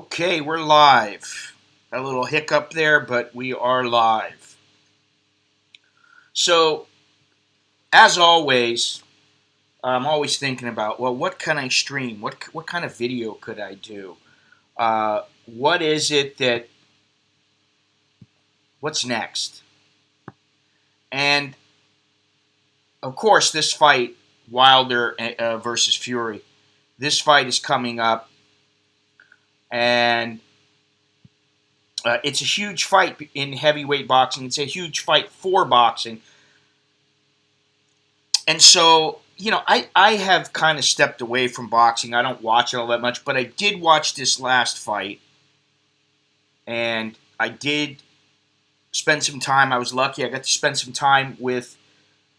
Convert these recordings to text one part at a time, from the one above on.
Okay, we're live. A little hiccup there, but we are live. So, as always, I'm always thinking about, well, what can I stream? What kind of video could I do? What is it that, what's next? And, of course, this fight, Wilder versus Fury, this fight is coming up, and it's a huge fight in heavyweight boxing. It's a huge fight for boxing. And so, I have kind of stepped away from boxing. I don't watch it all that much, but I did watch this last fight. And I did spend some time. I was lucky. I got to spend some time with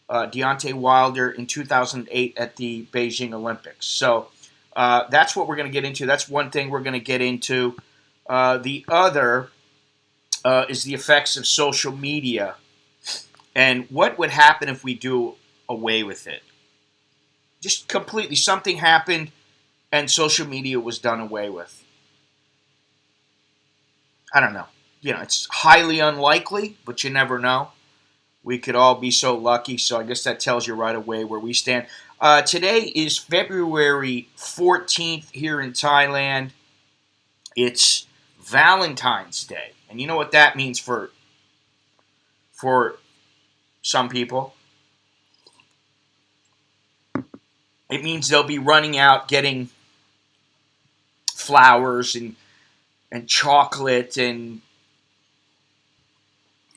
Deontay Wilder in 2008 at the Beijing Olympics. So that's what we're going to get into. That's one thing we're going to get into. The other is the effects of social media and what would happen if we do away with it. Just completely, something happened and social media was done away with. I don't know. It's highly unlikely, but you never know. We could all be so lucky, so I guess that tells you right away where we stand. Today is February 14th here in Thailand. It's Valentine's Day. And you know what that means for some people? It means they'll be running out getting flowers and chocolate and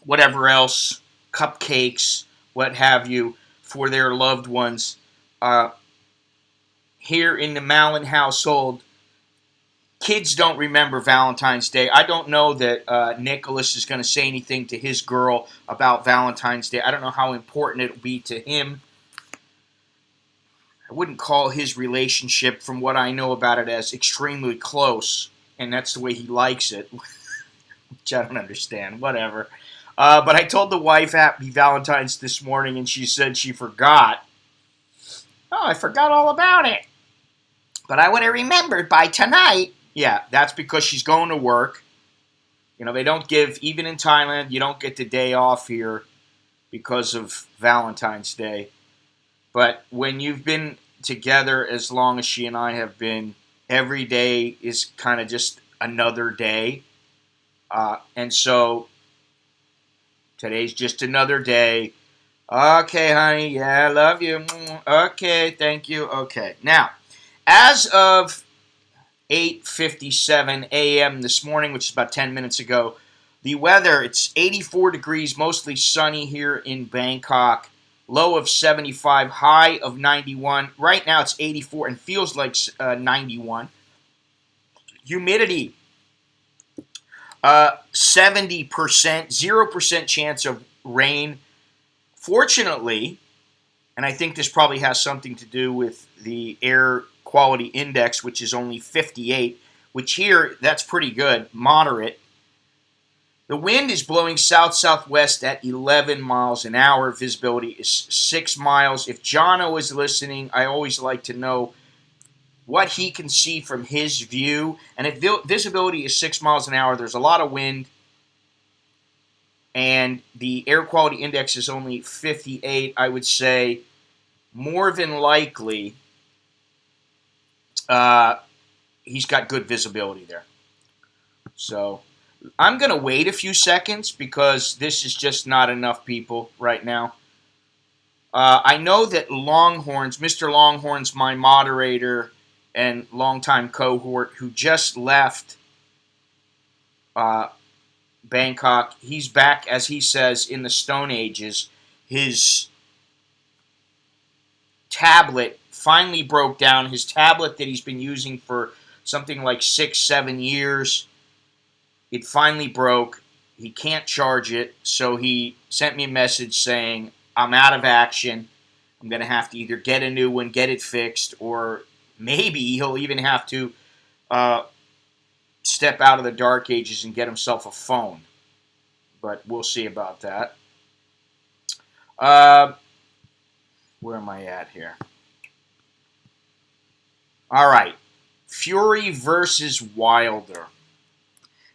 whatever else, cupcakes, what have you, for their loved ones. Here in the Mallon household, kids don't remember Valentine's Day. I don't know that Nicholas is going to say anything to his girl about Valentine's Day. I don't know how important it will be to him. I wouldn't call his relationship, from what I know about it, as extremely close, and that's the way he likes it, which I don't understand. Whatever. But I told the wife Happy Valentine's this morning, and she said she forgot. Oh, I forgot all about it. But I would have remembered by tonight. Yeah, that's because she's going to work. They don't give, even in Thailand, you don't get the day off here because of Valentine's Day. But when you've been together as long as she and I have been, every day is kind of just another day. And so today's just another day. Okay, honey, yeah, I love you. Okay, thank you. Okay, now, as of 8:57 a.m. this morning, which is about 10 minutes ago, the weather, it's 84 degrees, mostly sunny here in Bangkok. Low of 75, high of 91. Right now it's 84 and feels like 91. Humidity, 70%, 0% chance of rain. Fortunately, and I think this probably has something to do with the air quality index, which is only 58, which here, that's pretty good, moderate. The wind is blowing south-southwest at 11 miles an hour. Visibility is 6 miles. If Jono is listening, I always like to know what he can see from his view. And if visibility is 6 miles an hour, there's a lot of wind, and the air quality index is only 58, I would say more than likely he's got good visibility there. So I'm going to wait a few seconds because this is just not enough people right now. I know that Longhorns, Mr. Longhorns, my moderator and longtime cohort, who just left Bangkok, he's back, as he says, in the Stone Ages. His tablet finally broke down. His tablet that he's been using for something like 6-7 years, it finally broke. He can't charge it, so he sent me a message saying, I'm out of action. I'm going to have to either get a new one, get it fixed, or maybe he'll even have to step out of the dark ages and get himself a phone. But we'll see about that. Where am I at here? All right. Fury versus Wilder.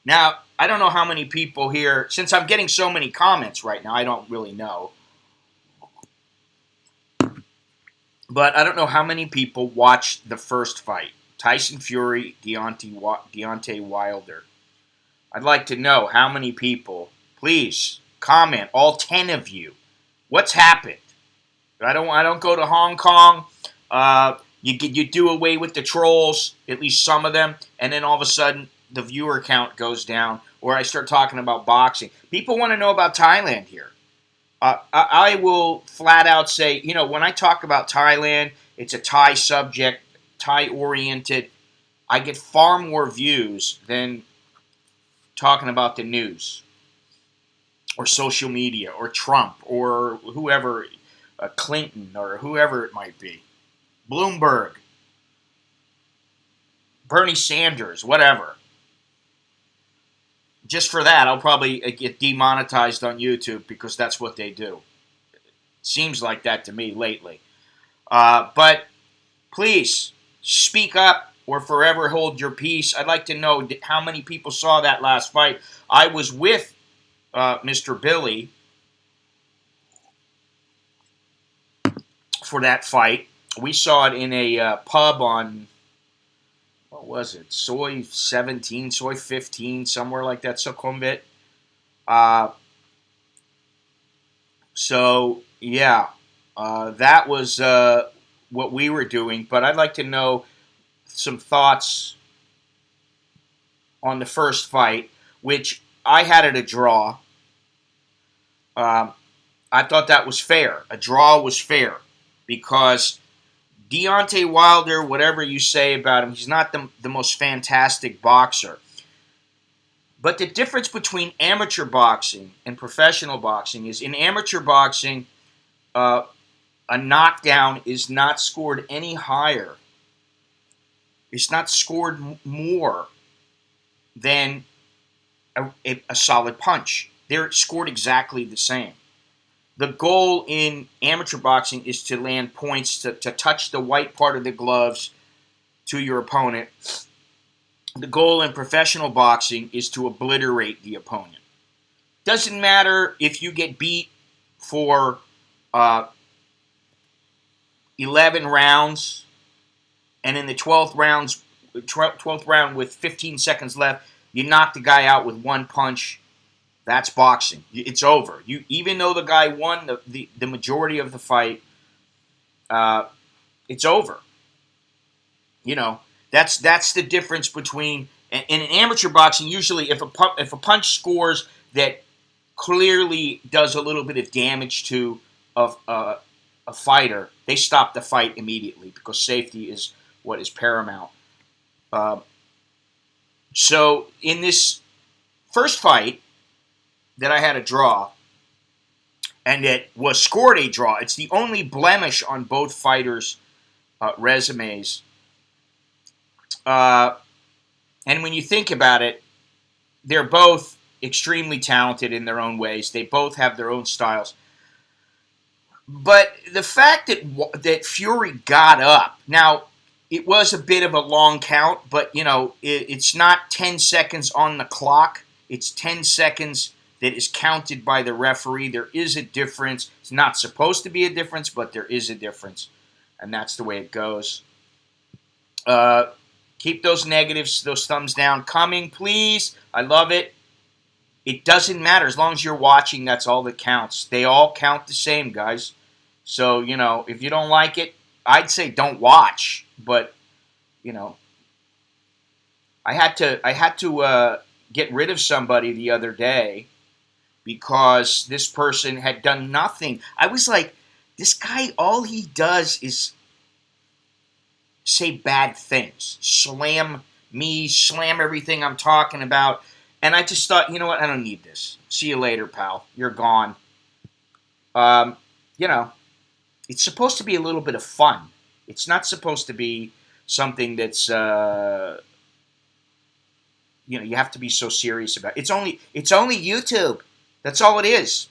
Now, I don't know how many people here, since I'm getting so many comments right now, I don't really know. But I don't know how many people watched the first fight. Tyson Fury, Deontay Wilder. I'd like to know how many people. Please comment, all 10 of you. What's happened? I don't go to Hong Kong. You do away with the trolls, at least some of them, and then all of a sudden the viewer count goes down, or I start talking about boxing. People want to know about Thailand here. I will flat out say, when I talk about Thailand, it's a Thai subject, Thai oriented. I get far more views than talking about the news or social media or Trump or whoever, Clinton or whoever it might be, Bloomberg, Bernie Sanders, whatever. Just for that, I'll probably get demonetized on YouTube because that's what they do. Seems like that to me lately. But please speak up or forever hold your peace. I'd like to know how many people saw that last fight. I was with Mr. Billy for that fight. We saw it in a pub on, what was it, Soy 17, Soy 15, somewhere like that, Sukhumvit. So, yeah, that was what we were doing. But I'd like to know some thoughts on the first fight, which I had it a draw. I thought that was fair. A draw was fair because Deontay Wilder, whatever you say about him, he's not the most fantastic boxer. But the difference between amateur boxing and professional boxing is in amateur boxing, a knockdown is not scored any higher. It's not scored more than a solid punch. They're scored exactly the same. The goal in amateur boxing is to land points, to touch the white part of the gloves to your opponent. The goal in professional boxing is to obliterate the opponent. Doesn't matter if you get beat for 11 rounds, and in the 12th round with 15 seconds left, you knock the guy out with one punch. That's boxing. It's over. Even though the guy won the majority of the fight, it's over. That's the difference between. And in amateur boxing, usually if a punch scores that clearly does a little bit of damage to a fighter, they stop the fight immediately because safety is what is paramount. So in this first fight that I had a draw, and that was scored a draw, it's the only blemish on both fighters' resumes. And when you think about it, they're both extremely talented in their own ways. They both have their own styles. But the fact that Fury got up, now, it was a bit of a long count, but, it's not 10 seconds on the clock. It's 10 seconds that is counted by the referee. There is a difference. It's not supposed to be a difference, but there is a difference. And that's the way it goes. Keep those negatives, those thumbs down coming, please. I love it. It doesn't matter. As long as you're watching, that's all that counts. They all count the same, guys. So, if you don't like it, I'd say don't watch. But, I had to get rid of somebody the other day because this person had done nothing. I was like, this guy, all he does is say bad things. Slam me, slam everything I'm talking about. And I just thought, you know what? I don't need this. See you later, pal. You're gone. It's supposed to be a little bit of fun. It's not supposed to be something that's, you have to be so serious about. It's only YouTube. That's all it is.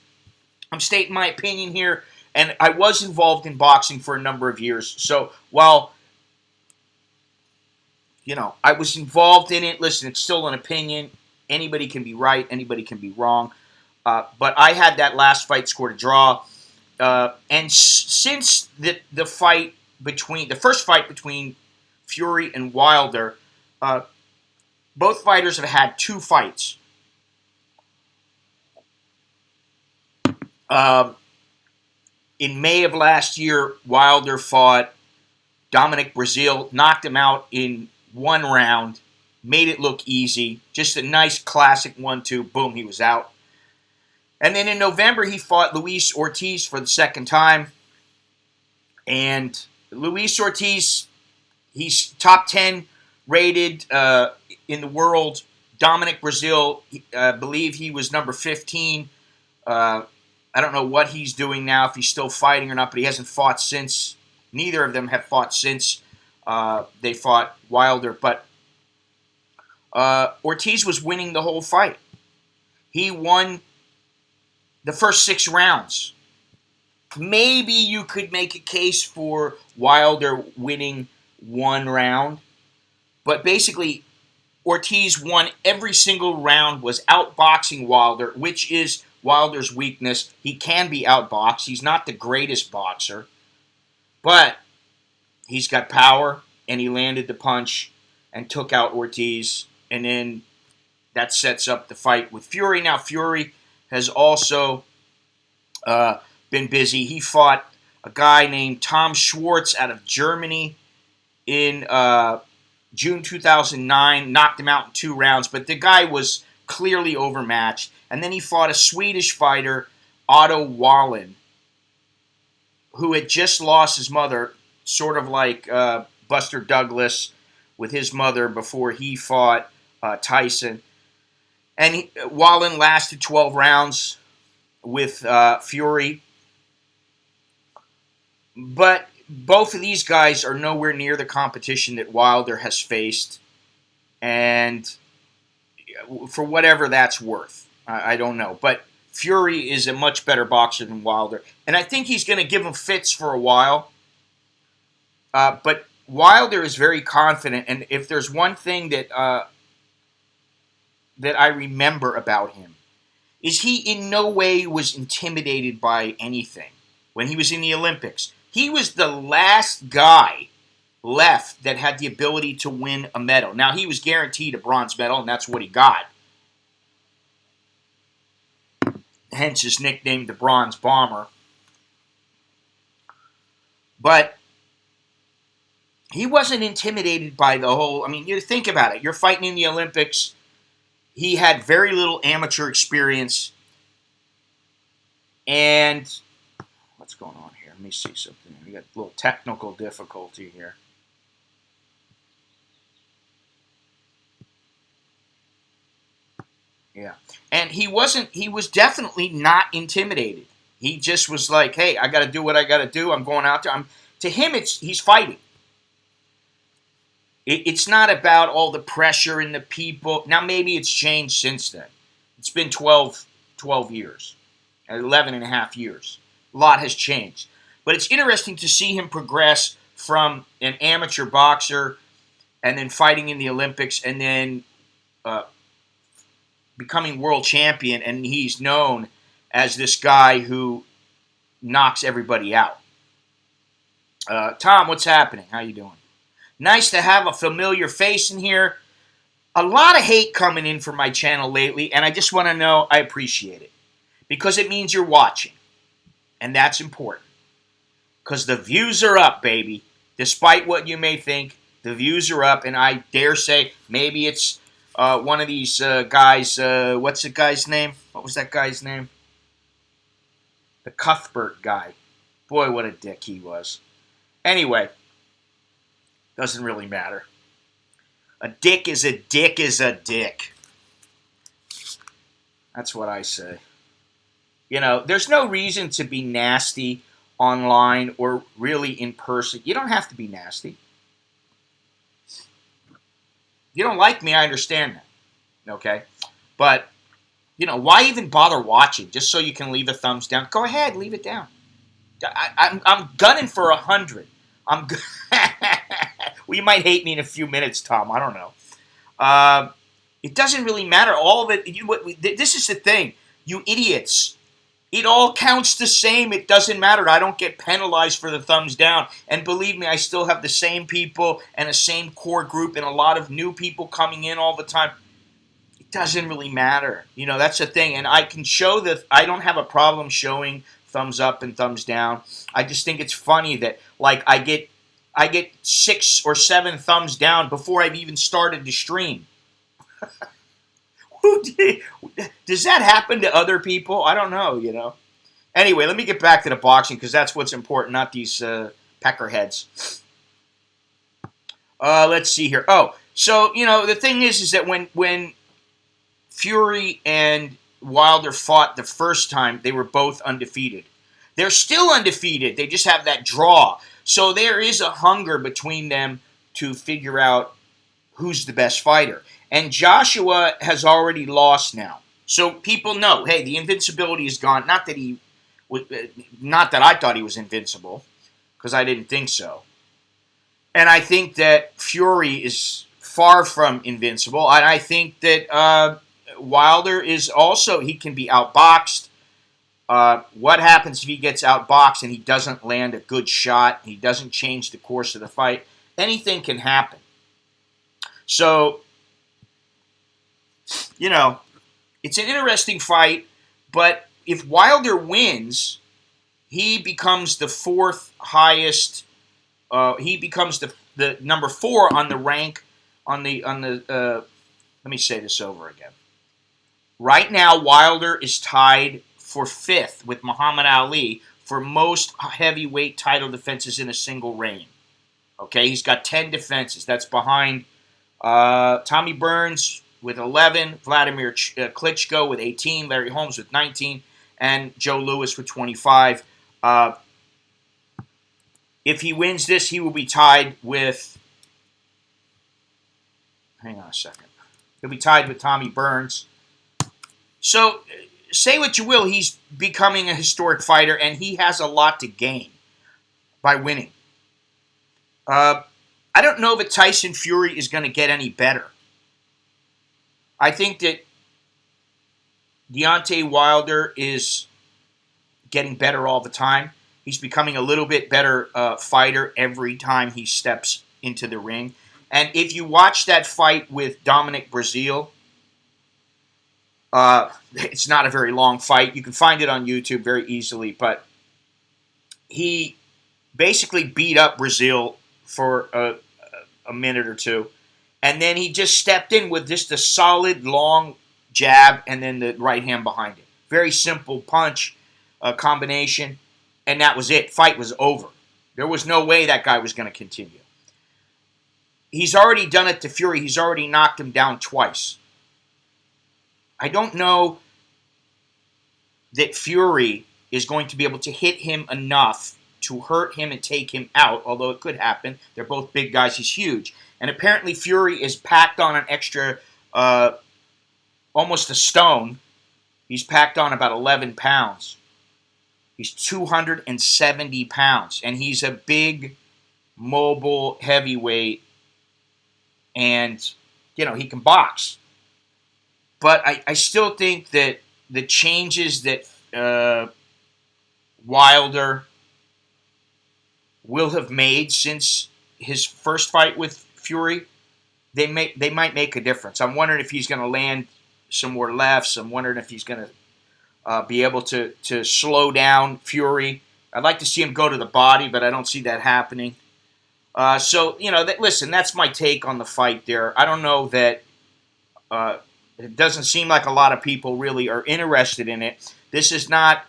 I'm stating my opinion here, and I was involved in boxing for a number of years. So while, I was involved in it, listen, it's still an opinion. Anybody can be right. Anybody can be wrong. But I had that last fight scored a draw. And since the first fight between Fury and Wilder, both fighters have had 2 fights. In May of last year, Wilder fought Dominic Breazeale, knocked him out in 1 round, made it look easy. Just a nice classic 1-2, boom, he was out. And then in November, he fought Luis Ortiz for the second time. And Luis Ortiz, he's top 10 rated in the world. Dominic Breazeale, I believe he was number 15. I don't know what he's doing now, if he's still fighting or not, but he hasn't fought since. Neither of them have fought since they fought Wilder. But Ortiz was winning the whole fight. He won the first 6 rounds. Maybe you could make a case for Wilder winning 1 round. But basically, Ortiz won every single round, was outboxing Wilder, which is Wilder's weakness. He can be outboxed. He's not the greatest boxer. But he's got power, and he landed the punch and took out Ortiz. And then that sets up the fight with Fury. Now, Fury has also been busy. He fought a guy named Tom Schwartz out of Germany in June 2009, knocked him out in 2 rounds, but the guy was clearly overmatched. And then he fought a Swedish fighter, Otto Wallin, who had just lost his mother, sort of like Buster Douglas with his mother before he fought Tyson. And Wallin lasted 12 rounds with Fury. But both of these guys are nowhere near the competition that Wilder has faced. And for whatever that's worth, I don't know. But Fury is a much better boxer than Wilder. And I think he's going to give him fits for a while. But Wilder is very confident. And if there's one thing that that I remember about him, is he in no way was intimidated by anything when he was in the Olympics. He was the last guy left that had the ability to win a medal. Now, he was guaranteed a bronze medal, and that's what he got. Hence his nickname, the Bronze Bomber. But he wasn't intimidated by the whole... I mean, you think about it. You're fighting in the Olympics. He had very little amateur experience. And what's going on here? Let me see something. We got a little technical difficulty here. Yeah. And he was definitely not intimidated. He just was like, hey, I got to do what I got to do. I'm going out there. To him, he's fighting. It's not about all the pressure and the people. Now, maybe it's changed since then. It's been 12 years, 11 and a half years. A lot has changed. But it's interesting to see him progress from an amateur boxer and then fighting in the Olympics and then becoming world champion. And he's known as this guy who knocks everybody out. Tom, what's happening? How you doing? Nice to have a familiar face in here. A lot of hate coming in from my channel lately, and I just want to know I appreciate it. Because it means you're watching. And that's important. Because the views are up, baby. Despite what you may think, the views are up, and I dare say maybe it's one of these guys. What's the guy's name? What was that guy's name? The Cuthbert guy. Boy, what a dick he was. Anyway, doesn't really matter. A dick is a dick is a dick. That's what I say. You know, there's no reason to be nasty online or really in person. You don't have to be nasty. You don't like me, I understand that. Okay? But, you know, why even bother watching? Just so you can leave a thumbs down. Go ahead, leave it down. I'm gunning for 100. Well, you might hate me in a few minutes, Tom. I don't know. It doesn't really matter. All of it. This is the thing, you idiots. It all counts the same. It doesn't matter. I don't get penalized for the thumbs down. And believe me, I still have the same people and the same core group and a lot of new people coming in all the time. It doesn't really matter. That's the thing. And I can show that I don't have a problem showing thumbs up and thumbs down. I just think it's funny that I get 6 or 7 thumbs down before I've even started the stream. Does that happen to other people? I don't know. Anyway, let me get back to the boxing because that's what's important, not these peckerheads. Let's see here. Oh, so, the thing is that when Fury and Wilder fought the first time, they were both undefeated. They're still undefeated. They just have that draw. So there is a hunger between them to figure out who's the best fighter. And Joshua has already lost now. So people know, hey, the invincibility is gone. Not that I thought he was invincible, because I didn't think so. And I think that Fury is far from invincible. And I think that Wilder is also, he can be outboxed. What happens if he gets outboxed and he doesn't land a good shot, he doesn't change the course of the fight? Anything can happen. So, it's an interesting fight, but if Wilder wins, he becomes the 4th highest, he becomes the number 4 on the rank, let me say this over again. Right now, Wilder is tied for 5th with Muhammad Ali for most heavyweight title defenses in a single reign. Okay, he's got 10 defenses. That's behind Tommy Burns with 11, Vladimir Klitschko with 18, Larry Holmes with 19, and Joe Louis with 25. If he wins this, he will be tied with... Hang on a second. He'll be tied with Tommy Burns. So, say what you will, he's becoming a historic fighter, and he has a lot to gain by winning. I don't know that Tyson Fury is going to get any better. I think that Deontay Wilder is getting better all the time. He's becoming a little bit better fighter every time he steps into the ring. And if you watch that fight with Dominic Breazeale, it's not a very long fight. You can find it on YouTube very easily. But he basically beat up Breazeale for a minute or two. And then he just stepped in with just a solid, long jab and then the right hand behind it. Very simple punch combination. And that was it. Fight was over. There was no way that guy was going to continue. He's already done it to Fury. He's already knocked him down twice. I don't know that Fury is going to be able to hit him enough to hurt him and take him out, although it could happen. They're both big guys. He's huge. And apparently Fury is packed on an extra, almost a stone. He's packed on about 11 pounds. He's 270 pounds. And he's a big, mobile heavyweight. And, he can box. But I still think that the changes that Wilder will have made since his first fight with Fury, they might make a difference. I'm wondering if he's going to land some more lefts. I'm wondering if he's going to be able to slow down Fury. I'd like to see him go to the body, but I don't see that happening. Listen, that's my take on the fight there. I don't know that it doesn't seem like a lot of people really are interested in it. This is not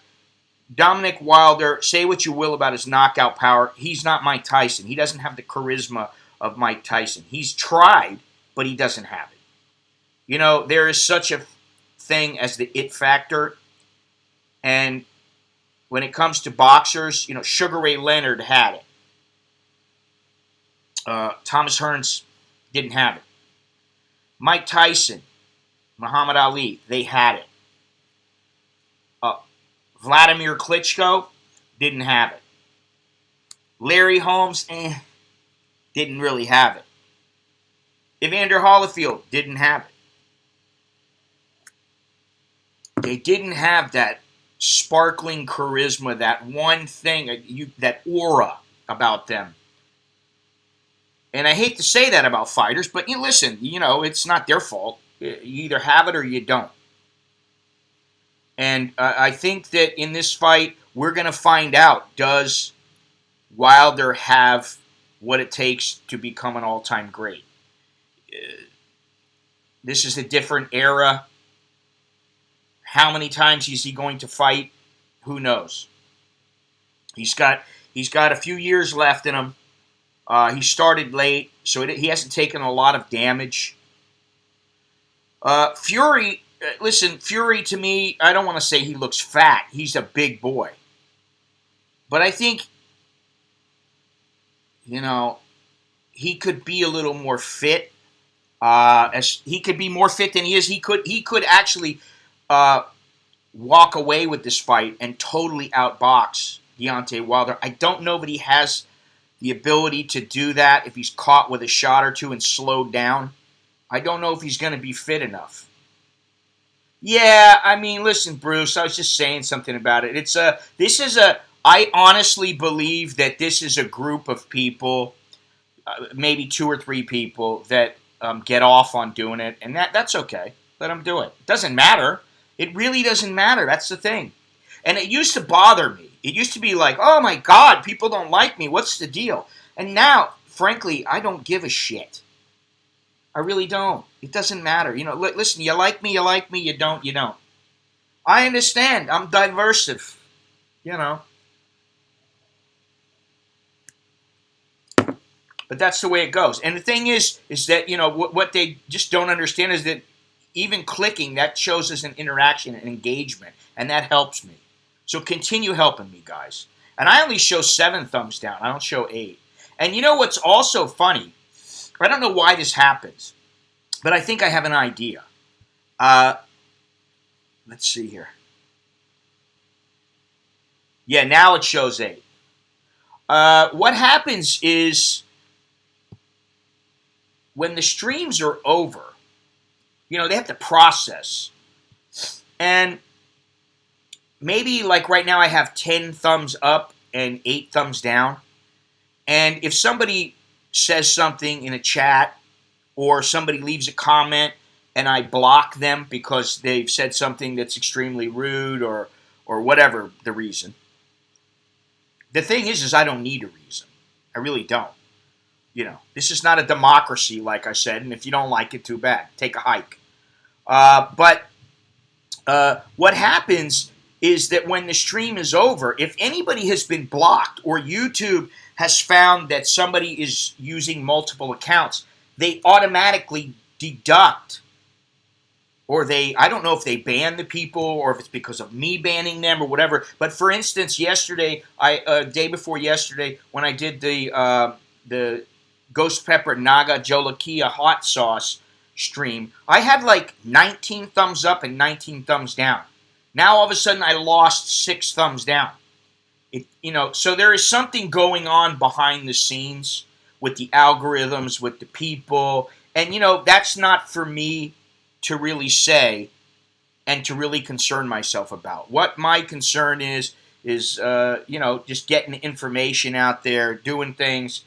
Dominic Wilder. Say what you will about his knockout power. He's not Mike Tyson. He doesn't have the charisma of Mike Tyson. He's tried, but he doesn't have it. There is such a thing as the it factor. And when it comes to boxers, Sugar Ray Leonard had it. Thomas Hearns didn't have it. Mike Tyson, Muhammad Ali, they had it. Vladimir Klitschko didn't have it. Larry Holmes, didn't really have it. Evander Holyfield didn't have it. They didn't have that sparkling charisma, that one thing, that aura about them. And I hate to say that about fighters, but listen, it's not their fault. You either have it or you don't. And I think that in this fight, we're going to find out, does Wilder have what it takes to become an all-time great? This is a different era. How many times is he going to fight? Who knows? He's got a few years left in him. He started late, so he hasn't taken a lot of damage. Fury, listen, Fury to me, I don't want to say he looks fat. He's a big boy. But I think, he could be a little more fit. As he could be more fit than he is. He could actually walk away with this fight and totally outbox Deontay Wilder. I don't know that he has the ability to do that if he's caught with a shot or two and slowed down. I don't know if he's going to be fit enough. Yeah, I mean, listen, Bruce, I was just saying something about it. I honestly believe that this is a group of people, maybe 2 or 3 people, that get off on doing it, and that's okay. Let them do it. It doesn't matter. It really doesn't matter. That's the thing. And it used to bother me. It used to be like, oh my God, people don't like me. What's the deal? And now, frankly, I don't give a shit. I really don't. It doesn't matter. Listen, you like me, you don't, you don't. I understand. I'm diverse. But that's the way it goes. And the thing is that, what they just don't understand is that even clicking, that shows us an interaction and engagement. And that helps me. So continue helping me, guys. And I only show 7 thumbs down. I don't show 8. And you know what's also funny? I don't know why this happens, but I think I have an idea. Let's see here. Yeah, now it shows 8. What happens is when the streams are over, they have to process. And maybe like right now I have 10 thumbs up and 8 thumbs down. And if somebody says something in a chat or somebody leaves a comment and I block them because they've said something that's extremely rude or whatever the reason. The thing is I don't need a reason. I really don't. This is not a democracy, like I said, and if you don't like it, too bad. Take a hike. But what happens is that when the stream is over, if anybody has been blocked or YouTube has found that somebody is using multiple accounts, they automatically deduct, or I don't know if they ban the people or if it's because of me banning them or whatever. But for instance, yesterday, day before yesterday, when I did the Ghost Pepper Naga Jolokia hot sauce stream, I had like 19 thumbs up and 19 thumbs down. Now all of a sudden I lost 6 thumbs down. So there is something going on behind the scenes with the algorithms, with the people, and that's not for me to really say and to really concern myself about. What my concern is just getting information out there, doing things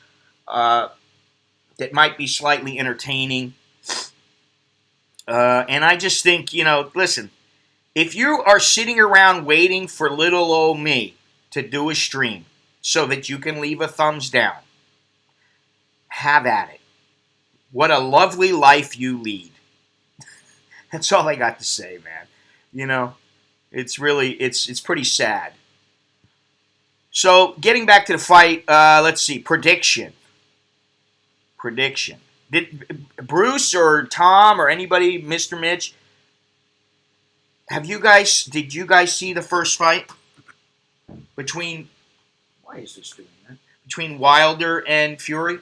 that might be slightly entertaining. And I just think, listen, if you are sitting around waiting for little old me to do a stream so that you can leave a thumbs down, have at it. What a lovely life you lead. That's all I got to say, man. It's pretty sad. So, getting back to the fight, let's see, prediction. Did Bruce or Tom or anybody, Mr. Mitch, did you guys see the first fight between, why is this doing that? Between Wilder and Fury?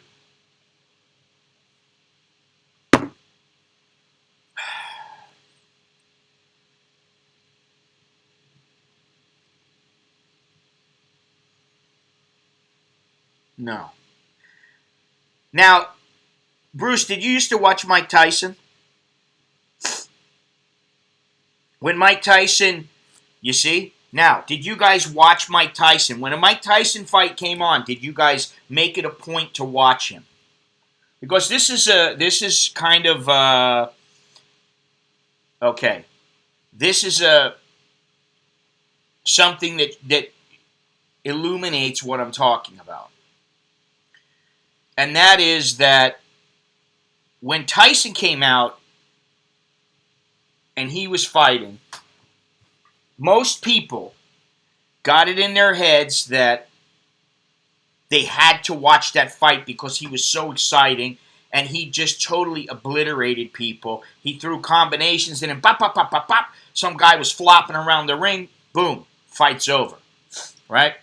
No. Now, Bruce, did you used to watch Mike Tyson? When Mike Tyson, you see? Now, did you guys watch Mike Tyson? When a Mike Tyson fight came on, did you guys make it a point to watch him? Because this is kind of okay. This is a something that illuminates what I'm talking about. And that is that when Tyson came out and he was fighting, most people got it in their heads that they had to watch that fight because he was so exciting and he just totally obliterated people. He threw combinations in and pop, pop, pop, pop, pop. Some guy was flopping around the ring. Boom, fight's over, right?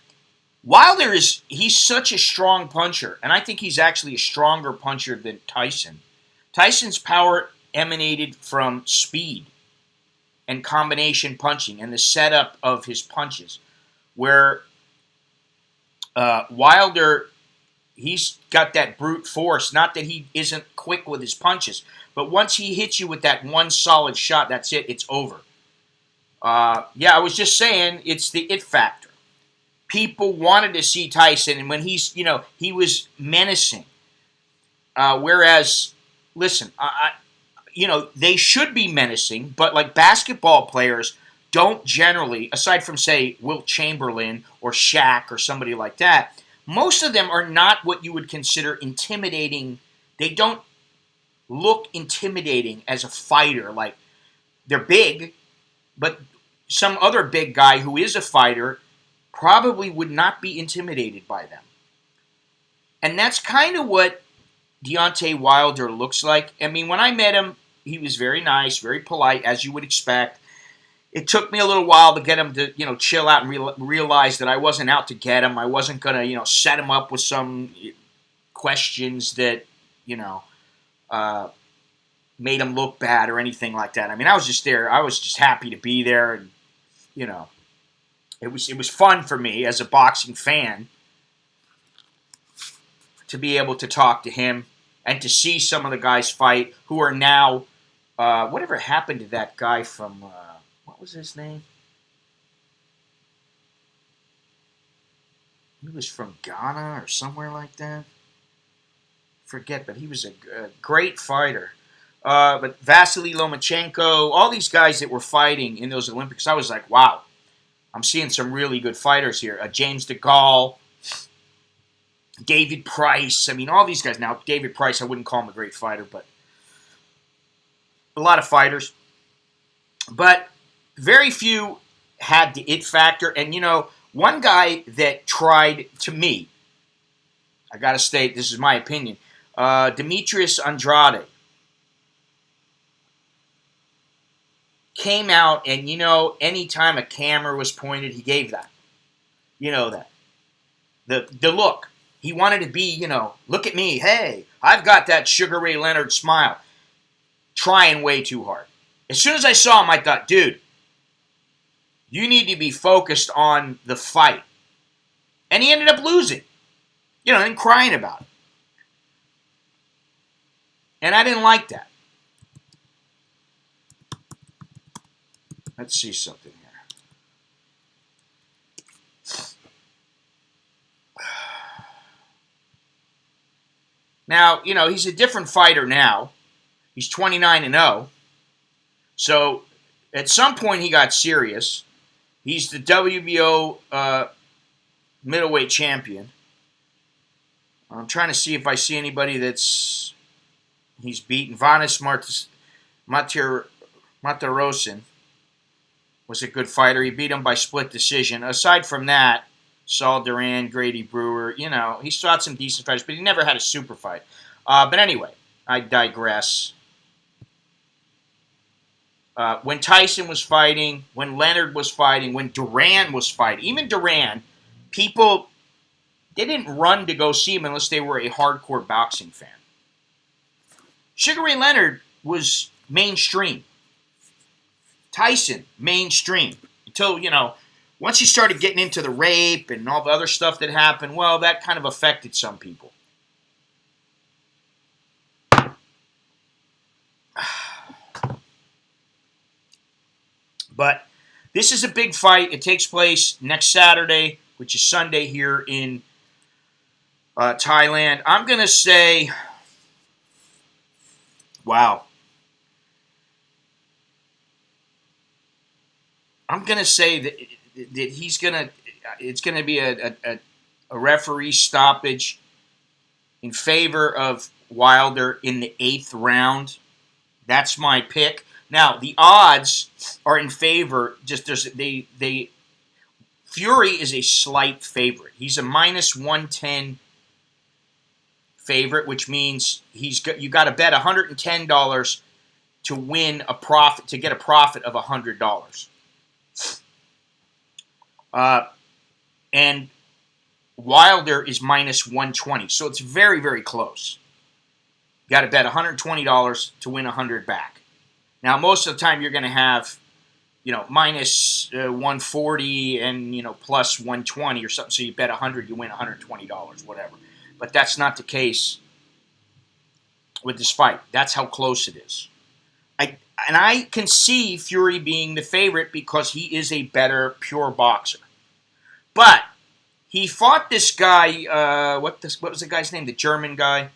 He's such a strong puncher, and I think he's actually a stronger puncher than Tyson. Tyson's power emanated from speed and combination punching and the setup of his punches, where Wilder, he's got that brute force. Not that he isn't quick with his punches, but once he hits you with that one solid shot, that's it. It's over. I was just saying, it's the it factor. People wanted to see Tyson, and when he was menacing. Whereas, listen, they should be menacing, but like basketball players don't generally, aside from, say, Wilt Chamberlain or Shaq or somebody like that, most of them are not what you would consider intimidating. They don't look intimidating as a fighter. Like, they're big, but some other big guy who is a fighter probably would not be intimidated by them. And that's kind of what Deontay Wilder looks like. I mean, when I met him, he was very nice, very polite, as you would expect. It took me a little while to get him to, chill out and realize that I wasn't out to get him. I wasn't going to, set him up with some questions that, made him look bad or anything like that. I mean, I was just there. I was just happy to be there, and, it was fun for me as a boxing fan to be able to talk to him and to see some of the guys fight who are now, whatever happened to that guy from, what was his name? He was from Ghana or somewhere like that. Forget, but he was a great fighter. But Vasily Lomachenko, all these guys that were fighting in those Olympics, I was like, wow, I'm seeing some really good fighters here. James DeGaulle, David Price. I mean, all these guys. Now, David Price, I wouldn't call him a great fighter, but a lot of fighters. But very few had the it factor. And, one guy that tried, to me, I got to state, this is my opinion, Demetrius Andrade came out and, anytime a camera was pointed, he gave that. You know that. The look. He wanted to be, look at me. Hey, I've got that Sugar Ray Leonard smile. Trying way too hard. As soon as I saw him, I thought, dude, you need to be focused on the fight. And he ended up losing. And crying about it. And I didn't like that. Let's see something here. Now, he's a different fighter now. He's 29-0. So, at some point, he got serious. He's the WBO middleweight champion. I'm trying to see if I see anybody he's beaten. Vanis Martirosyan was a good fighter. He beat him by split decision. Aside from that, Saul Duran, Grady Brewer, he's fought some decent fighters, but he never had a super fight. But anyway, I digress. When Tyson was fighting, when Leonard was fighting, when Duran was fighting, even Duran, people, they didn't run to go see him unless they were a hardcore boxing fan. Sugar Ray Leonard was mainstream. Tyson, mainstream. Until, once he started getting into the rape and all the other stuff that happened, well, that kind of affected some people. But this is a big fight. It takes place next Saturday, which is Sunday here in Thailand. I'm going to say, wow. I'm going to say that he's going to, it's going to be a referee stoppage in favor of Wilder in the 8th round. That's my pick. Now, the odds are in favor. Fury is a slight favorite. He's a minus 110 favorite, which means you got to bet $110 to win a profit, to get a profit of $100. And Wilder is minus 120, so it's very, very close. You got to bet $120 to win $100 back. Now, most of the time, you're going to have, minus 140 and, plus 120 or something. So you bet 100, you win $120, whatever. But that's not the case with this fight. That's how close it is. I can see Fury being the favorite because he is a better pure boxer. But he fought this guy, what was the guy's name? The German guy?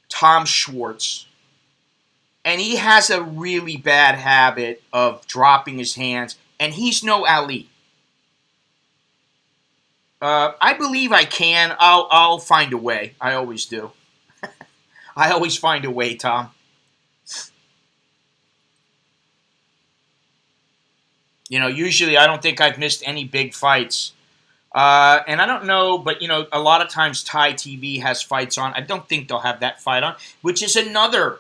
Tom Schwartz. And he has a really bad habit of dropping his hands, and he's no Ali. I believe I can. I'll find a way. I always do. I always find a way, Tom. Usually I don't think I've missed any big fights. And I don't know, but, a lot of times Thai TV has fights on. I don't think they'll have that fight on, which is another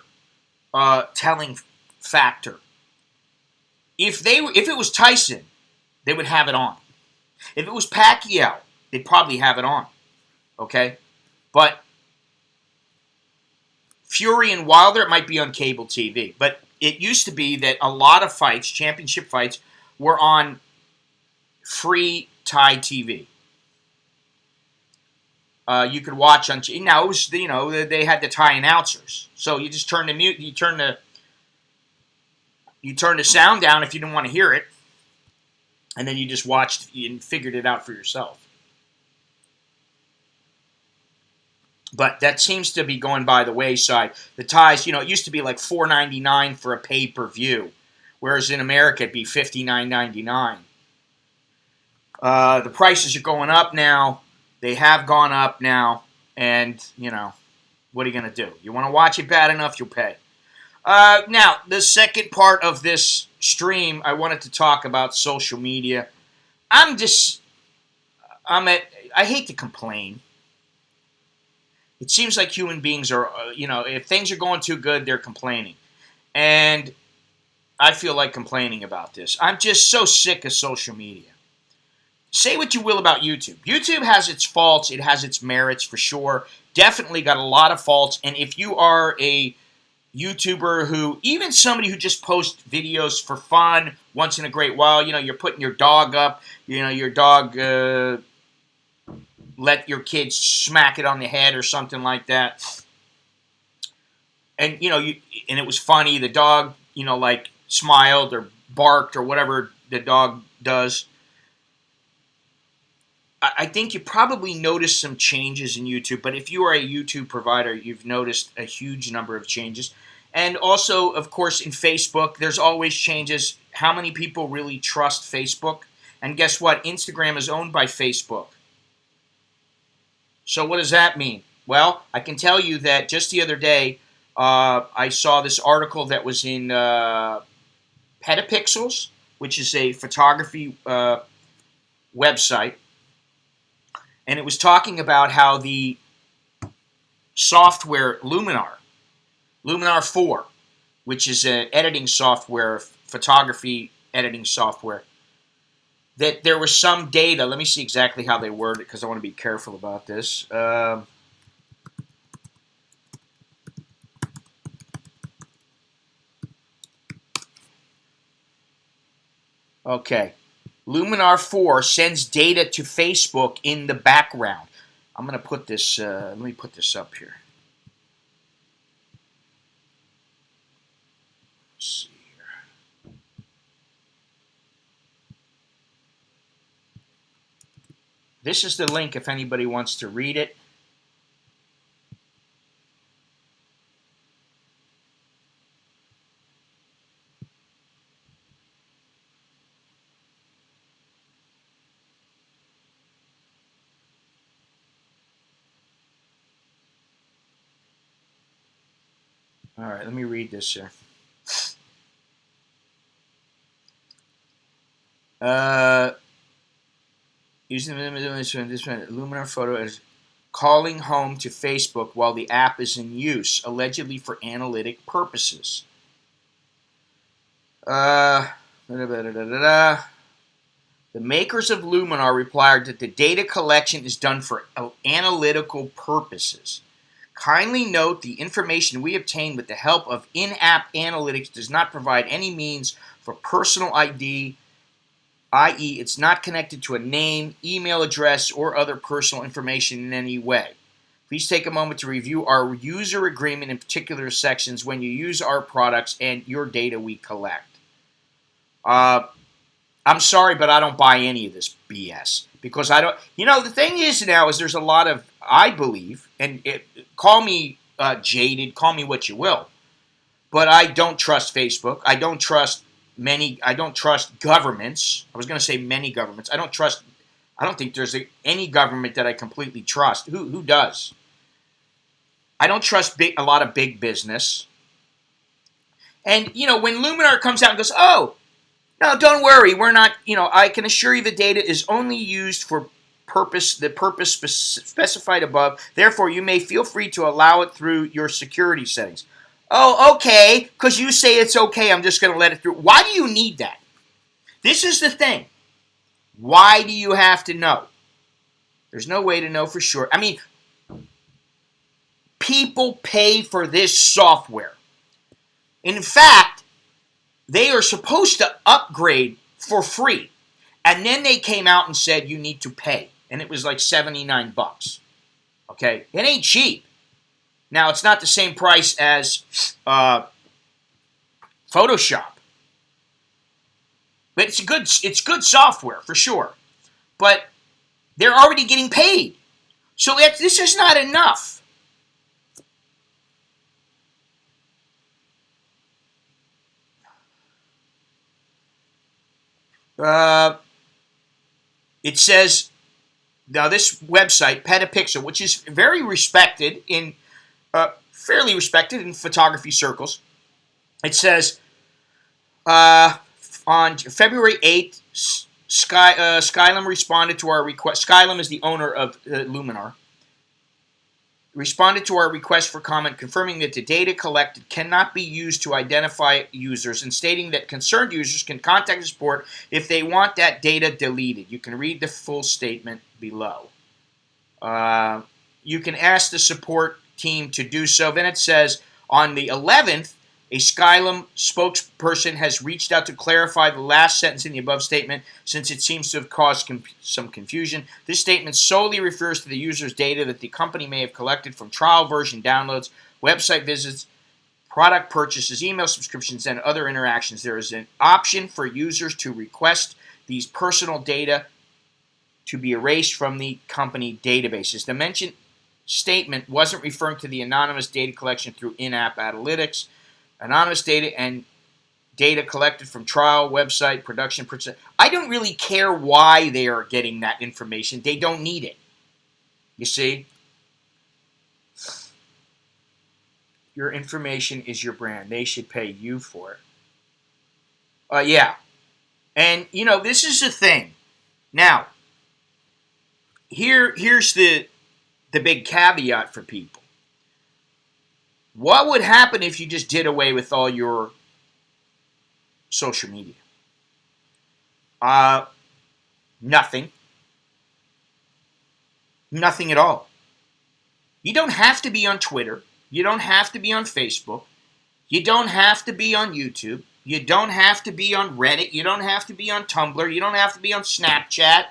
telling factor. If it was Tyson, they would have it on. If it was Pacquiao, they'd probably have it on. Okay? But Fury and Wilder, it might be on cable TV. But it used to be that a lot of fights, championship fights, were on free Thai TV. You could watch on. Now it was, they had the Thai announcers, so you just turn the mute. You turn the sound down if you didn't want to hear it, and then you just watched and figured it out for yourself. But that seems to be going by the wayside. The Thais, it used to be like $4.99 for a pay-per-view, whereas in America it'd be $59.99. The prices are going up now. They have gone up now, and, what are you going to do? You want to watch it bad enough, you'll pay. Now, the second part of this stream, I wanted to talk about social media. I hate to complain. It seems like human beings are, if things are going too good, they're complaining. And I feel like complaining about this. I'm just so sick of social media. Say what you will about YouTube. YouTube has its faults. It has its merits for sure. Definitely got a lot of faults. And if you are a YouTuber even somebody who just posts videos for fun once in a great while, you're putting your dog up, your dog let your kids smack it on the head or something like that. And, and it was funny. The dog, smiled or barked or whatever the dog does. I think you probably noticed some changes in YouTube, but if you are a YouTube provider, you've noticed a huge number of changes. And also, of course, in Facebook, there's always changes. How many people really trust Facebook? And guess what? Instagram is owned by Facebook. So what does that mean? Well, I can tell you that just the other day, I saw this article that was in Petapixels, which is a photography website. And it was talking about how the software Luminar 4, which is an editing software, photography editing software, that there was some data. Let me see exactly how they word it because I want to be careful about this. Okay. Luminar 4 sends data to Facebook in the background. I'm going to put this, let me put this up here. Let's see here. This is the link if anybody wants to read it. All right, let me read this here. Using this Luminar photo as calling home to Facebook while the app is in use, allegedly for analytic purposes. The makers of Luminar replied that the data collection is done for analytical purposes. Kindly note the information we obtain with the help of in-app analytics does not provide any means for personal ID, i.e., it's not connected to a name, email address, or other personal information in any way. Please take a moment to review our user agreement in particular sections when you use our products and your data we collect. I'm sorry, but I don't buy any of this BS because I don't. You know, the thing is now is there's a lot of, I believe, and call me jaded, call me what you will, but I don't trust Facebook. I don't trust governments. I was going to say many governments. I don't think there's any government that I completely trust. Who does? I don't trust a lot of big business. And, you know, when Luminar comes out and goes, oh, no, don't worry, we're not, you know, I can assure you the data is only used for the purpose specified above. Therefore, you may feel free to allow it through your security settings. Oh, okay, because you say it's okay, I'm just going to let it through. Why do you need that? This is the thing. Why do you have to know? There's no way to know for sure. I mean, people pay for this software. In fact, they are supposed to upgrade for free. And then they came out and said you need to pay. And it was like $79. Okay? It ain't cheap. Now, it's not the same price as Photoshop. But it's good software, for sure. But they're already getting paid. So this is not enough. It says, now this website, Petapixel, which is very respected fairly respected in photography circles, it says, on February 8th, Skylum responded to our request. Skylum is the owner of Luminar. Responded to our request for comment, confirming that the data collected cannot be used to identify users and stating that concerned users can contact the support if they want that data deleted. You can read the full statement below. You can ask the support team to do so. Then it says, on the 11th, a Skylum spokesperson has reached out to clarify the last sentence in the above statement since it seems to have caused some confusion. This statement solely refers to the user's data that the company may have collected from trial version downloads, website visits, product purchases, email subscriptions, and other interactions. There is an option for users to request these personal data to be erased from the company databases. The mentioned statement wasn't referring to the anonymous data collection through in-app analytics. Anonymous data and data collected from trial, website, production. I don't really care why they are getting that information. They don't need it. You see? Your information is your brand. They should pay you for it. Yeah. And, you know, this is the thing. Now, here's the big caveat for people. What would happen if you just did away with all your social media? Nothing. Nothing at all. You don't have to be on Twitter. You don't have to be on Facebook. You don't have to be on YouTube. You don't have to be on Reddit. You don't have to be on Tumblr. You don't have to be on Snapchat.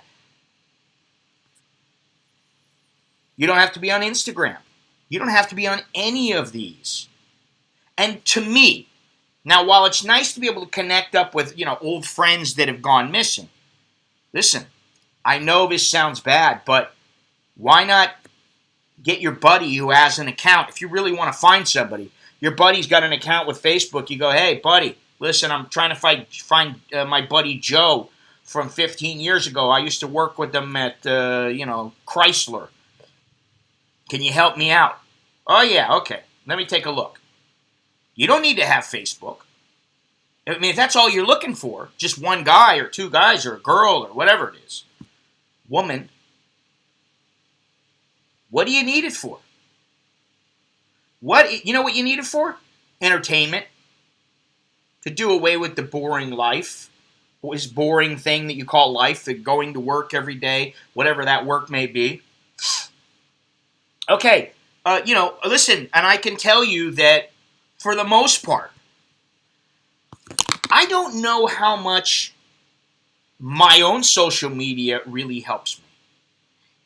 You don't have to be on Instagram. You don't have to be on any of these. And to me, now while it's nice to be able to connect up with, you know, old friends that have gone missing, listen, I know this sounds bad, but why not get your buddy who has an account? If you really want to find somebody, your buddy's got an account with Facebook. You go, hey, buddy, listen, I'm trying to find my buddy Joe from 15 years ago. I used to work with them at, Chrysler. Can you help me out? Oh, yeah, okay. Let me take a look. You don't need to have Facebook. I mean, if that's all you're looking for, just one guy or two guys or a girl or whatever it is, woman, what do you need it for? You know what you need it for? Entertainment. To do away with the boring life. This boring thing that you call life, the going to work every day, whatever that work may be. Okay, listen, and I can tell you that for the most part, I don't know how much my own social media really helps me.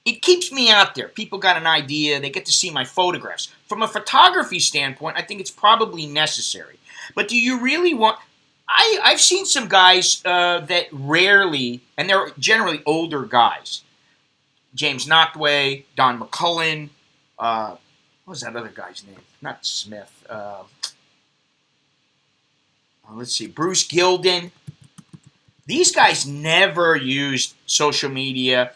It keeps me out there. People got an idea. They get to see my photographs. From a photography standpoint, I think it's probably necessary. But do you really want... I've seen some guys that rarely, and they're generally older guys. James Noctway, Don McCullen, what was that other guy's name? Not Smith. Let's see, Bruce Gilden. These guys never used social media,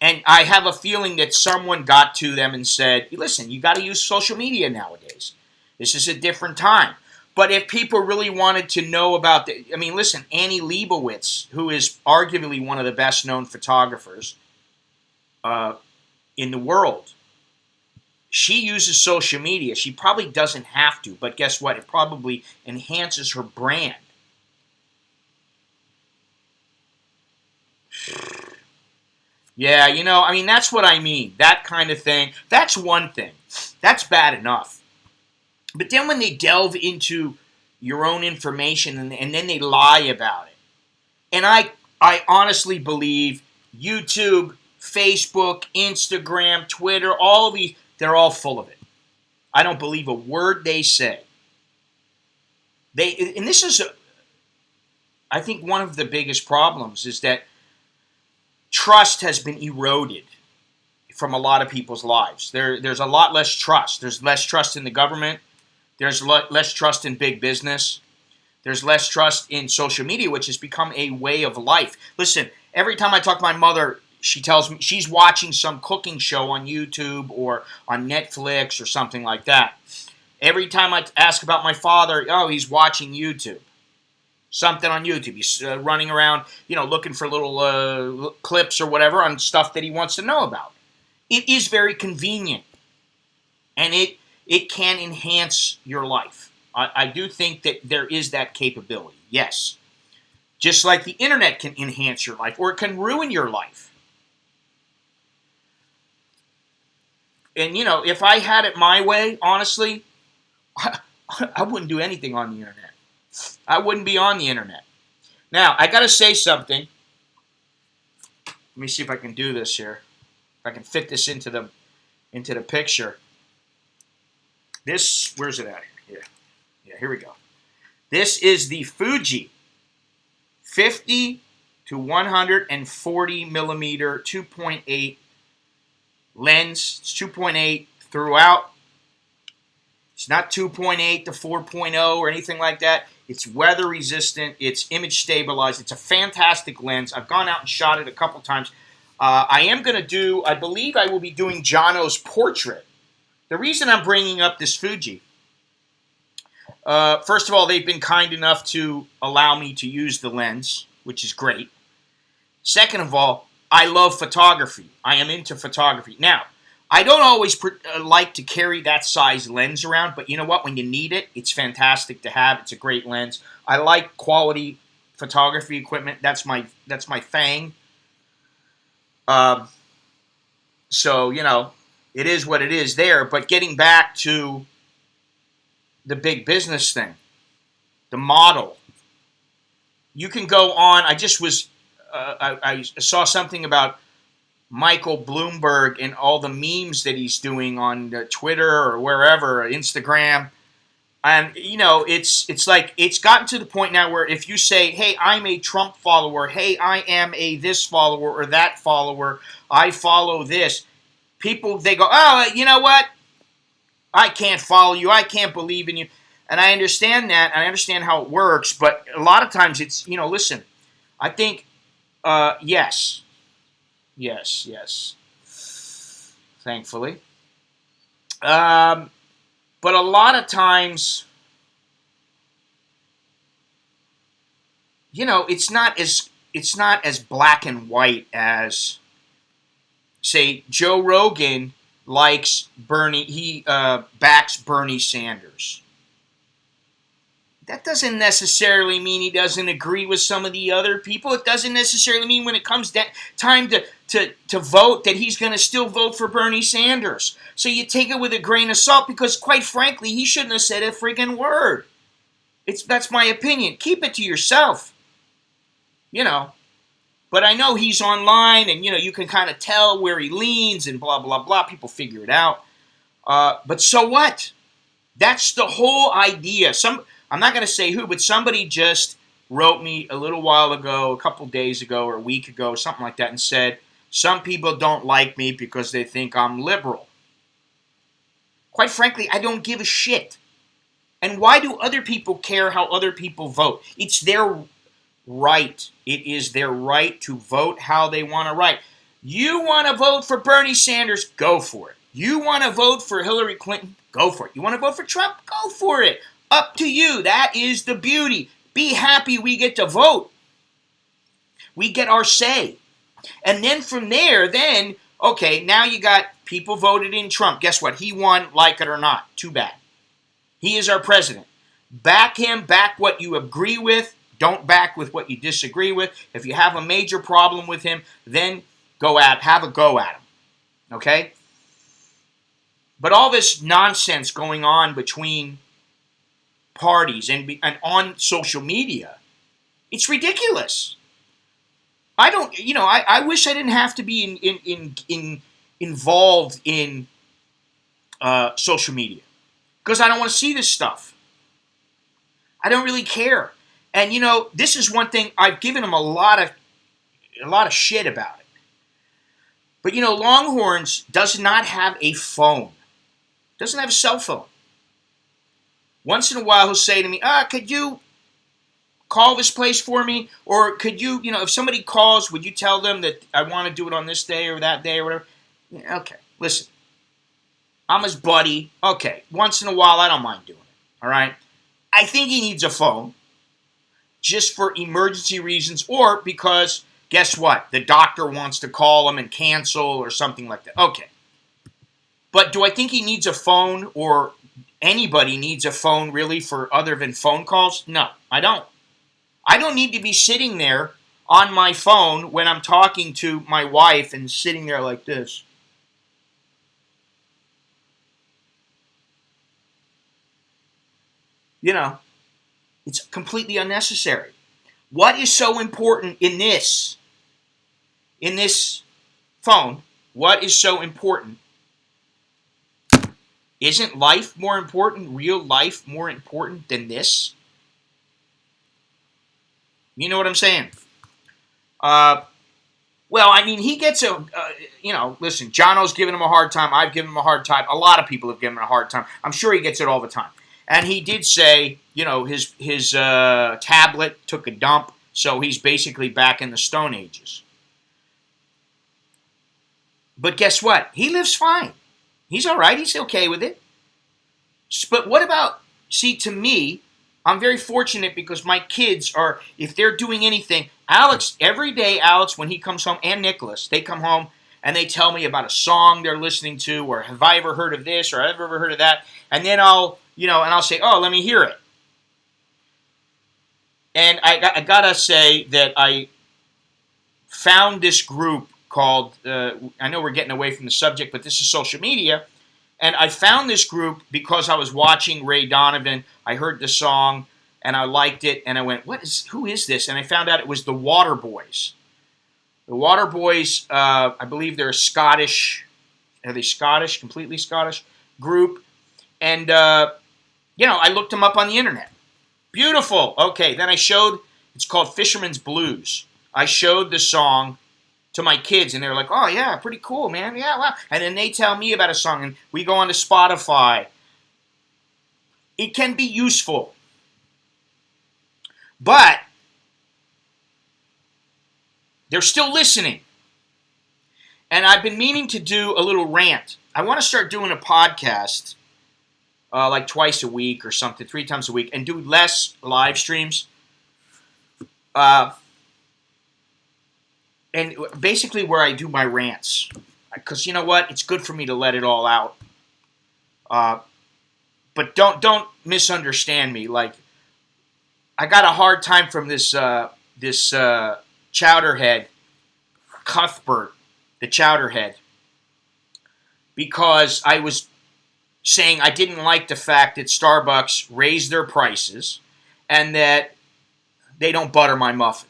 and I have a feeling that someone got to them and said, listen, you got to use social media nowadays. This is a different time. But if people really wanted to know about listen, Annie Leibovitz, who is arguably one of the best-known photographers in the world, she uses social media. She probably doesn't have to, but guess what? It probably enhances her brand. Yeah, that's what I mean. That kind of thing. That's one thing. That's bad enough. But then when they delve into your own information and then they lie about it. And I honestly believe YouTube, Facebook, Instagram, Twitter, all of these, they're all full of it. I don't believe a word they say. And this is, I think one of the biggest problems is that trust has been eroded from a lot of people's lives. There's a lot less trust. There's less trust in the government. There's less trust in big business. There's less trust in social media, which has become a way of life. Listen, every time I talk to my mother, she tells me she's watching some cooking show on YouTube or on Netflix or something like that. Every time I ask about my father, he's watching YouTube. Something on YouTube. He's running around, looking for little clips or whatever on stuff that he wants to know about. It is very convenient. And it can enhance your life. I do think that there is that capability, yes. Just like the internet can enhance your life, or it can ruin your life. And, if I had it my way, honestly, I wouldn't do anything on the internet. I wouldn't be on the internet. Now, I got to say something. Let me see if I can do this here. If I can fit this into the picture. This, where's it at here? Yeah, here we go. This is the Fuji 50 to 140 millimeter 2.8 lens. It's 2.8 throughout. It's not 2.8 to 4.0 or anything like that. It's weather resistant. It's image stabilized. It's a fantastic lens. I've gone out and shot it a couple times. I believe I will be doing Jono's portrait. The reason I'm bringing up this Fuji, first of all, they've been kind enough to allow me to use the lens, which is great. Second of all, I love photography. I am into photography. Now, I don't always like to carry that size lens around, but you know what? When you need it, it's fantastic to have. It's a great lens. I like quality photography equipment. That's my thing. So, it is what it is there. But getting back to the big business thing, the model, you can go on. I just was, I saw something about Michael Bloomberg and all the memes that he's doing on Twitter or wherever, Instagram. And it's like it's gotten to the point now where if you say, "Hey, I'm a Trump follower. Hey, I am a this follower or that follower. I follow this." People they go, "Oh, you know what? I can't follow you. I can't believe in you." And I understand that. And I understand how it works. But a lot of times it's listen. I think yes, yes, yes. Thankfully, um, but a lot of times, it's not as black and white as say Joe Rogan likes Bernie. He backs Bernie Sanders. That doesn't necessarily mean he doesn't agree with some of the other people. It doesn't necessarily mean when it comes time to vote that he's going to still vote for Bernie Sanders. So you take it with a grain of salt because, quite frankly, he shouldn't have said a friggin' word. That's my opinion. Keep it to yourself. You know. But I know he's online, and you can kind of tell where he leans, and blah blah blah. People figure it out. But so what? That's the whole idea. I'm not going to say who, but somebody just wrote me a little while ago, a couple days ago, or a week ago, something like that, and said some people don't like me because they think I'm liberal. Quite frankly, I don't give a shit. And why do other people care how other people vote? It's their right. It is their right to vote how they want to write. You want to vote for Bernie Sanders? Go for it. You want to vote for Hillary Clinton? Go for it. You want to vote for Trump? Go for it. Up to you. That is the beauty. Be happy we get to vote. We get our say. And then from there, okay, now you got people voted in Trump. Guess what? He won, like it or not. Too bad. He is our president. Back him, back what you agree with. Don't back with what you disagree with. If you have a major problem with him, then have a go at him. Okay? But all this nonsense going on between parties and on social media, it's ridiculous. I don't, I wish I didn't have to be involved in social media because I don't want to see this stuff. I don't really care. And this is one thing I've given him a lot of shit about it. But Longhorns does not have a phone. Doesn't have a cell phone. Once in a while he'll say to me, could you call this place for me? Or could you, if somebody calls, would you tell them that I want to do it on this day or that day or whatever? Yeah, okay, listen. I'm his buddy. Okay, once in a while I don't mind doing it. All right? I think he needs a phone. Just for emergency reasons or because, guess what? The doctor wants to call him and cancel or something like that. Okay. But do I think he needs a phone or anybody needs a phone really for other than phone calls? No, I don't. I don't need to be sitting there on my phone when I'm talking to my wife and sitting there like this. It's completely unnecessary. What is so important in this phone? What is so important? Isn't life more important, real life more important than this? You know what I'm saying? Well, I mean, he gets listen, Jono's giving him a hard time. I've given him a hard time. A lot of people have given him a hard time. I'm sure he gets it all the time. And he did say, his tablet took a dump, so he's basically back in the Stone Ages. But guess what? He lives fine. He's all right. He's okay with it. But what about, to me, I'm very fortunate because my kids are, if they're doing anything, Alex, every day, Alex, when he comes home, and Nicholas, they come home and they tell me about a song they're listening to, or have I ever heard of this, or have I ever heard of that? And then I'll say, oh, let me hear it. And I gotta say that I found this group called, I know we're getting away from the subject, but this is social media. And I found this group because I was watching Ray Donovan. I heard the song and I liked it. And I went, who is this? And I found out it was the Waterboys. The Waterboys, I believe they're a Scottish, are they Scottish, completely Scottish group. And I looked them up on the internet. Beautiful. Okay, then I showed, it's called Fisherman's Blues. I showed the song to my kids, and they were like, oh, yeah, pretty cool, man. Yeah, wow. And then they tell me about a song, and we go on to Spotify. It can be useful. But they're still listening. And I've been meaning to do a little rant. I want to start doing a podcast like twice a week or something, 3 times a week, and do less live streams. And basically where I do my rants. Because you know what? It's good for me to let it all out. But don't misunderstand me. Like, I got a hard time from this chowderhead, Cuthbert, the chowderhead, because I was saying I didn't like the fact that Starbucks raised their prices and that they don't butter my muffin.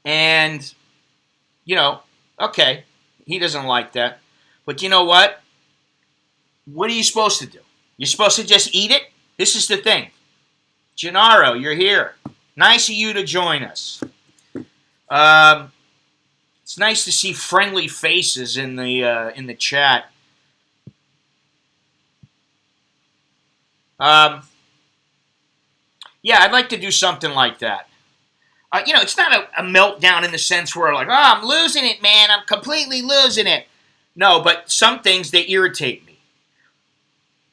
And, okay, he doesn't like that. But you know what? What are you supposed to do? You're supposed to just eat it? This is the thing. Gennaro, you're here. Nice of you to join us. It's nice to see friendly faces in the chat. Yeah, I'd like to do something like that. It's not a meltdown in the sense where like, oh, I'm losing it, man. I'm completely losing it. No, but some things, they irritate me.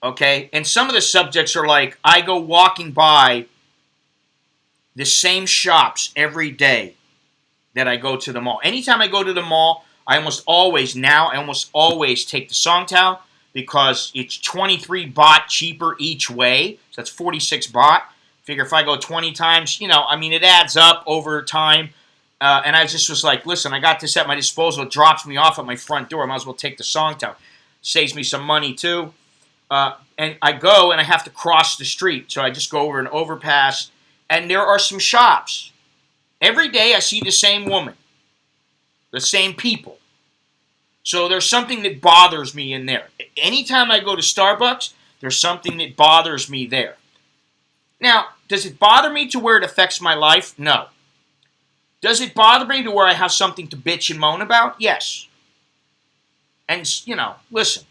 Okay? And some of the subjects are like, I go walking by the same shops every day that I go to the mall. Anytime I go to the mall, I almost always take the Songtao because it's 23 baht cheaper each way. So that's 46 baht. Figure if I go 20 times, it adds up over time. And I just was like, listen, I got this at my disposal. It drops me off at my front door. I might as well take the Songtao. Saves me some money, too. And I go, and I have to cross the street. So I just go over an overpass, and there are some shops. Every day I see the same woman, the same people. So there's something that bothers me in there. Anytime I go to Starbucks, there's something that bothers me there. Now, does it bother me to where it affects my life? No. Does it bother me to where I have something to bitch and moan about? Yes. And, listen.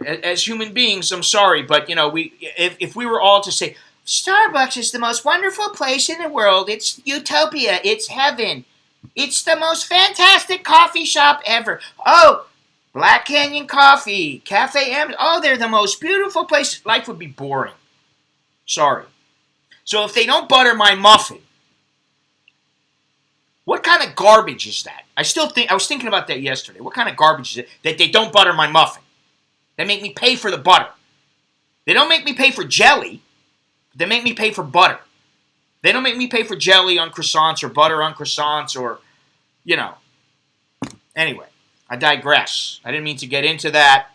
As human beings, I'm sorry, but, if we were all to say, Starbucks is the most wonderful place in the world. It's utopia. It's heaven. It's the most fantastic coffee shop ever. Oh, Black Canyon Coffee, Cafe M. Oh, they're the most beautiful places. Life would be boring. Sorry. So if they don't butter my muffin, what kind of garbage is that? I was thinking about that yesterday. What kind of garbage is it that they don't butter my muffin? They make me pay for the butter. They don't make me pay for jelly. They make me pay for butter. They don't make me pay for jelly on croissants or butter on croissants or, Anyway, I digress. I didn't mean to get into that.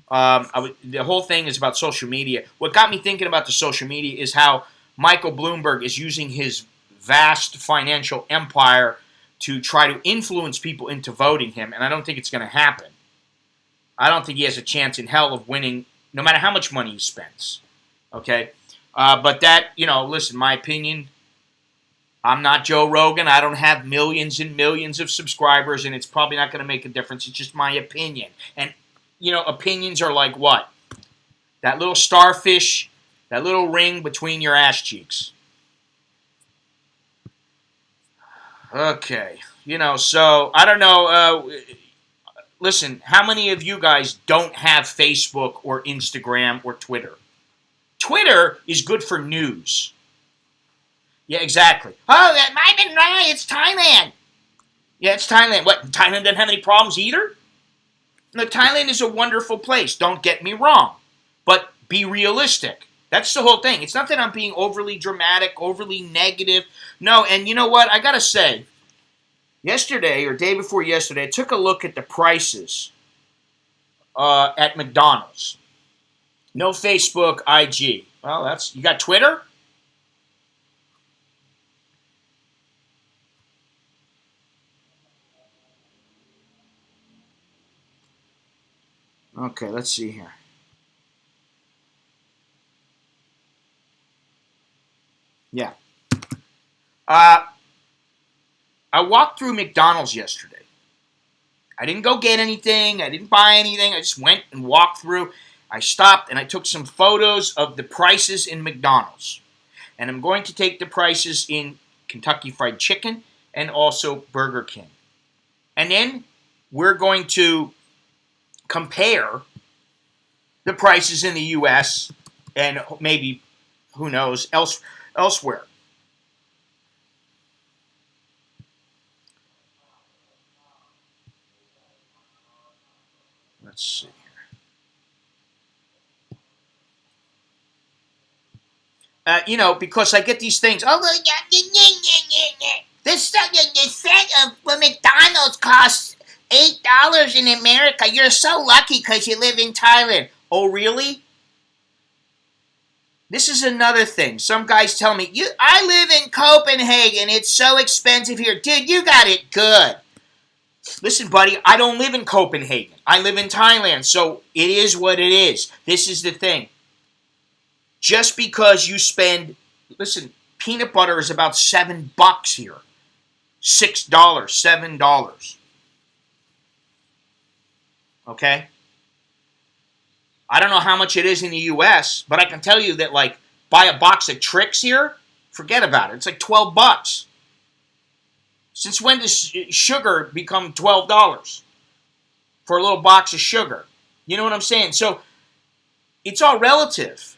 The whole thing is about social media. What got me thinking about the social media is how Michael Bloomberg is using his vast financial empire to try to influence people into voting him, and I don't think it's going to happen. I don't think he has a chance in hell of winning, no matter how much money he spends. Okay? But that, listen, my opinion, I'm not Joe Rogan. I don't have millions and millions of subscribers, and it's probably not going to make a difference. It's just my opinion. And, opinions are like what? That little starfish, that little ring between your ass cheeks. Okay. So, I don't know. Listen, how many of you guys don't have Facebook or Instagram or Twitter? Twitter is good for news. Yeah, exactly. Oh, that might have been right. It's Thailand. Yeah, it's Thailand. What, Thailand doesn't have any problems either? No, Thailand is a wonderful place. Don't get me wrong. But be realistic. That's the whole thing. It's not that I'm being overly dramatic, overly negative. No, and you know what? I got to say, yesterday or day before yesterday, I took a look at the prices at McDonald's. No Facebook, IG. Well, you got Twitter? Okay, let's see here. Yeah. Uh, I walked through McDonald's yesterday. I didn't go get anything. I didn't buy anything. I just went and walked through. I stopped and I took some photos of the prices in McDonald's. And I'm going to take the prices in Kentucky Fried Chicken and also Burger King. And then we're going to compare the prices in the U.S. and maybe, who knows, elsewhere. Let's see here. Because I get these things. Oh, this set of McDonald's costs $8 in America. You're so lucky because you live in Thailand. Oh, really? This is another thing. Some guys tell me, I live in Copenhagen. It's so expensive here. Dude, you got it good. Listen, buddy, I don't live in Copenhagen. I live in Thailand, so it is what it is. This is the thing. Just because you spend, listen, peanut butter is about $7 here. $6, $7. Okay? I don't know how much it is in the U.S., but I can tell you that, like, buy a box of Trix here, forget about it. It's like $12. Since when does sugar become $12 for a little box of sugar? You know what I'm saying? So it's all relative.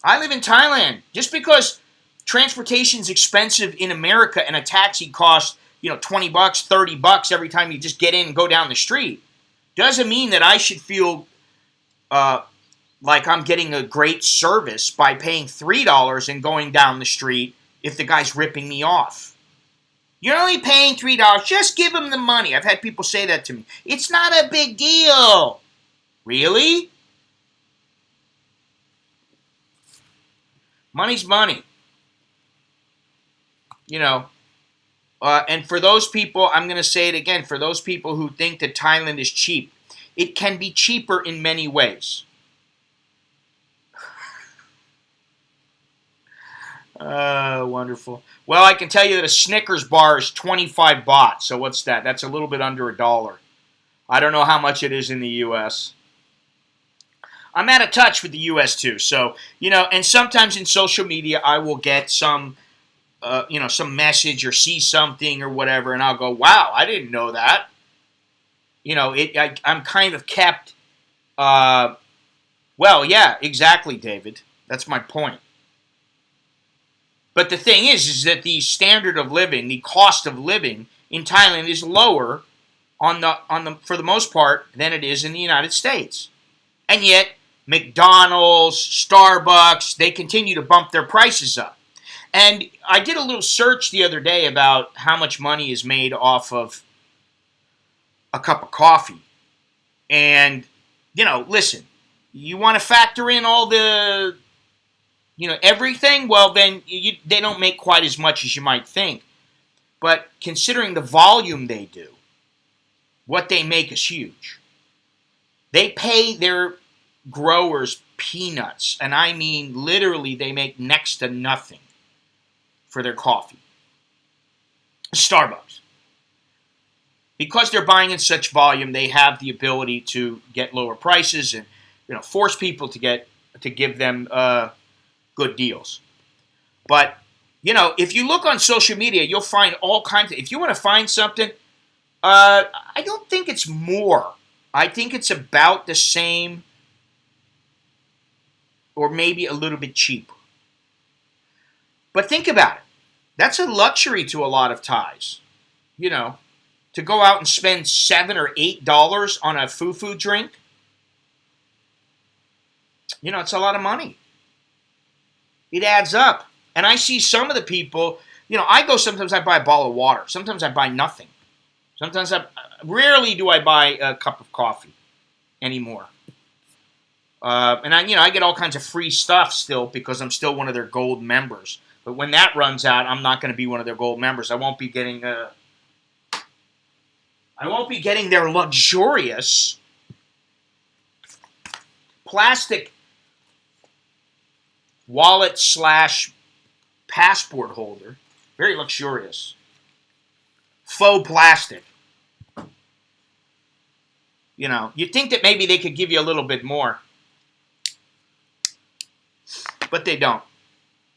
I live in Thailand. Just because transportation is expensive in America and a taxi costs, $20, $30 every time you just get in and go down the street, doesn't mean that I should feel like I'm getting a great service by paying $3 and going down the street if the guy's ripping me off. You're only paying $3. Just give him the money. I've had people say that to me. It's not a big deal. Really? Money's money. And for those people, I'm going to say it again, for those people who think that Thailand is cheap, it can be cheaper in many ways. Wonderful. Well, I can tell you that a Snickers bar is 25 baht. So what's that? That's a little bit under $1. I don't know how much it is in the U.S. I'm out of touch with the U.S. too. So, and sometimes in social media, I will get some message or see something or whatever, and I'll go, wow, I didn't know that. I'm kind of kept, well, yeah, exactly, David. That's my point. But the thing is that the standard of living, the cost of living in Thailand is lower for the most part than it is in the United States. And yet, McDonald's, Starbucks, they continue to bump their prices up. And I did a little search the other day about how much money is made off of a cup of coffee. And, listen, you want to factor in all the, everything? Well, then they don't make quite as much as you might think. But considering the volume they do, what they make is huge. They pay their growers peanuts. And I mean, literally, they make next to nothing for their coffee. Starbucks. Because they're buying in such volume, they have the ability to get lower prices and force people to give them good deals. But if you look on social media, you'll find all kinds of. If you want to find something, I don't think it's more. I think it's about the same, or maybe a little bit cheaper. But think about it. That's a luxury to a lot of Thais. To go out and spend $7 or $8 on a fufu drink. It's a lot of money. It adds up. And I see some of the people, sometimes I buy a bottle of water. Sometimes I buy nothing. Rarely do I buy a cup of coffee anymore. And I get all kinds of free stuff still because I'm still one of their gold members. But when that runs out, I'm not going to be one of their gold members. I won't be getting their luxurious plastic wallet slash passport holder. Very luxurious. Faux plastic. You know, you'd think that maybe they could give you a little bit more. But they don't.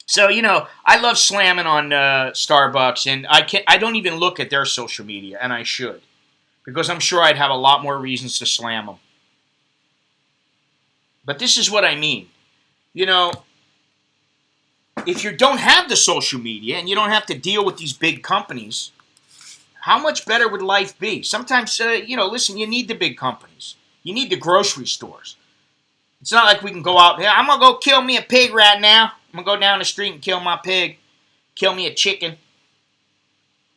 So, you know, I love slamming on Starbucks, and I don't even look at their social media, and I should. Because I'm sure I'd have a lot more reasons to slam them. But this is what I mean. You know, if you don't have the social media and you don't have to deal with these big companies, how much better would life be? Sometimes, you know, listen, you need the big companies. You need the grocery stores. It's not like we can go out there. I'm going to go kill me a pig right now. I'm going to go down the street and kill my pig. Kill me a chicken.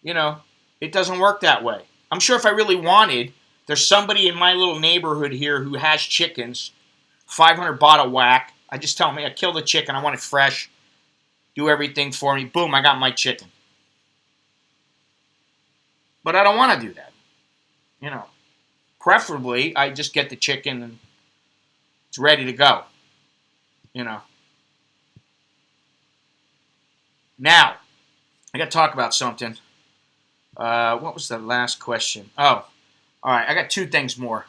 You know, it doesn't work that way. I'm sure if I really wanted, there's somebody in my little neighborhood here who has chickens. 500 baht a whack. I just tell them, hey, I killed the chicken. I want it fresh. Do everything for me. Boom, I got my chicken. But I don't want to do that. You know, preferably, I just get the chicken and it's ready to go. You know. Now, I got to talk about something. What was the last question? Oh, all right. I got two things more.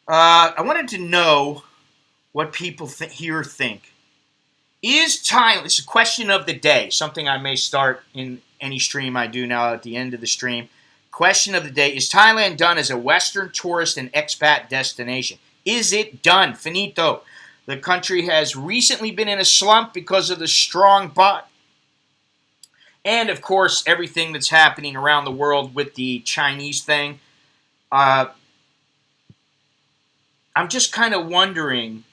I wanted to know what people here think. Is Thailand, it's a question of the day, something I may start in any stream I do now at the end of the stream. Question of the day, is Thailand done as a Western tourist and expat destination? Is it done? Finito. The country has recently been in a slump because of the strong baht. And, of course, everything that's happening around the world with the Chinese thing. I'm just kind of wondering,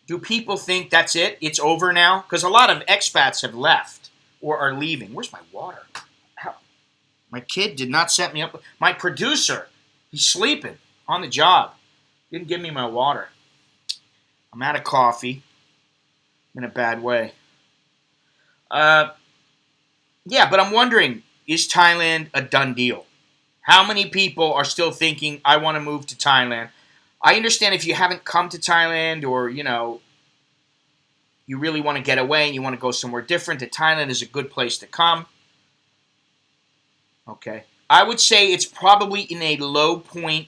do people think that's it? It's over now? Because a lot of expats have left or are leaving. Where's my water? How? My kid did not set me up. My producer, he's sleeping on the job. Didn't give me my water. I'm out of coffee. I'm in a bad way. Yeah, but I'm wondering, is Thailand a done deal? How many people are still thinking, I want to move to Thailand? I understand if you haven't come to Thailand or, you know, you really want to get away and you want to go somewhere different, that Thailand is a good place to come. Okay. I would say it's probably in a low point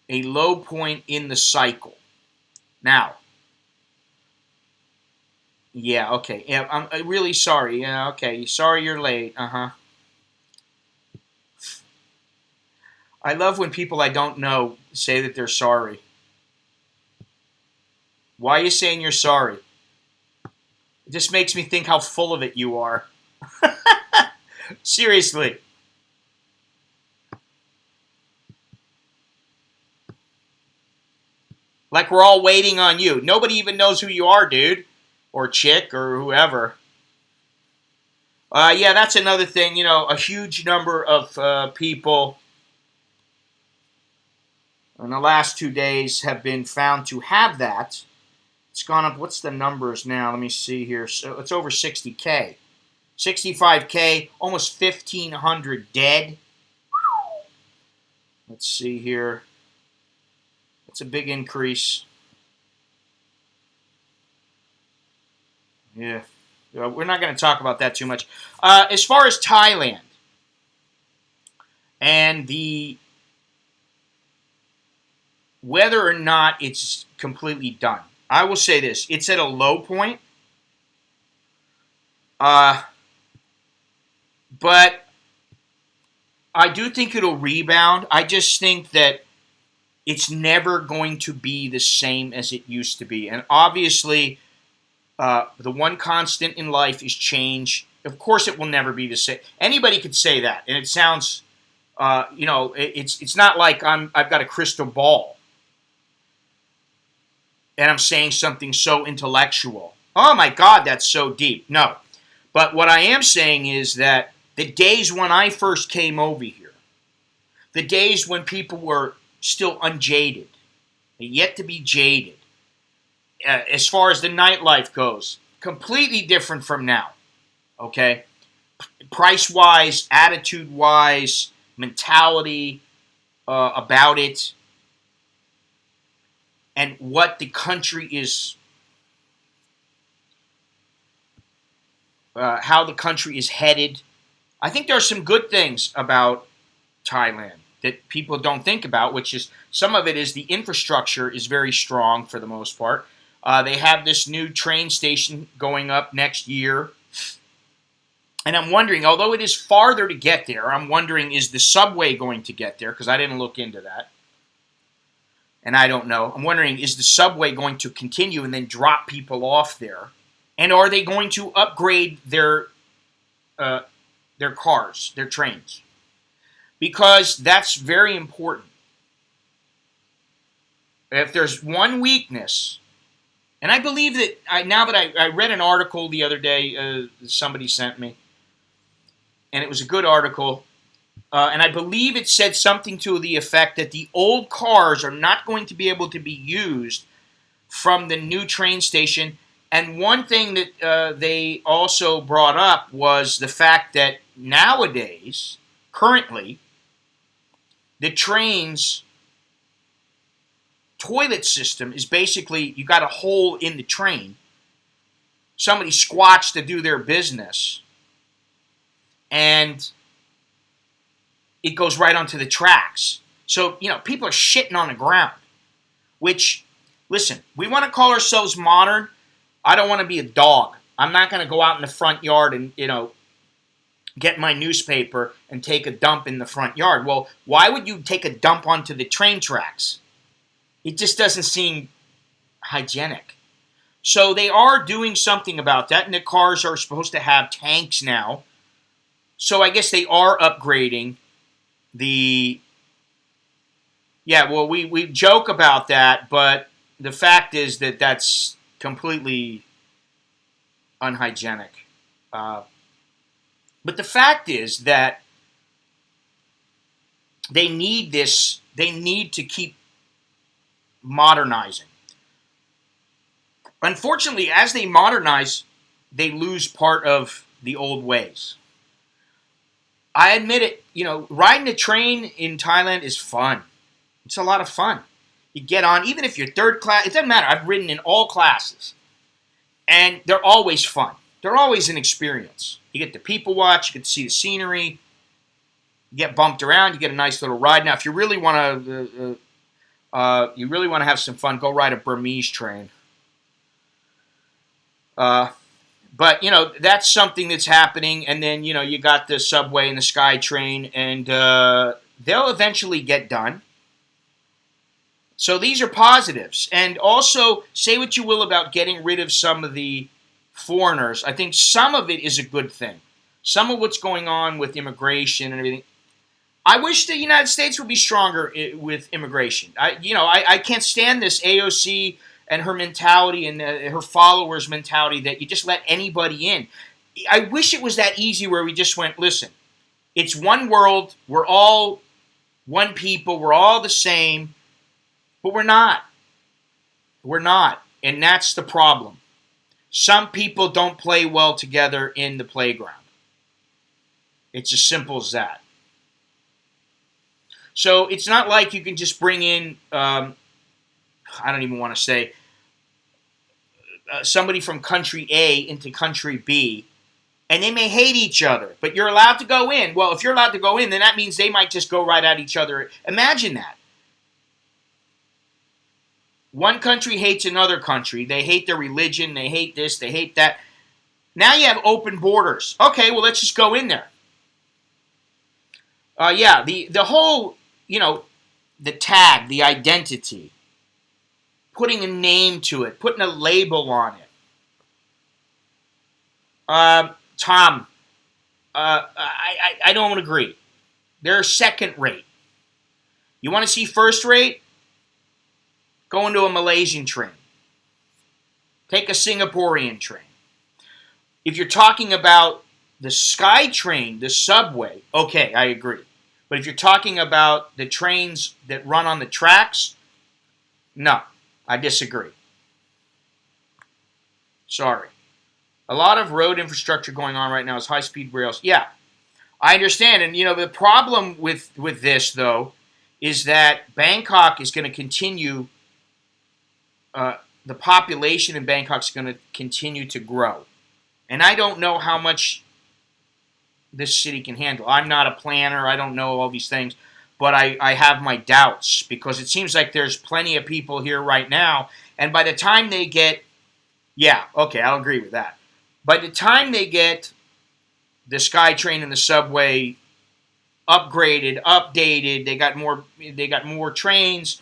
in the cycle. Now, yeah, okay. Yeah, I'm really sorry. Yeah, okay. Sorry you're late. Uh-huh. I love when people I don't know say that they're sorry. Why are you saying you're sorry? It just makes me think how full of it you are. Seriously. Like we're all waiting on you. Nobody even knows who you are, dude. Or chick, or whoever. Yeah, that's another thing. You know, a huge number of people in the last 2 days have been found to have that. It's gone up. What's the numbers now? Let me see here. So it's over 60K. 65K, almost 1,500 dead. Let's see here. That's a big increase. Yeah. We're not going to talk about that too much. As far as Thailand and the whether or not it's completely done, I will say this. It's at a low point. But I do think it'll rebound. I just think that it's never going to be the same as it used to be. And obviously, the one constant in life is change. Of course, it will never be the same. Anybody could say that, and it sounds, you know, it's not like I've got a crystal ball, and I'm saying something so intellectual. Oh my God, that's so deep. No, but what I am saying is that the days when I first came over here, the days when people were still unjaded, yet to be jaded, as far as the nightlife goes, completely different from now, okay? Price-wise, attitude-wise, mentality about it, and what the country is, how the country is headed. I think there are some good things about Thailand that people don't think about, which is some of it is the infrastructure is very strong for the most part. They have this new train station going up next year. And I'm wondering, although it is farther to get there, I'm wondering, is the subway going to get there? Because I didn't look into that. And I don't know. I'm wondering, is the subway going to continue and then drop people off there? And are they going to upgrade their cars, their trains? Because that's very important. If there's one weakness, and I believe that I read an article the other day, somebody sent me, and it was a good article, and I believe it said something to the effect that the old cars are not going to be able to be used from the new train station. And one thing that they also brought up was the fact that nowadays, currently, the train's toilet system is basically, you got a hole in the train. Somebody squats to do their business, and it goes right onto the tracks. So, people are shitting on the ground. Which, listen, we want to call ourselves modern. I don't want to be a dog. I'm not going to go out in the front yard and, get my newspaper and take a dump in the front yard. Well, why would you take a dump onto the train tracks? It just doesn't seem hygienic. So they are doing something about that, and the cars are supposed to have tanks now. So I guess they are upgrading the... Yeah, well, we joke about that, but the fact is that that's completely unhygienic. But the fact is that they need this, they need to keep modernizing. Unfortunately, as they modernize, they lose part of the old ways. I admit it, riding a train in Thailand is fun. It's a lot of fun. You get on, even if you're third class, it doesn't matter. I've ridden in all classes. And they're always fun. They're always an experience. You get to people watch, you get to see the scenery, you get bumped around, you get a nice little ride. Now, if you really want to have some fun, go ride a Burmese train. But, that's something that's happening. And then, you got the subway and the sky train, and they'll eventually get done. So these are positives. And also, say what you will about getting rid of some of the foreigners. I think some of it is a good thing. Some of what's going on with immigration and everything. I wish the United States would be stronger with immigration. I can't stand this AOC and her mentality and her followers' mentality that you just let anybody in. I wish it was that easy where we just went, listen, it's one world, we're all one people, we're all the same, but we're not. We're not, and that's the problem. Some people don't play well together in the playground. It's as simple as that. So it's not like you can just bring in, I don't even want to say, somebody from country A into country B, and they may hate each other, but you're allowed to go in. Well, if you're allowed to go in, then that means they might just go right at each other. Imagine that. One country hates another country. They hate their religion. They hate this. They hate that. Now you have open borders. Okay, well, let's just go in there. The whole, the tag, the identity, putting a name to it, putting a label on it. Tom, I don't agree. They're second rate. You want to see first rate? Go into a Malaysian train. Take a Singaporean train. If you're talking about the Sky Train, the subway, okay, I agree. But if you're talking about the trains that run on the tracks, no, I disagree. Sorry. A lot of road infrastructure going on right now is high-speed rails. Yeah, I understand. And, the problem with this, though, is that Bangkok is going to continue uh, the population in Bangkok is going to continue to grow. And I don't know how much this city can handle. I'm not a planner. I don't know all these things. But I have my doubts because it seems like there's plenty of people here right now. And by the time they get, yeah, okay, I'll agree with that. By the time they get the SkyTrain and the subway upgraded, updated, they got more trains,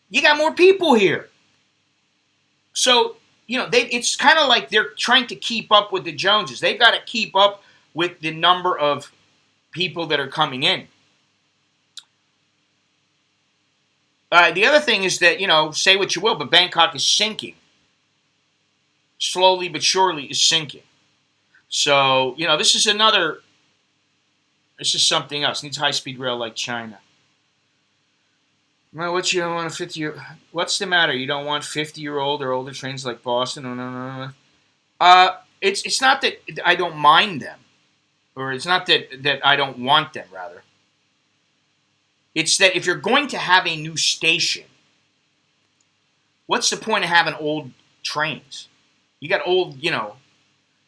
you got more people here. So, it's kind of like they're trying to keep up with the Joneses. They've got to keep up with the number of people that are coming in. The other thing is that, say what you will, but Bangkok is sinking. Slowly but surely is sinking. So, this is something else. It needs high-speed rail like China. Well, what you don't want a 50-year... What's the matter? You don't want 50-year-old or older trains like Boston? No. It's not that I don't mind them. Or it's not that I don't want them, rather. It's that if you're going to have a new station, what's the point of having old trains? You got old,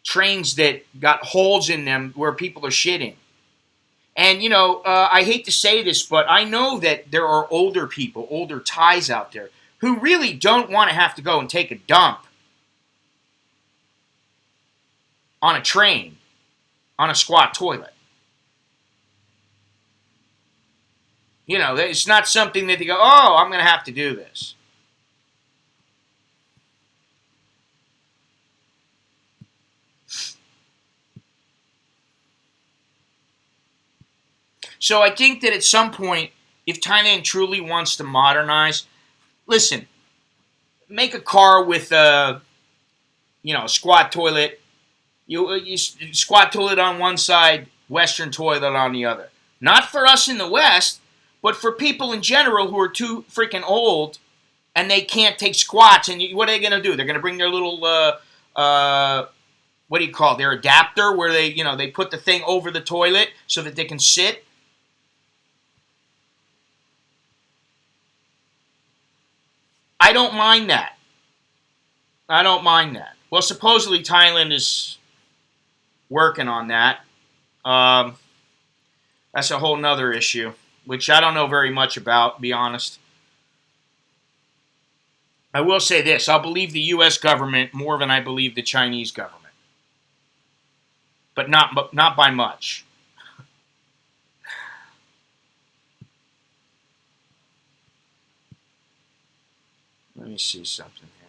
trains that got holes in them where people are shitting. And, I hate to say this, but I know that there are older people, older Thais out there, who really don't want to have to go and take a dump on a train, on a squat toilet. It's not something that they go, oh, I'm going to have to do this. So I think that at some point, if Thailand truly wants to modernize, listen, make a car with a squat toilet. You squat toilet on one side, Western toilet on the other. Not for us in the West, but for people in general who are too freaking old and they can't take squats. And what are they going to do? They're going to bring their little, what do you call it? Their adapter where they put the thing over the toilet so that they can sit. I don't mind that. Well, supposedly Thailand is working on that. That's a whole nother issue, which I don't know very much about, to be honest. I will say this. I'll believe the U.S. government more than I believe the Chinese government. But not by much. Let me see something here.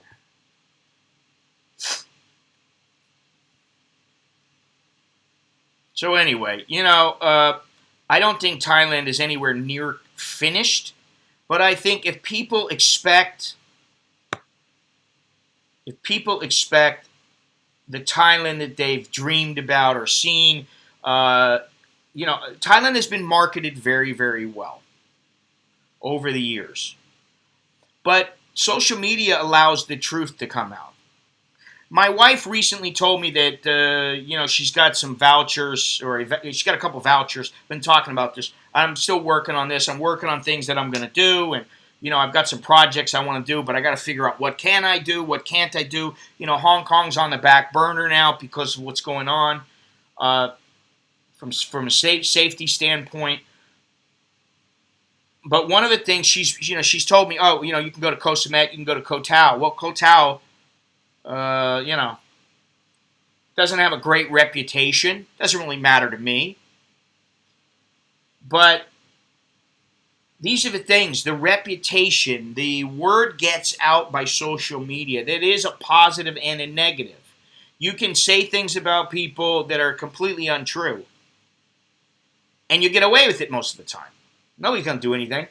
So anyway, I don't think Thailand is anywhere near finished, but I think if people expect the Thailand that they've dreamed about or seen, Thailand has been marketed very, very well over the years. But social media allows the truth to come out. My wife recently told me that, she's got some vouchers, or she's got a couple vouchers. Been talking about this. I'm still working on this. I'm working on things that I'm going to do, and I've got some projects I want to do, but I got to figure out what can I do, what can't I do. Hong Kong's on the back burner now because of what's going on from a safety standpoint. But one of the things she's told me, oh, you can go to Koh Samet, you can go to Koh Tao. Well, Koh Tao, doesn't have a great reputation. Doesn't really matter to me. But these are the things, the reputation, the word gets out by social media. That is a positive and a negative. You can say things about people that are completely untrue. And you get away with it most of the time. Nobody's going to do anything.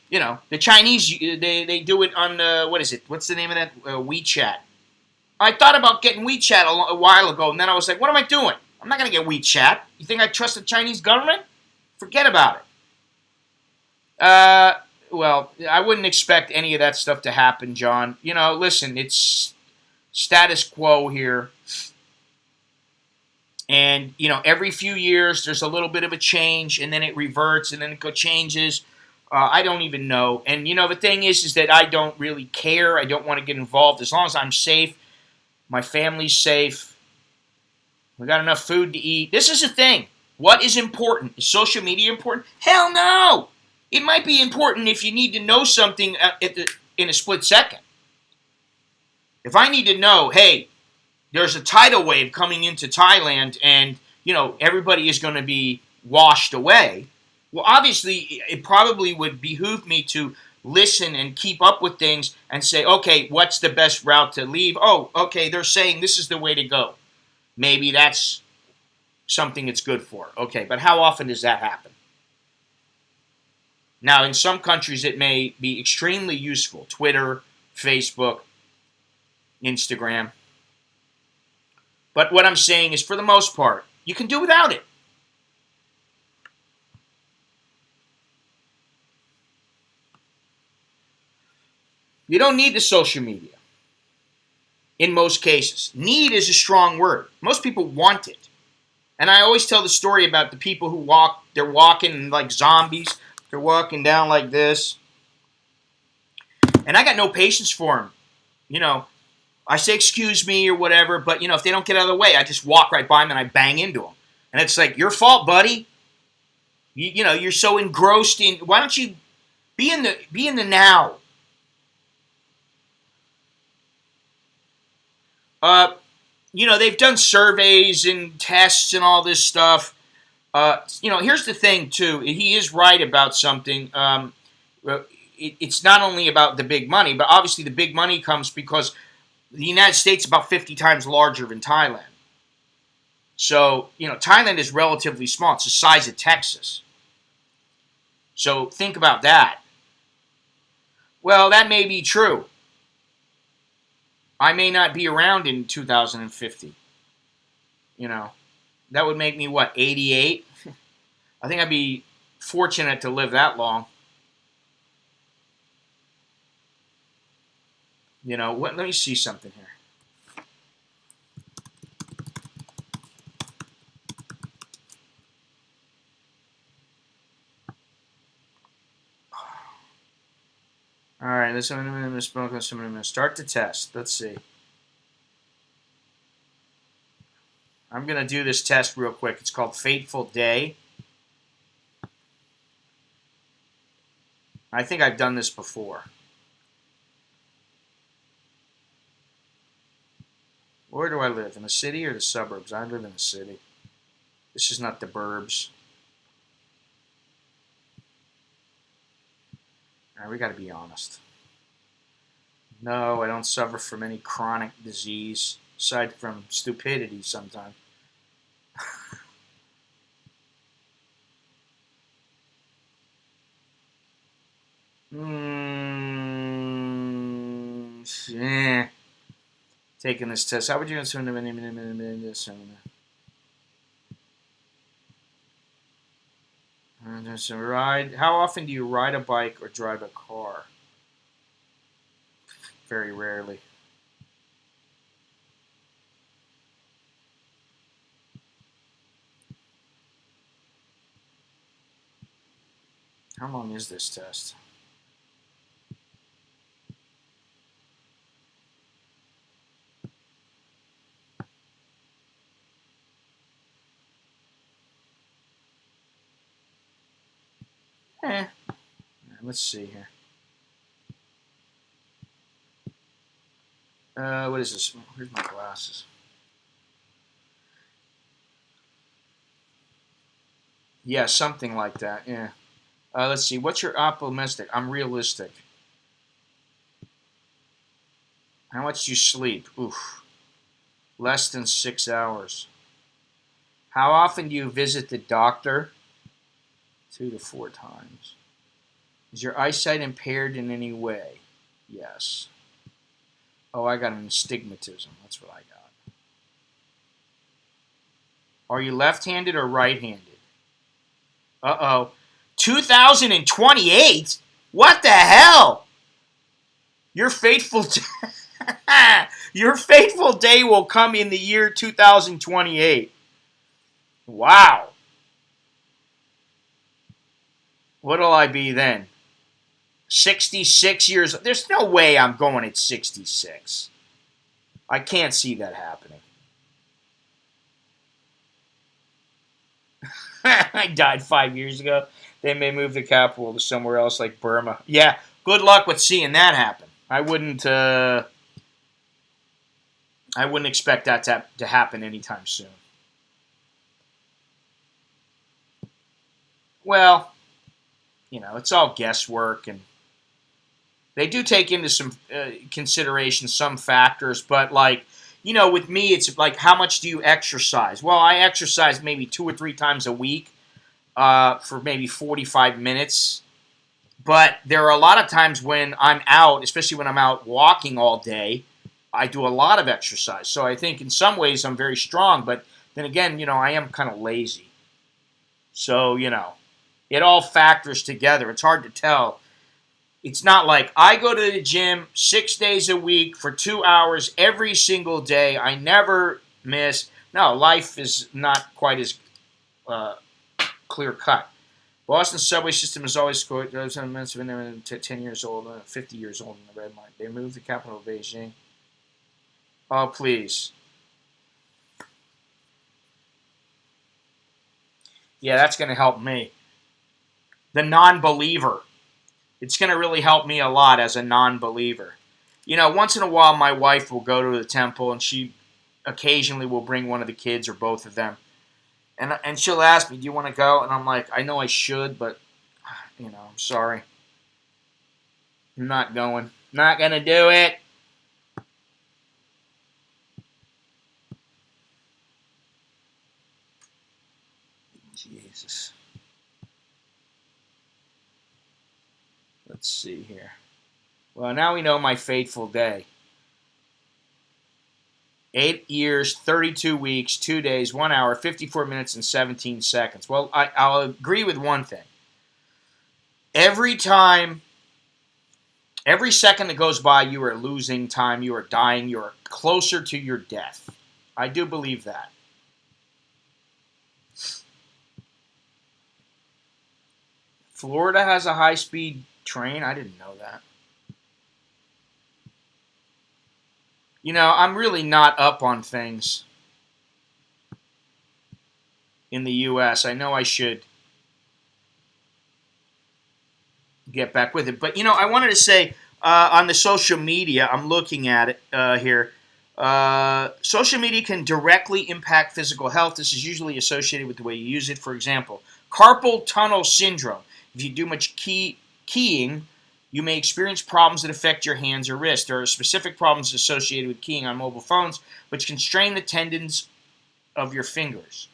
The Chinese, they do it on, what is it? What's the name of that? WeChat. I thought about getting WeChat a while ago, and then I was like, what am I doing? I'm not going to get WeChat. You think I trust the Chinese government? Forget about it. Well, I wouldn't expect any of that stuff to happen, John. Listen, it's status quo here. And, every few years there's a little bit of a change, and then it reverts, and then it changes. I don't even know. And, the thing is that I don't really care. I don't want to get involved. As long as I'm safe, my family's safe, we got enough food to eat. This is the thing. What is important? Is social media important? Hell no! It might be important if you need to know something in a split second. If I need to know, hey, there's a tidal wave coming into Thailand and, everybody is going to be washed away. Well, obviously, it probably would behoove me to listen and keep up with things and say, okay, what's the best route to leave? Oh, okay, they're saying this is the way to go. Maybe that's something it's good for. Okay, but how often does that happen? Now, in some countries, it may be extremely useful. Twitter, Facebook, Instagram. But what I'm saying is, for the most part, you can do without it. You don't need the social media. In most cases. Need is a strong word. Most people want it. And I always tell the story about the people who they're walking like zombies. They're walking down like this. And I got no patience for them. I say excuse me or whatever, but, if they don't get out of the way, I just walk right by them and I bang into them. And it's like, your fault, buddy. You're so engrossed in, why don't you be in the now? They've done surveys and tests and all this stuff. Here's the thing, too. He is right about something. It's not only about the big money, but obviously the big money comes because the United States is about 50 times larger than Thailand. So, Thailand is relatively small. It's the size of Texas. So think about that. Well, that may be true. I may not be around in 2050. That would make me, 88? I think I'd be fortunate to live that long. Let me see something here. All right, I'm going to start the test. Let's see. I'm going to do this test real quick. It's called Fateful Day. I think I've done this before. Where do I live? In the city or the suburbs? I live in the city. This is not the burbs. All right, we got to be honest. No, I don't suffer from any chronic disease, aside from stupidity sometimes. Taking this test. How would you answer this? Ride. How often do you ride a bike or drive a car? Very rarely. How long is this test? Let's see here. What is this? Where's my glasses? Yeah, something like that. Yeah. Let's see. What's your optimistic? I'm realistic. How much do you sleep? Oof. Less than 6 hours. How often do you visit the doctor? 2 to 4 times. Is your eyesight impaired in any way? Yes. Oh, I got an astigmatism. That's what I got. Are you left-handed or right-handed? Uh-oh. 2028? What the hell? Your fateful your fateful day will come in the year 2028. Wow. What'll I be then? 66 years. There's no way I'm going at 66. I can't see that happening. I died 5 years ago. They may move the capital to somewhere else like Burma. Yeah, good luck with seeing that happen. I wouldn't. I wouldn't expect that to happen anytime soon. Well, it's all guesswork, and they do take into some consideration some factors, but with me, it's like, how much do you exercise? Well, I exercise maybe 2 or 3 times a week for maybe 45 minutes. But there are a lot of times when I'm out, especially when I'm out walking all day, I do a lot of exercise. So I think in some ways I'm very strong, but then again, I am kind of lazy. So, it all factors together. It's hard to tell. It's not like I go to the gym 6 days a week for 2 hours every single day. I never miss. No, life is not quite as clear cut. Boston's subway system is always scored. Those have been there 10 years old, 50 years old in the red line. They moved the capital of Beijing. Oh, please. Yeah, that's going to help me. The non-believer. It's going to really help me a lot as a non-believer. Once in a while, my wife will go to the temple, and she occasionally will bring one of the kids or both of them. And she'll ask me, do you want to go? And I'm like, I know I should, but, I'm sorry. I'm not going. Not going to do it. Jesus. Let's see here. Well, now we know my fateful day. 8 years, 32 weeks, 2 days, 1 hour, 54 minutes, and 17 seconds. Well, I'll agree with one thing. Every second that goes by, you are losing time, you are dying, you are closer to your death. I do believe that. Florida has a high-speed train? I didn't know that. I'm really not up on things in the U.S. I know I should get back with it. But, I wanted to say on the social media, I'm looking at it here. Social media can directly impact physical health. This is usually associated with the way you use it. For example, carpal tunnel syndrome. If you do much keying, you may experience problems that affect your hands or wrists. There are specific problems associated with keying on mobile phones, which can strain the tendons of your fingers.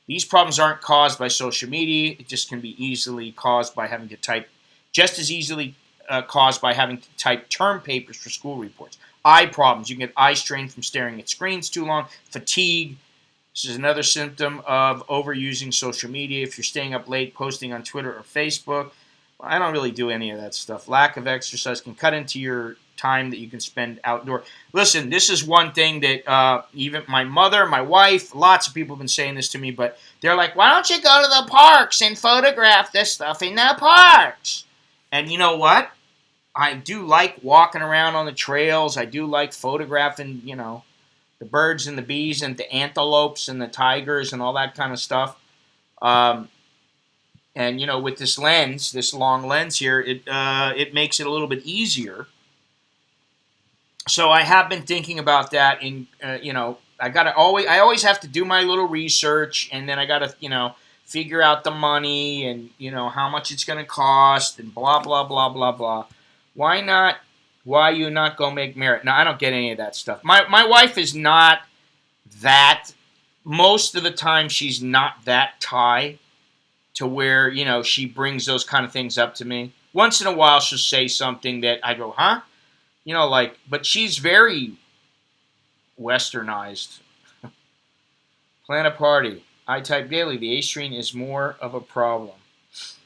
These problems aren't caused by social media. It just can be easily caused by having to type, just as easily caused by having to type term papers for school reports. Eye problems. You can get eye strain from staring at screens too long. Fatigue. This is another symptom of overusing social media. If you're staying up late, posting on Twitter or Facebook. I don't really do any of that stuff. Lack of exercise can cut into your time that you can spend outdoor. Listen, this is one thing that even my mother, my wife, lots of people have been saying this to me, but they're like, why don't you go to the parks and photograph this stuff in the parks? And you know what? I do like walking around on the trails. I do like photographing, the birds and the bees and the antelopes and the tigers and all that kind of stuff. And with this lens, this long lens here, it makes it a little bit easier. So I have been thinking about that. I always have to do my little research, and then I gotta, figure out the money and how much it's gonna cost and blah blah blah blah blah. Why not? Why you not go make merit? No, I don't get any of that stuff. My wife is not that. Most of the time, she's not that Thai to where, she brings those kind of things up to me. Once in a while, she'll say something that I go, huh? But she's very westernized. Plan a party. I type daily. The A string is more of a problem.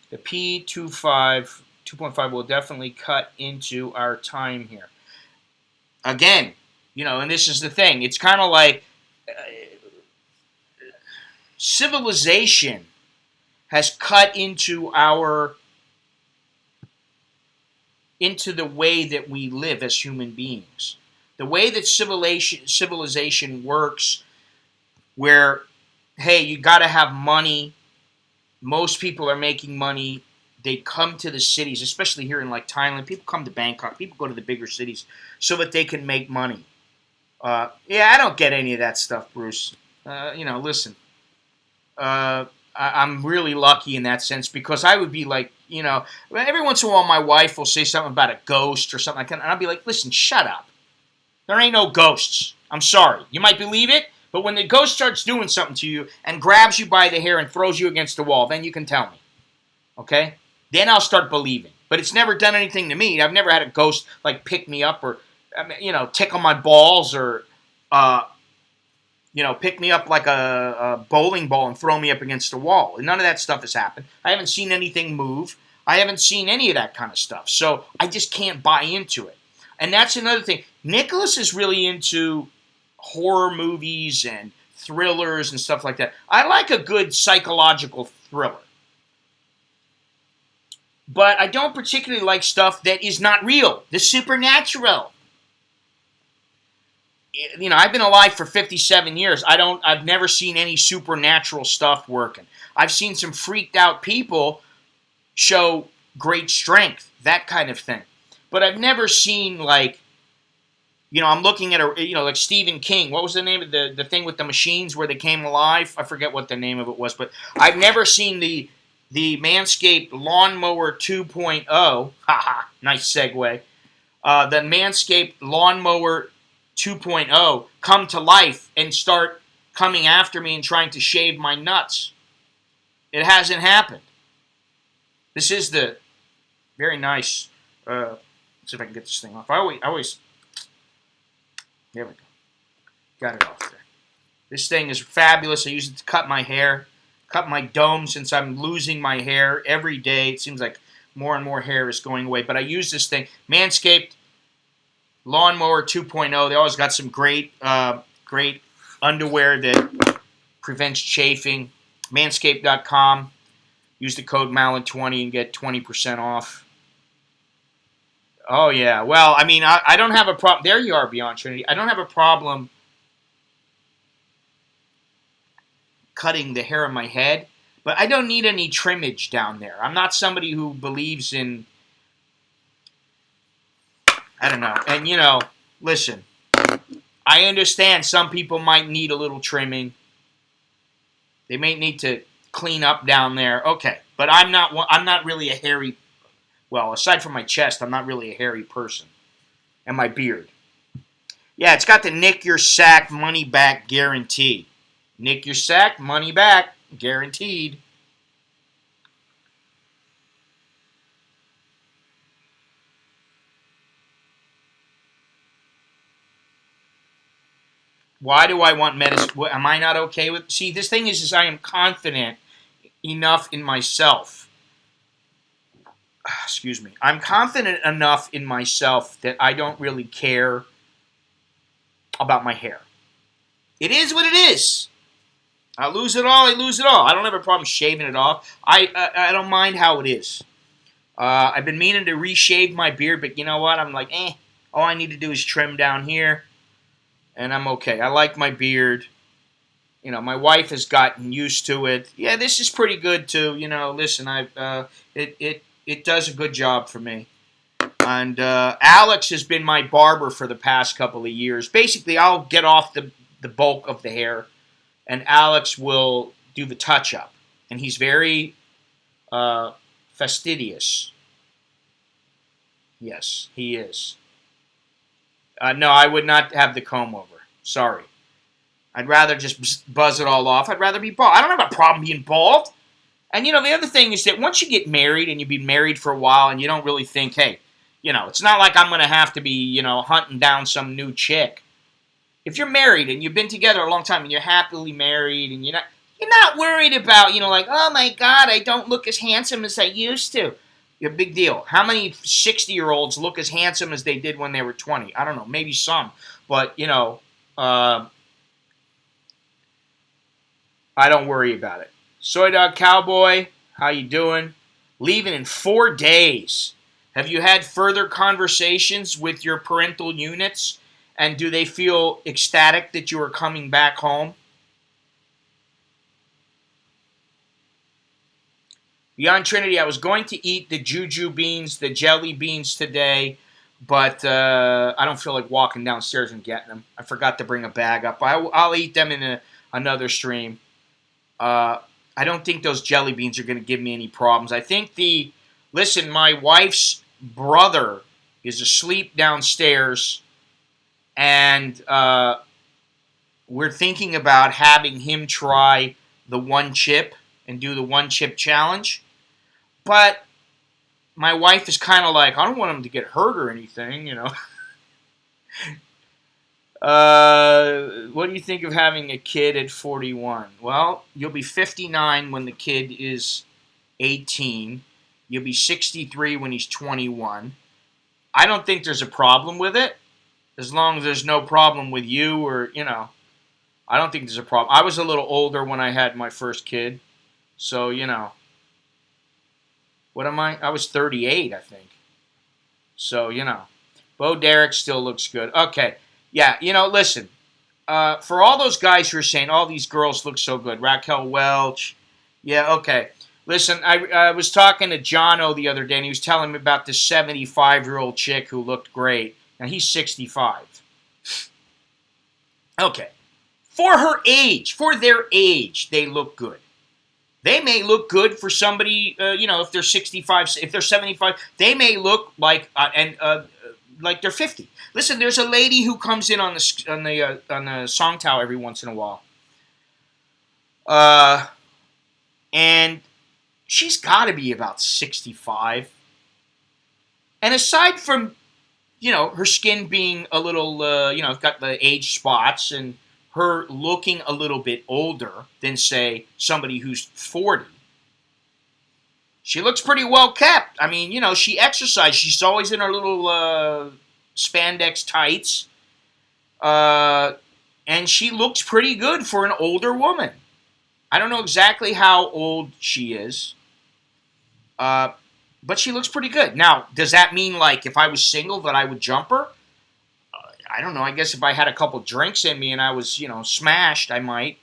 The P2.5 will definitely cut into our time here. Again, and this is the thing. It's kind of like civilization has cut into our into the way that we live as human beings. The way that civilization works, where, hey, you got to have money. Most people are making money. They come to the cities, especially here in like Thailand. People come to Bangkok. People go to the bigger cities so that they can make money. Yeah, I don't get any of that stuff, Bruce. Listen. I'm really lucky in that sense because I would be like, every once in a while my wife will say something about a ghost or something like that, and I'll be like, listen, shut up. There ain't no ghosts. I'm sorry. You might believe it, but when the ghost starts doing something to you and grabs you by the hair and throws you against the wall, then you can tell me. Okay? Then I'll start believing. But it's never done anything to me. I've never had a ghost like pick me up or, tickle my balls or, pick me up like a bowling ball and throw me up against the wall. None of that stuff has happened. I haven't seen anything move. I haven't seen any of that kind of stuff. So I just can't buy into it. And that's another thing. Nicholas is really into horror movies and thrillers and stuff like that. I like a good psychological thriller. But I don't particularly like stuff that is not real. The supernatural. I've been alive for 57 years. I've never seen any supernatural stuff working. I've seen some freaked out people show great strength, that kind of thing. But I've never seen like, I'm looking at like Stephen King. What was the name of the thing with the machines where they came alive? I forget what the name of it was, but I've never seen the Manscaped Lawnmower 2.0. Haha, nice segue. The Manscaped Lawnmower 2.0 come to life and start coming after me and trying to shave my nuts. It hasn't happened. This is the very nice. Let's see if I can get this thing off. I always. There we go. Got it off there. This thing is fabulous. I use it to cut my hair, cut my dome since I'm losing my hair every day. It seems like more and more hair is going away. But I use this thing, Manscaped Lawnmower 2.0. They always got some great underwear that prevents chafing. Manscaped.com. Use the code Malin20 and get 20% off. Oh, yeah. Well, I mean, I don't have a problem. There you are, Beyond Trinity. I don't have a problem cutting the hair on my head, but I don't need any trimmage down there. I'm not somebody who believes in, I don't know. And, listen, I understand some people might need a little trimming. They may need to clean up down there. Okay, but I'm not really a hairy. Well, aside from my chest, I'm not really a hairy person. And my beard. Yeah, it's got the Nick Your Sack money back guarantee. Nick your sack, money back, guaranteed. Why do I want medicine? Am I not okay with? See, this thing is I am confident enough in myself. Excuse me. I'm confident enough in myself that I don't really care about my hair. It is what it is. I lose it all. I lose it all. I don't have a problem shaving it off. I don't mind how it is. I've been meaning to reshave my beard, but you know what? I'm like, all I need to do is trim down here, and I'm okay. I like my beard. My wife has gotten used to it. Yeah, this is pretty good too. Listen, it does a good job for me. And Alex has been my barber for the past couple of years. Basically, I'll get off the bulk of the hair, and Alex will do the touch-up. And he's very fastidious. Yes, he is. No, I would not have the comb over. Sorry. I'd rather just buzz it all off. I'd rather be bald. I don't have a problem being bald. And, the other thing is that once you get married and you've been married for a while and you don't really think, hey, it's not like I'm going to have to be, hunting down some new chick. If you're married and you've been together a long time and you're happily married and you're not worried about, like, oh, my God, I don't look as handsome as I used to. You're a big deal. How many 60-year-olds look as handsome as they did when they were 20? I don't know. Maybe some. But, I don't worry about it. Soy Dog Cowboy, how you doing? Leaving in 4 days. Have you had further conversations with your parental units, and do they feel ecstatic that you are coming back home? Beyond Trinity, I was going to eat the juju beans, the jelly beans today, but I don't feel like walking downstairs and getting them. I forgot to bring a bag up. I'll eat them in another stream. Uh, I don't think those jelly beans are going to give me any problems. I think listen, my wife's brother is asleep downstairs, and we're thinking about having him try the one chip and do the one chip challenge. But my wife is kind of like, I don't want him to get hurt or anything, you know. What do you think of having a kid at 41? Well, you'll be 59 when the kid is 18. You'll be 63 when he's 21. I don't think there's a problem with it, as long as there's no problem with you or, you know. I don't think there's a problem. I was a little older when I had my first kid, so, you know. What am I? I was 38, I think. So, you know. Bo Derek still looks good. Okay. Yeah, you know, listen. For all those guys who are saying, all these girls look so good. Raquel Welch. Yeah, okay. Listen, I was talking to Jono the other day, and he was telling me about this 75-year-old chick who looked great. Now, he's 65. Okay. For her age, for their age, they look good. They may look good for somebody, you know, if they're 65, if they're 75, they may look like like they're 50. Listen, there's a lady who comes in on the Song Tao every once in a while, and she's got to be about 65. And aside from, you know, her skin being a little, you know, got the age spots and her looking a little bit older than, say, somebody who's 40. She looks pretty well kept. I mean, you know, she exercises. She's always in her little spandex tights. And she looks pretty good for an older woman. I don't know exactly how old she is. But she looks pretty good. Now, does that mean, like, if I was single that I would jump her? I don't know. I guess if I had a couple drinks in me and I was, you know, smashed, I might.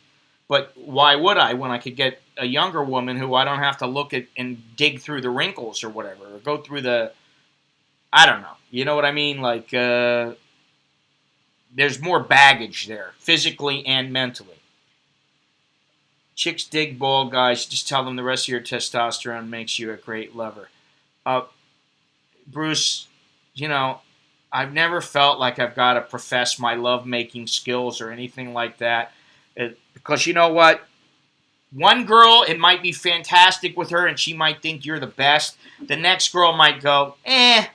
But why would I when I could get a younger woman who I don't have to look at and dig through the wrinkles or whatever, or go through the, I don't know. You know what I mean? Like, there's more baggage there, physically and mentally. Chicks dig bald guys. Just tell them the rest of your testosterone makes you a great lover. Bruce, you know, I've never felt like I've got to profess my love-making skills or anything like that. Because you know what? One girl, it might be fantastic with her, and she might think you're the best. The next girl might go, it's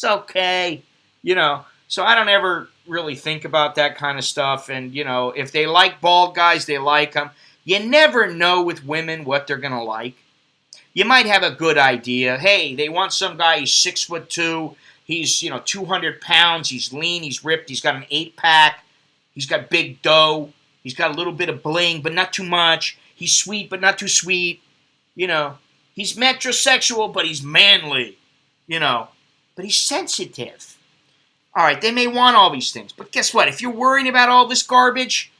okay. You know, so I don't ever really think about that kind of stuff. And, you know, if they like bald guys, they like them. You never know with women what they're going to like. You might have a good idea. Hey, they want some guy, he's 6'2". He's, you know, 200 pounds. He's lean. He's ripped. He's got an 8-pack. He's got big dough. He's got a little bit of bling, but not too much. He's sweet, but not too sweet. You know, he's metrosexual, but he's manly. You know, but he's sensitive. All right, they may want all these things, but guess what? If you're worrying about all this garbage,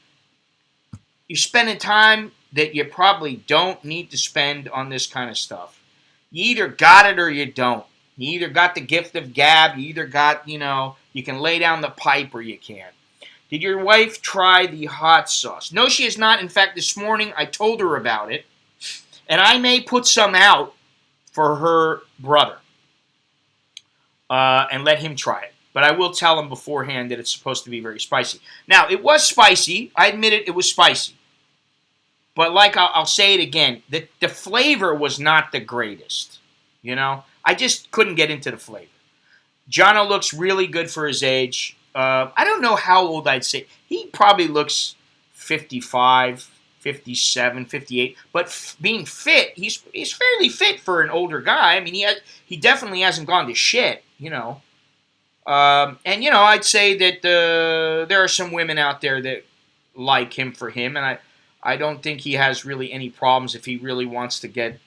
you're spending time that you probably don't need to spend on this kind of stuff. You either got it or you don't. You either got the gift of gab, you either got, you know, you can lay down the pipe or you can't. Did your wife try the hot sauce? No, she has not. In fact, this morning I told her about it, and I may put some out for her brother and let him try it. But I will tell him beforehand that it's supposed to be very spicy. Now, it was spicy. I admit it was spicy. But like I'll say it again, the flavor was not the greatest, you know? I just couldn't get into the flavor. Jono looks really good for his age. I don't know how old I'd say. He probably looks 55, 57, 58. But being fit, he's fairly fit for an older guy. I mean, he definitely hasn't gone to shit, you know. And, you know, I'd say that there are some women out there that like him for him. And I don't think he has really any problems if he really wants to get,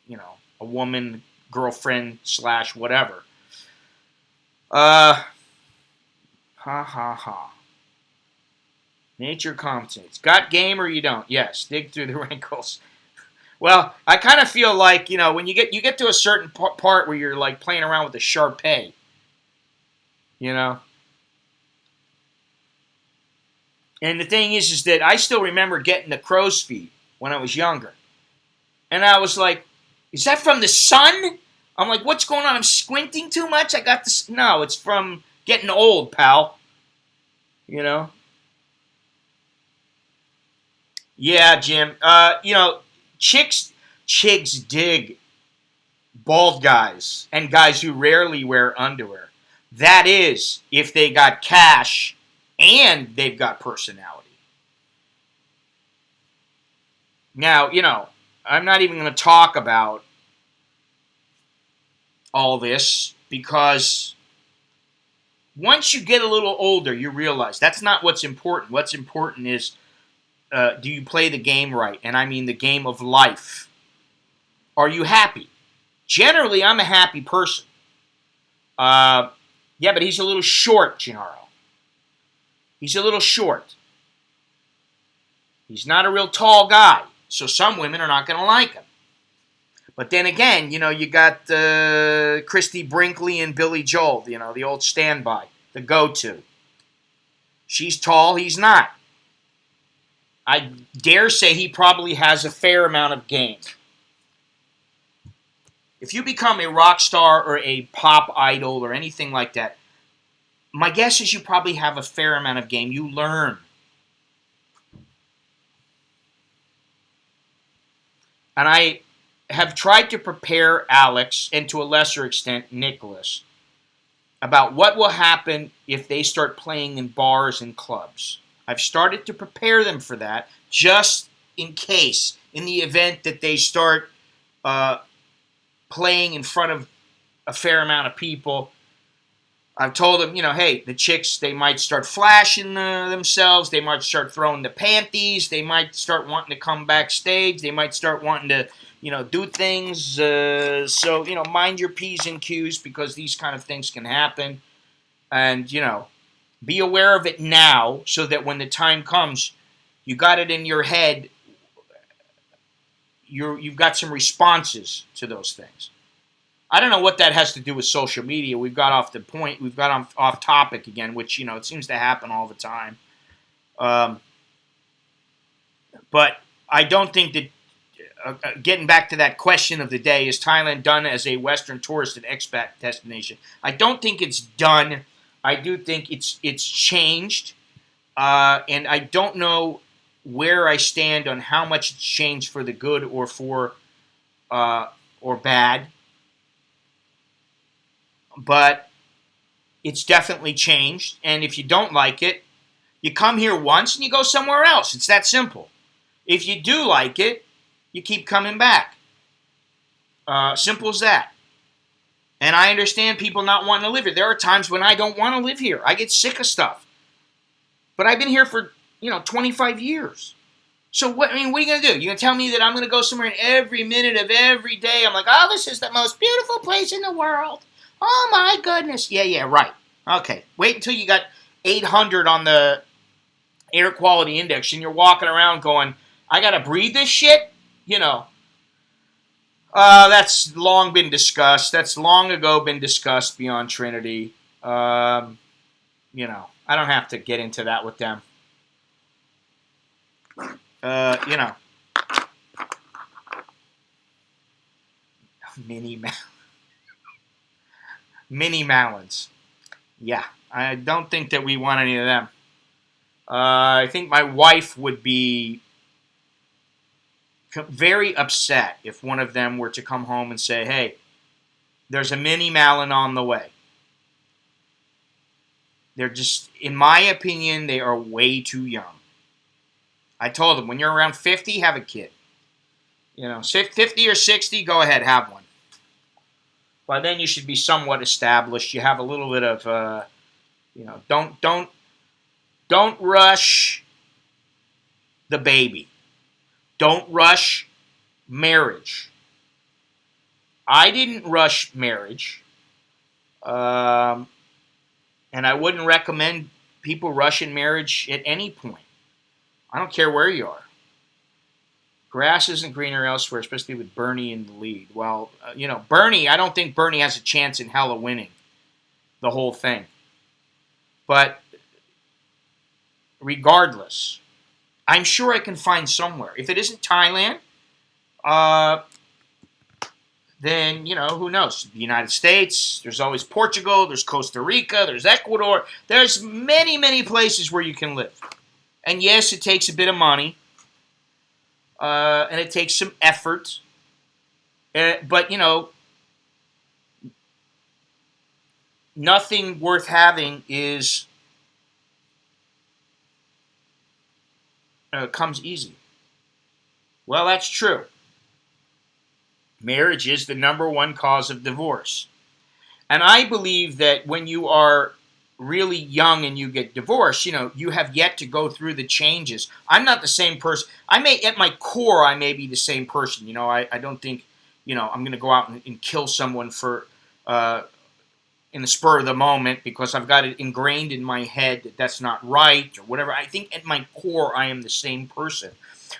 you know, a woman girlfriend / whatever. Ha ha ha. Nature compensates. Got game or you don't? Yes. Dig through the wrinkles. Well, I kind of feel like, when you get to a certain part where you're like playing around with the Sharpay, you know. And the thing is that I still remember getting the crow's feet when I was younger. And I was like, is that from the sun? I'm like, what's going on? I'm squinting too much? I got this. No, it's from getting old, pal. You know? Yeah, Jim. Chicks dig bald guys and guys who rarely wear underwear. That is, if they got cash and they've got personality. Now, I'm not even going to talk about all this because once you get a little older, you realize that's not what's important. What's important is, do you play the game right? And I mean the game of life. Are you happy? Generally, I'm a happy person. Yeah, but he's a little short, Gennaro. He's a little short. He's not a real tall guy, so some women are not going to like him. But then again, you got Christy Brinkley and Billy Joel, the old standby, the go-to. She's tall, he's not. I dare say he probably has a fair amount of game. If you become a rock star or a pop idol or anything like that, my guess is you probably have a fair amount of game. You learn. And I have tried to prepare Alex, and to a lesser extent Nicholas, about what will happen if they start playing in bars and clubs. I've started to prepare them for that, just in case, in the event that they start playing in front of a fair amount of people. I've told them, hey, the chicks, they might start flashing themselves. They might start throwing the panties. They might start wanting to come backstage. They might start wanting to, do things. So, mind your P's and Q's because these kind of things can happen. And, be aware of it now so that when the time comes, you got it in your head. You've got some responses to those things. I don't know what that has to do with social media. We've got off the point. We've got off topic again, which, it seems to happen all the time. But I don't think that, getting back to that question of the day, is Thailand done as a Western tourist and expat destination? I don't think it's done. I do think it's changed. And I don't know where I stand on how much it's changed for the good or for or bad. But it's definitely changed. And if you don't like it, you come here once and you go somewhere else. It's that simple. If you do like it, you keep coming back. Simple as that. And I understand people not wanting to live here. There are times when I don't want to live here. I get sick of stuff. But I've been here for, 25 years. So what are you going to do? You're going to tell me that I'm going to go somewhere and every minute of every day I'm like, oh, this is the most beautiful place in the world. Oh, my goodness. Yeah, right. Okay. Wait until you got 800 on the air quality index and you're walking around going, I got to breathe this shit? That's long been discussed. That's long ago been discussed beyond Trinity. I don't have to get into that with them. Mini Malins. Yeah, I don't think that we want any of them. I think my wife would be very upset if one of them were to come home and say, hey, there's a mini Malin on the way. They're just, in my opinion, they are way too young. I told them, when you're around 50, have a kid. 50 or 60, go ahead, have one. By then you should be somewhat established. You have a little bit of, don't rush the baby. Don't rush marriage. I didn't rush marriage, um, and I wouldn't recommend people rushing marriage at any point. I don't care where you are. Grass isn't greener elsewhere, especially with Bernie in the lead. Well, Bernie, I don't think Bernie has a chance in hell of winning the whole thing. But regardless, I'm sure I can find somewhere. If it isn't Thailand, uh, then, who knows? The United States, there's always Portugal, there's Costa Rica, there's Ecuador. There's many, many places where you can live. And yes, it takes a bit of money, and it takes some effort. But, nothing worth having comes easy. Well, that's true. Marriage is the number one cause of divorce. And I believe that when you are really young and you get divorced, you have yet to go through the changes. I'm not the same person. At my core, I may be the same person. I don't think, I'm going to go out and kill someone in the spur of the moment because I've got it ingrained in my head that that's not right or whatever. I think at my core, I am the same person.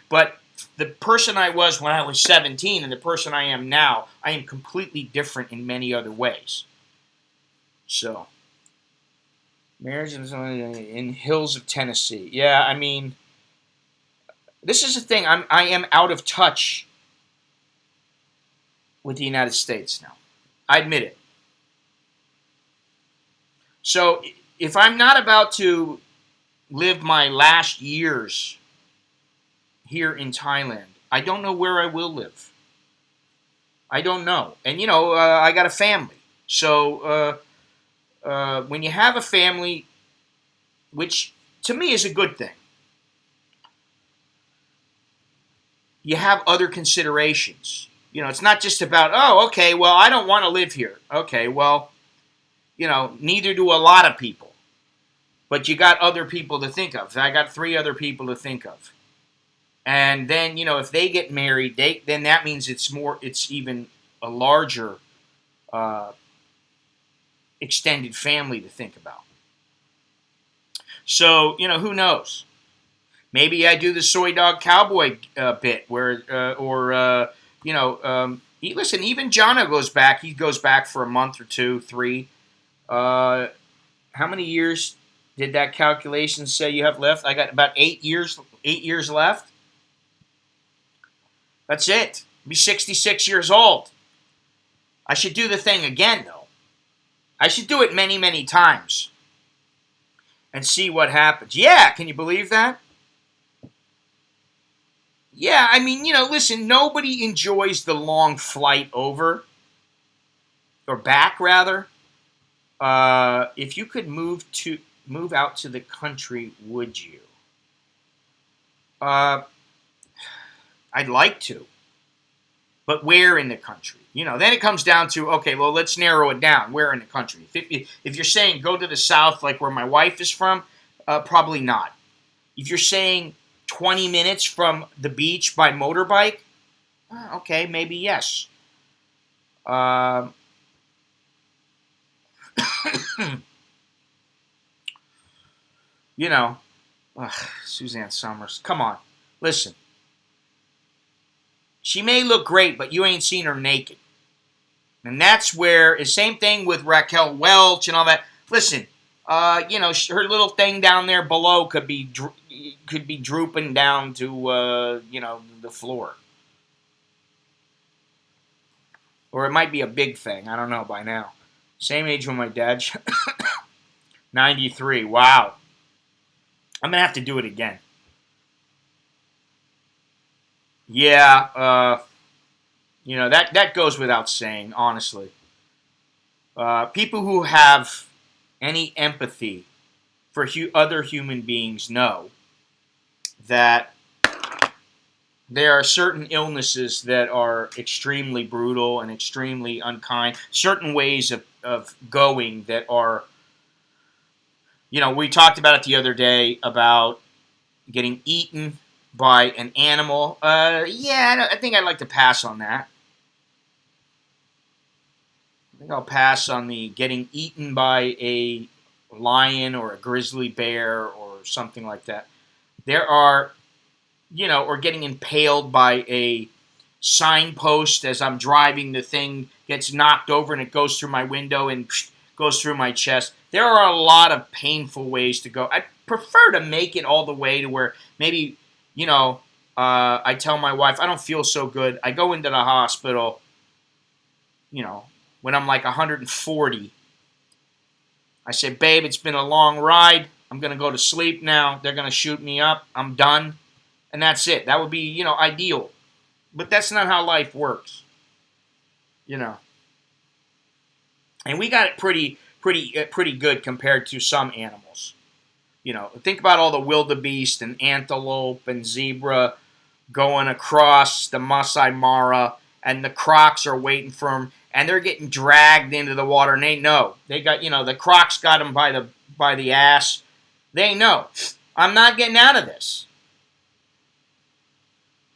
But the person I was when I was 17 and the person I am now, I am completely different in many other ways. So, marriage in hills of Tennessee. Yeah, I mean, this is the thing. I am out of touch with the United States now. I admit it. So, if I'm not about to live my last years here in Thailand, I don't know where I will live. I don't know. And, I got a family. So, when you have a family, which to me is a good thing, you have other considerations. It's not just about, oh, okay, well, I don't want to live here. Okay, well, neither do a lot of people. But you got other people to think of. I got 3 other people to think of. And then, if they get married, then that means it's even a larger extended family to think about. So, who knows? Maybe I do the soy dog cowboy bit where, listen, even Jono goes back. He goes back for a month or 2, 3. How many years did that calculation say you have left? I got about 8 years. 8 years left. That's it. I'll be 66 years old. I should do the thing again, though. I should do it many, many times and see what happens. Yeah, can you believe that? Yeah, I mean, listen, nobody enjoys the long flight over, or back, rather. If you could move out to the country, would you? I'd like to. But where in the country? Then it comes down to, okay, well, let's narrow it down. Where in the country? If you're saying go to the south, like where my wife is from, probably not. If you're saying 20 minutes from the beach by motorbike, okay, maybe yes. Suzanne Summers, come on, listen. She may look great, but you ain't seen her naked. And that's where, the same thing with Raquel Welch and all that. Listen, her little thing down there below could be drooping down to, the floor. Or it might be a big thing. I don't know by now. Same age with my dad. 93. Wow. I'm going to have to do it again. Yeah, that goes without saying, honestly. People who have any empathy for other human beings know that there are certain illnesses that are extremely brutal and extremely unkind. Certain ways of going that are, we talked about it the other day about getting eaten by an animal. I think I'd like to pass on that. think I'll pass on the getting eaten by a lion or a grizzly bear or something like that. There are, or getting impaled by a signpost as I'm driving. The thing gets knocked over and it goes through my window and goes through my chest. There are a lot of painful ways to go. I prefer to make it all the way to where maybe, I tell my wife, I don't feel so good. I go into the hospital, when I'm like 140. I say, babe, it's been a long ride. I'm going to go to sleep now. They're going to shoot me up. I'm done. And that's it. That would be, ideal. But that's not how life works. And we got it pretty good compared to some animals. Think about all the wildebeest and antelope and zebra going across the Masai Mara, and the crocs are waiting for them, and they're getting dragged into the water, and they know. They got, the crocs got them by the ass. They know. I'm not getting out of this.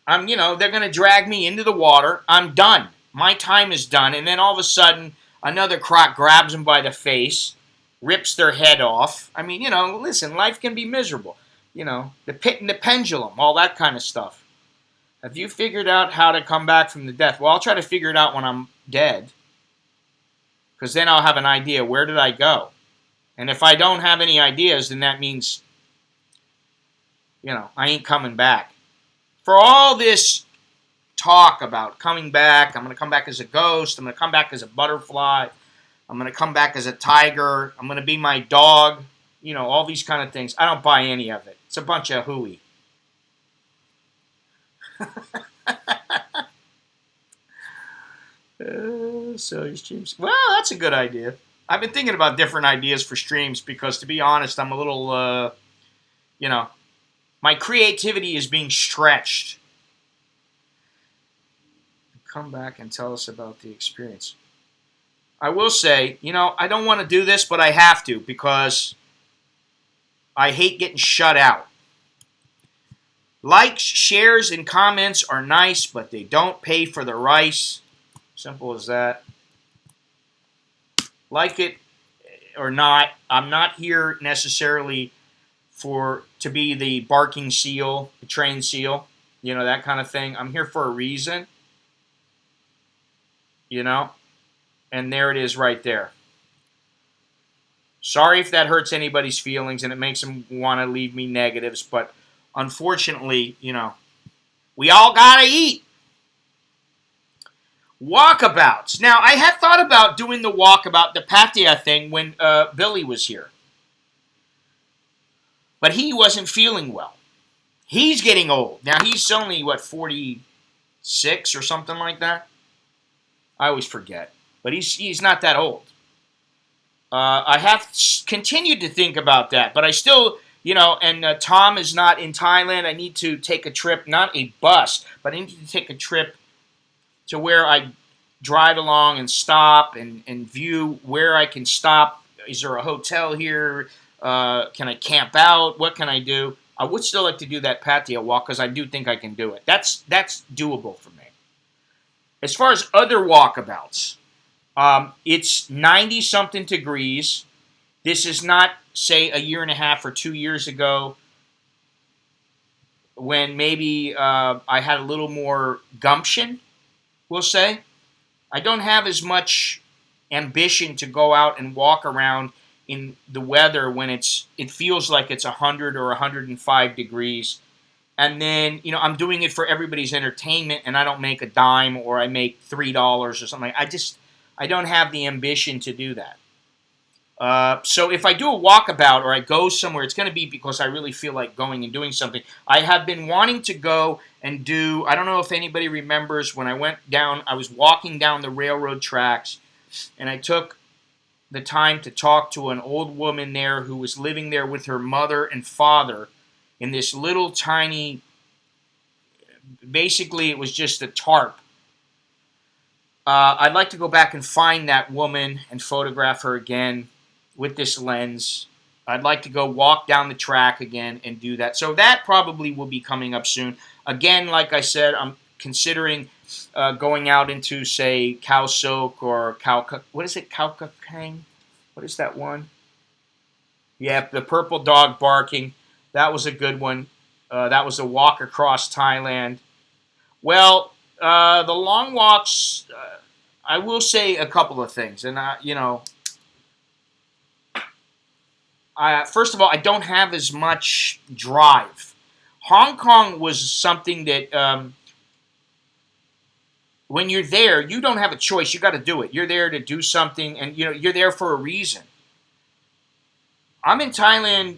They're going to drag me into the water. I'm done. My time is done. And then all of a sudden, another croc grabs them by the face, rips their head off. I mean, listen, life can be miserable. The pit and the pendulum, all that kind of stuff. Have you figured out how to come back from the death? Well, I'll try to figure it out when I'm dead. Because then I'll have an idea, where did I go? And if I don't have any ideas, then that means, I ain't coming back. For all this talk about coming back, I'm going to come back as a ghost, I'm going to come back as a butterfly, I'm going to come back as a tiger, I'm going to be my dog, all these kind of things. I don't buy any of it. It's a bunch of hooey. So streams. Well, that's a good idea. I've been thinking about different ideas for streams because, to be honest, I'm a little, my creativity is being stretched. Come back and tell us about the experience. I will say, I don't want to do this, but I have to because I hate getting shut out. Likes, shares, and comments are nice, but they don't pay for the rice. Simple as that. Like it or not, I'm not here necessarily to be the barking seal, the trained seal, that kind of thing. I'm here for a reason, and there it is right there. Sorry if that hurts anybody's feelings and it makes them want to leave me negatives, but unfortunately, we all gotta eat. Walkabouts. Now, I had thought about doing the walkabout, the pattaya thing, when Billy was here. But he wasn't feeling well. He's getting old. Now, he's only, 46 or something like that? I always forget. But he's not that old. I have continued to think about that, but I still, and Tom is not in Thailand. I need to take a trip, not a bus, but I need to take a trip to where I drive along and stop and view where I can stop. Is there a hotel here? Can I camp out? What can I do? I would still like to do that pattaya walk because I do think I can do it. That's doable for me. As far as other walkabouts, it's 90-something degrees. This is not, say, a year and a half or 2 years ago when maybe I had a little more gumption, we'll say. I don't have as much ambition to go out and walk around in the weather when it feels like it's 100 or 105 degrees. And then, I'm doing it for everybody's entertainment, and I don't make a dime or I make $3 or something. I don't have the ambition to do that. So if I do a walkabout or I go somewhere, it's going to be because I really feel like going and doing something. I have been wanting to go and do, I don't know if anybody remembers when I went down, I was walking down the railroad tracks, and I took the time to talk to an old woman there who was living there with her mother and father in this little tiny, basically it was just a tarp. I'd like to go back and find that woman and photograph her again with this lens. I'd like to go walk down the track again and do that. So that probably will be coming up soon. Again, like I said, I'm considering going out into, say, Khao Sok or what is it, Khao Kang? What is that one? Yeah, the purple dog barking. That was a good one. That was a walk across Thailand. Well, the long walks, I will say a couple of things. And, first of all, I don't have as much drive. Hong Kong was something that when you're there, you don't have a choice. You got to do it. You're there to do something, and you're there for a reason. I'm in Thailand,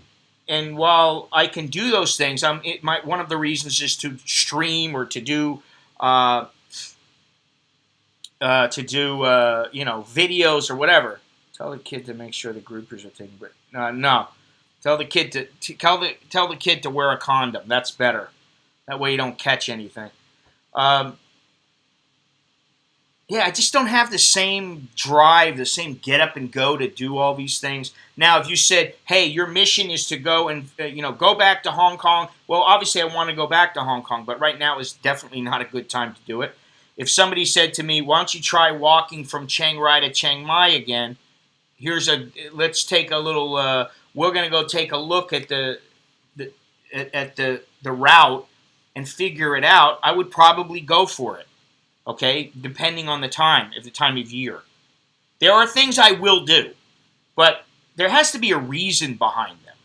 and while I can do those things, one of the reasons is to stream or to do videos or whatever. Tell the kid to make sure the groupers are taking. But no, tell the kid tell the kid to wear a condom. That's better. That way you don't catch anything. Yeah, I just don't have the same drive, the same get up and go to do all these things. Now, if you said, "Hey, your mission is to go and go back to Hong Kong," well, obviously I want to go back to Hong Kong, but right now is definitely not a good time to do it. If somebody said to me, "Why don't you try walking from Chiang Rai to Chiang Mai again?" Let's take a little. We're going to go take a look at the route and figure it out. I would probably go for it. Okay, depending on the time of year. There are things I will do, but there has to be a reason behind them.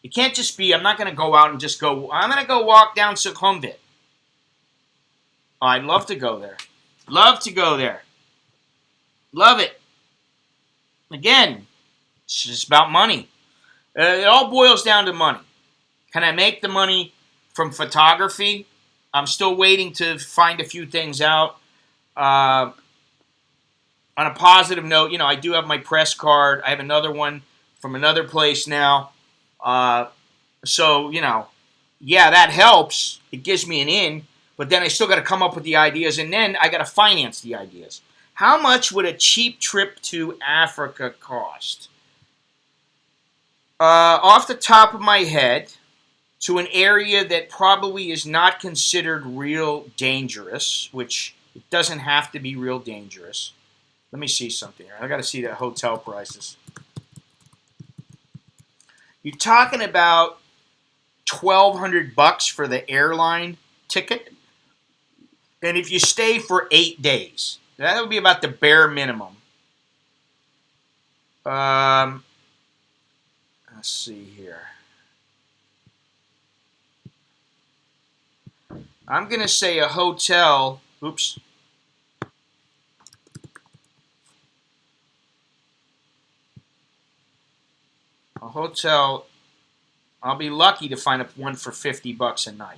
It can't just be, I'm not going to go out and just go, I'm going to go walk down Sukhumvit. I'd love to go there. Love to go there. Love it. Again, it's just about money. It all boils down to money. Can I make the money from photography? I'm still waiting to find a few things out. On a positive note, I do have my press card. I have another one from another place now. So, yeah, that helps. It gives me an in. But then I still got to come up with the ideas, and then I got to finance the ideas. How much would a cheap trip to Africa cost? Off the top of my head, to an area that probably is not considered real dangerous, which it doesn't have to be real dangerous. Let me see something here. I got to see the hotel prices. You're talking about $1,200 for the airline ticket, and if you stay for 8 days, that would be about the bare minimum. Let's see here. I'm going to say a hotel. Oops. A hotel. I'll be lucky to find one for $50 a night.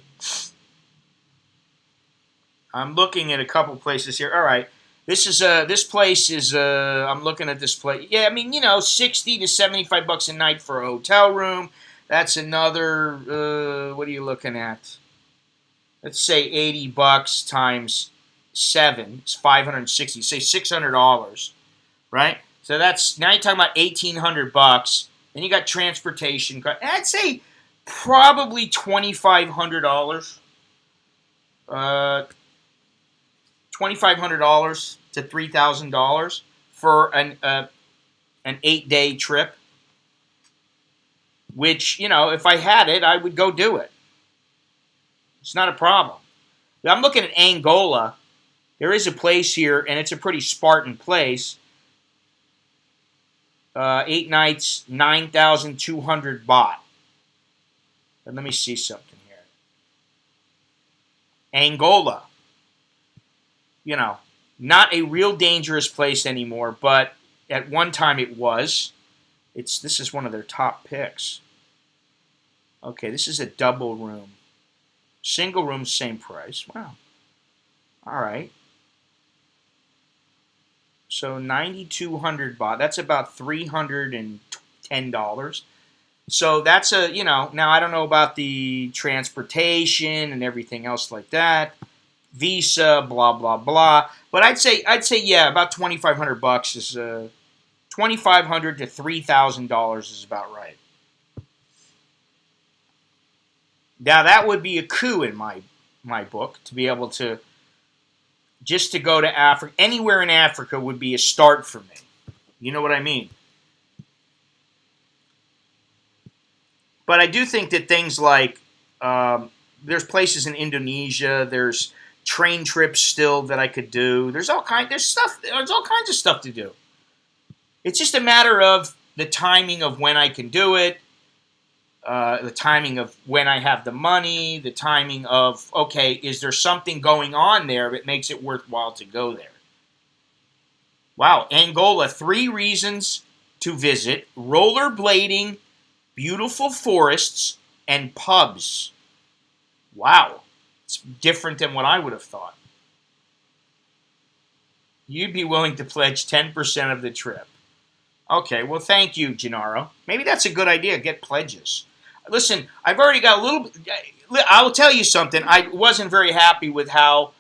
I'm looking at a couple places here. All right. This place is I'm looking at this place. Yeah, I mean, $60 to $75 a night for a hotel room. That's another what are you looking at? Let's say $80 times 7 is $560. Say $600, right? So that's now you're talking about $1,800. Then you got transportation. I'd say probably $2,500. $2,500 to $3,000 for an 8-day trip. Which if I had it, I would go do it. It's not a problem. I'm looking at Angola. There is a place here, and it's a pretty Spartan place. 8 nights, 9,200 baht. And let me see something here. Angola. Not a real dangerous place anymore, but at one time it was. This is one of their top picks. Okay, this is a double room. Single room, same price. Wow. All right. So 9,200 baht. That's about $310. So that's now I don't know about the transportation and everything else like that. Visa, blah blah blah. But I'd say yeah, about $2,500 is $2,500 to $3,000 is about right. Now that would be a coup in my book to be able to just to go to Africa, anywhere in Africa would be a start for me. You know what I mean? But I do think that things like there's places in Indonesia, there's train trips still that I could do. There's all kinds of stuff to do. It's just a matter of the timing of when I can do it, the timing of when I have the money, the timing of, okay, is there something going on there that makes it worthwhile to go there? Wow, Angola, 3 reasons to visit: rollerblading, beautiful forests, and pubs. Wow, it's different than what I would have thought. You'd be willing to pledge 10% of the trip. Okay, well, thank you, Gennaro. Maybe that's a good idea. Get pledges. Listen, I've already got a little. I will tell you something. I wasn't very happy with how.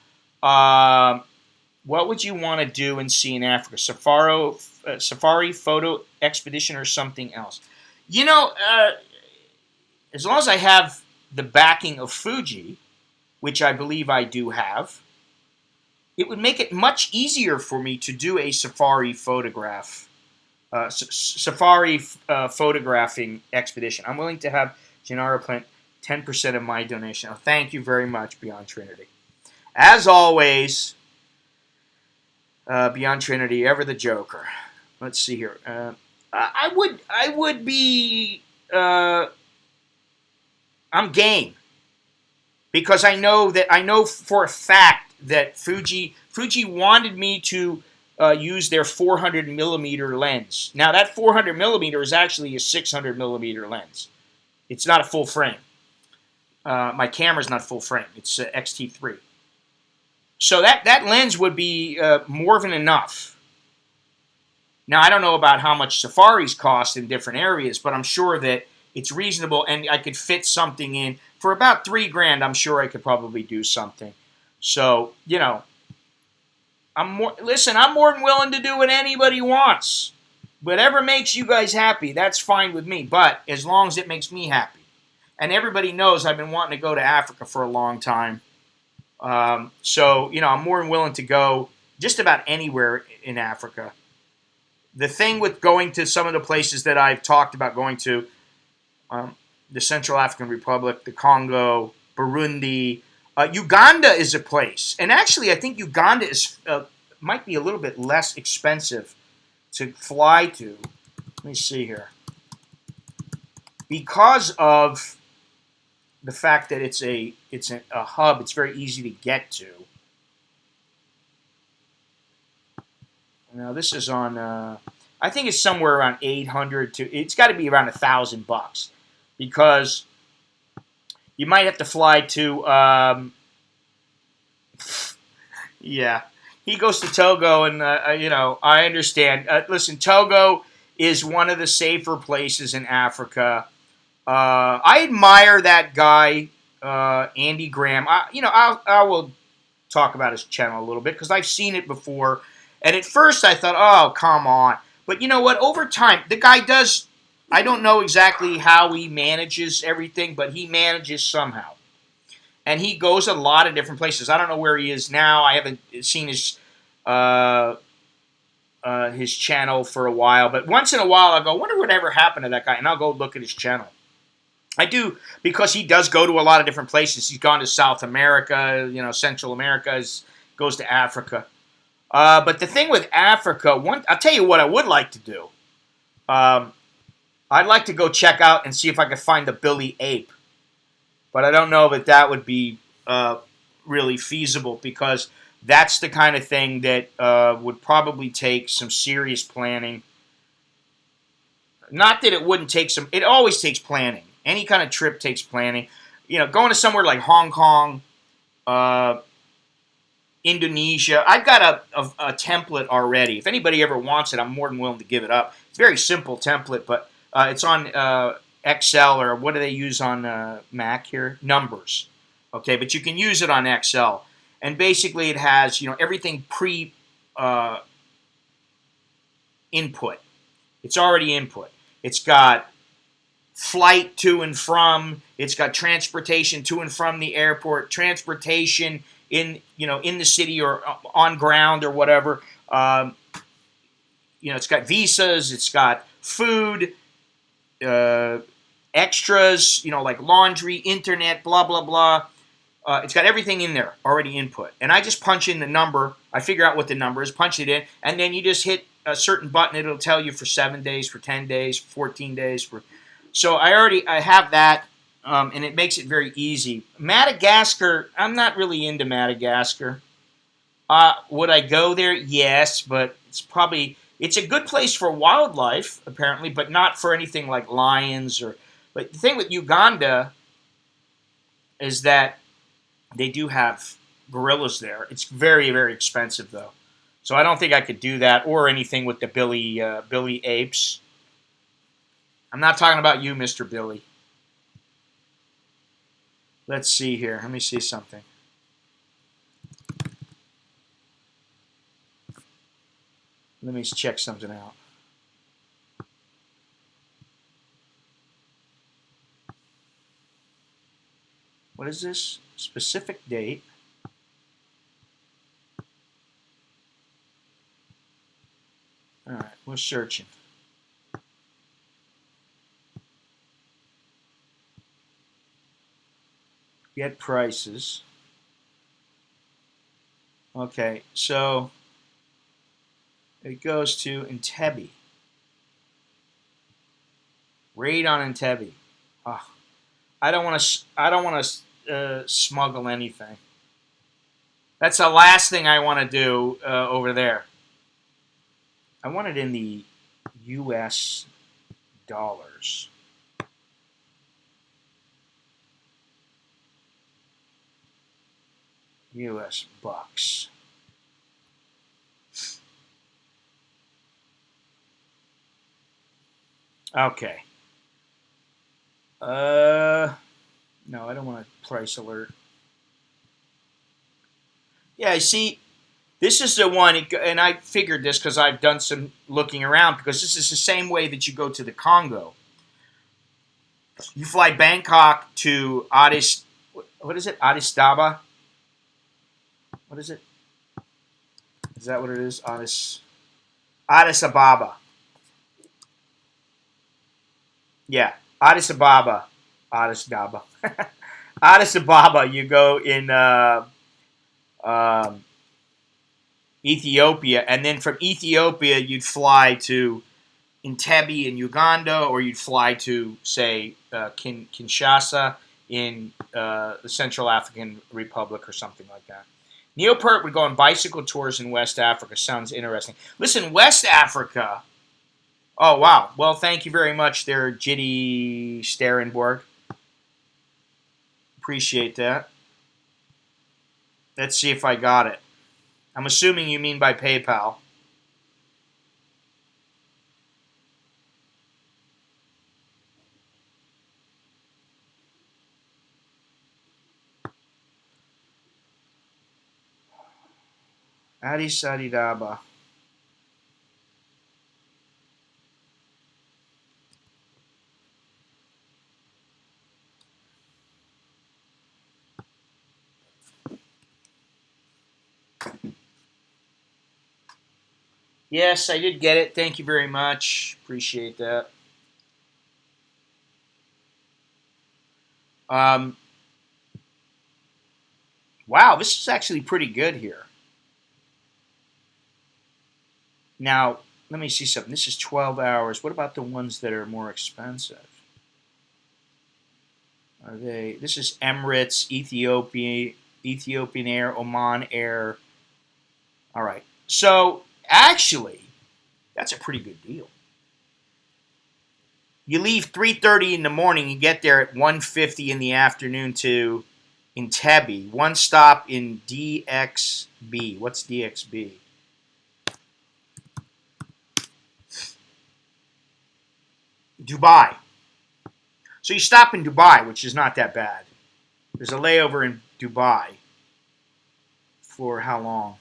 What would you want to do and see in Africa? Safari photo expedition or something else? You know, as long as I have the backing of Fuji, which I believe I do have, it would make it much easier for me to do a safari photographing expedition. I'm willing to have Gennaro plant 10% of my donation. Oh, thank you very much, Beyond Trinity. As always, Beyond Trinity, ever the Joker. Let's see here. I would be. I'm game because I know for a fact that Fuji wanted me to use their 400 millimeter lens. Now that 400 millimeter is actually a 600 millimeter lens. It's not a full frame. My camera's not full frame. It's XT3. So that lens would be more than enough. Now I don't know about how much safaris cost in different areas, but I'm sure that it's reasonable, and I could fit something in for about $3,000. I'm sure I could probably do something. So I'm more than willing to do what anybody wants. Whatever makes you guys happy, that's fine with me. But as long as it makes me happy, and everybody knows I've been wanting to go to Africa for a long time. So I'm more than willing to go just about anywhere in Africa. The thing with going to some of the places that I've talked about going to. The Central African Republic, the Congo, Burundi, Uganda is a place, and actually, I think Uganda might be a little bit less expensive to fly to. Let me see here, because of the fact that it's a hub. It's very easy to get to. Now this is on. I think it's somewhere around 800 to. It's got to be around $1,000. Because you might have to fly to, yeah, he goes to Togo, and, I understand. Listen, Togo is one of the safer places in Africa. I admire that guy, Andy Graham. I will talk about his channel a little bit because I've seen it before. And at first I thought, oh, come on. But you know what? Over time, the guy does... I don't know exactly how he manages everything, but he manages somehow. And he goes a lot of different places. I don't know where he is now. I haven't seen his channel for a while. But once in a while, I'll go, wonder whatever happened to that guy. And I'll go look at his channel. I do, because he does go to a lot of different places. He's gone to South America, Central America, goes to Africa. But the thing with Africa, I'll tell you what I would like to do. I'd like to go check out and see if I could find the Billy Ape. But I don't know that would be really feasible, because that's the kind of thing that would probably take some serious planning. Not that it wouldn't take some... It always takes planning. Any kind of trip takes planning. Going to somewhere like Hong Kong, Indonesia. I've got a template already. If anybody ever wants it, I'm more than willing to give it up. It's a very simple template, but... it's on Excel, or what do they use on Mac here? Numbers. Okay, but you can use it on Excel. And basically it has, everything input. It's already input. It's got flight to and from. It's got transportation to and from the airport, transportation in the city or on ground or whatever. It's got visas, it's got food, uh, extras, like laundry, internet, blah blah blah. It's got everything in there already input, and I just punch in the number. I figure out what the number is, punch it in, and then you just hit a certain button. It'll tell you for 7 days, for 10 days, 14 days. So I have that, and it makes it very easy. Madagascar, I'm not really into Madagascar. Would I go there? Yes, but it's a good place for wildlife apparently, but not for anything like lions or. But the thing with Uganda is that they do have gorillas there. It's very, very expensive, though. So I don't think I could do that or anything with the Billy apes. I'm not talking about you, Mr. Billy. Let's see here. Let me see something. Let me check something out. What is this? Specific date. All right, we're searching. Get prices. Okay, so it goes to Entebbe. Raid on Entebbe. Oh, I don't want to smuggle anything. That's the last thing I want to do over there. I want it in the U.S. dollars. U.S. bucks. Okay. No, I don't want a price alert. Yeah, see, this is the one, and I figured this because I've done some looking around, because this is the same way that you go to the Congo. You fly Bangkok to Addis, what is it? Addis Ababa? What is it? Is that what it is? Addis Ababa. Yeah, Addis Ababa. Addis Ababa. Addis Ababa, you go in um, Ethiopia, and then from Ethiopia you'd fly to Entebbe in Uganda, or you'd fly to, say, Kinshasa in the Central African Republic or something like that. Neil Peart would go on bicycle tours in West Africa. Sounds interesting. Listen, West Africa. Oh, wow. Well, thank you very much there, Jitty Sterenborg. Appreciate that. Let's see if I got it. I'm assuming you mean by PayPal. Addis Ababa. Yes, I did get it. Thank you very much. Appreciate that. Um, wow, this is actually pretty good here. Now, let me see something. This is 12 hours. What about the ones that are more expensive? Are they? This is Emirates, Ethiopian Air, Oman Air. All right. So, actually, that's a pretty good deal. You leave 3:30 in the morning, you get there at 1:50 in the afternoon to Entebbe. One stop in DXB. What's DXB? Dubai. So you stop in Dubai, which is not that bad. There's a layover in Dubai. For how long?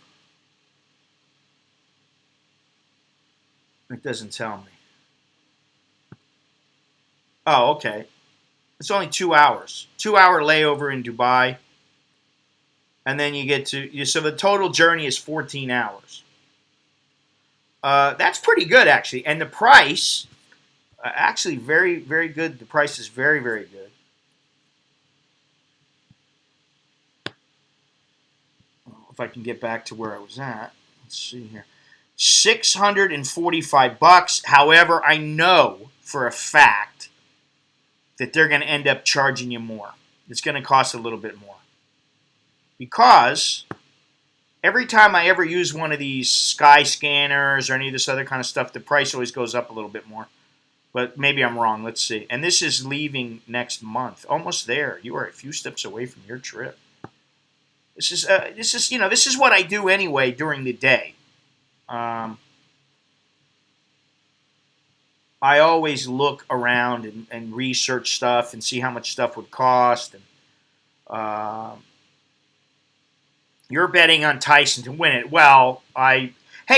It doesn't tell me. Oh, okay. It's only 2 hours. 2 hour layover in Dubai. and then you get to, so the total journey is 14 hours. That's pretty good, actually. And the price, actually very, very good. The price is very, very good. If I can get back to where I was at. Let's see here. $645. However, I know for a fact that they're going to end up charging you more. It's going to cost a little bit more. Because every time I ever use one of these sky scanners or any of this other kind of stuff, the price always goes up a little bit more. But maybe I'm wrong. Let's see. And this is leaving next month. Almost there. You are a few steps away from your trip. This is what I do anyway during the day. I always look around and research stuff and see how much stuff would cost. And you're betting on Tyson to win it. Well, hey,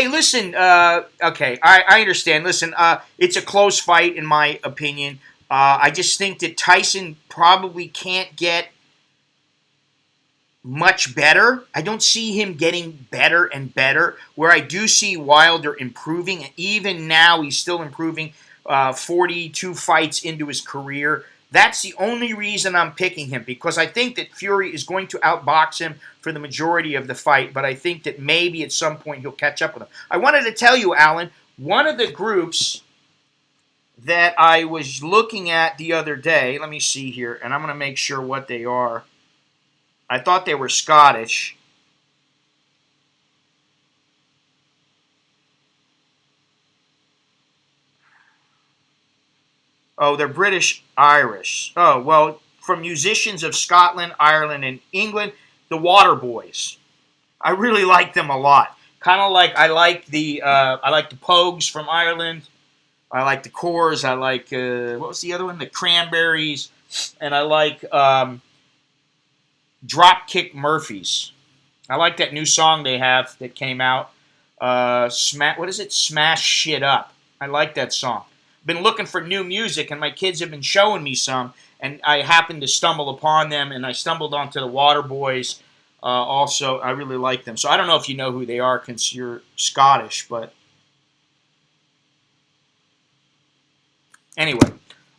listen. Okay, I understand. Listen, it's a close fight in my opinion. I just think that Tyson probably can't get much better. I don't see him getting better and better. Where I do see Wilder improving, and even now he's still improving. 42 fights into his career. That's the only reason I'm picking him, because I think that Fury is going to outbox him for the majority of the fight, but I think that maybe at some point he'll catch up with him. I wanted to tell you, Alan, one of the groups that I was looking at the other day, let me see here, and I'm going to make sure what they are. I thought they were Scottish. Oh, they're British-Irish. Oh, well, from musicians of Scotland, Ireland, and England, the Waterboys. I really like them a lot. Kind of like I like the Pogues from Ireland. I like the Corrs. I like what was the other one? The Cranberries, and I like Dropkick Murphys. I like that new song they have that came out. What is it? Smash Shit Up. I like that song. Been looking for new music, and my kids have been showing me some, and I happened to stumble upon them, and I stumbled onto the Waterboys. Also, I really like them. So I don't know if you know who they are, because you're Scottish, but anyway,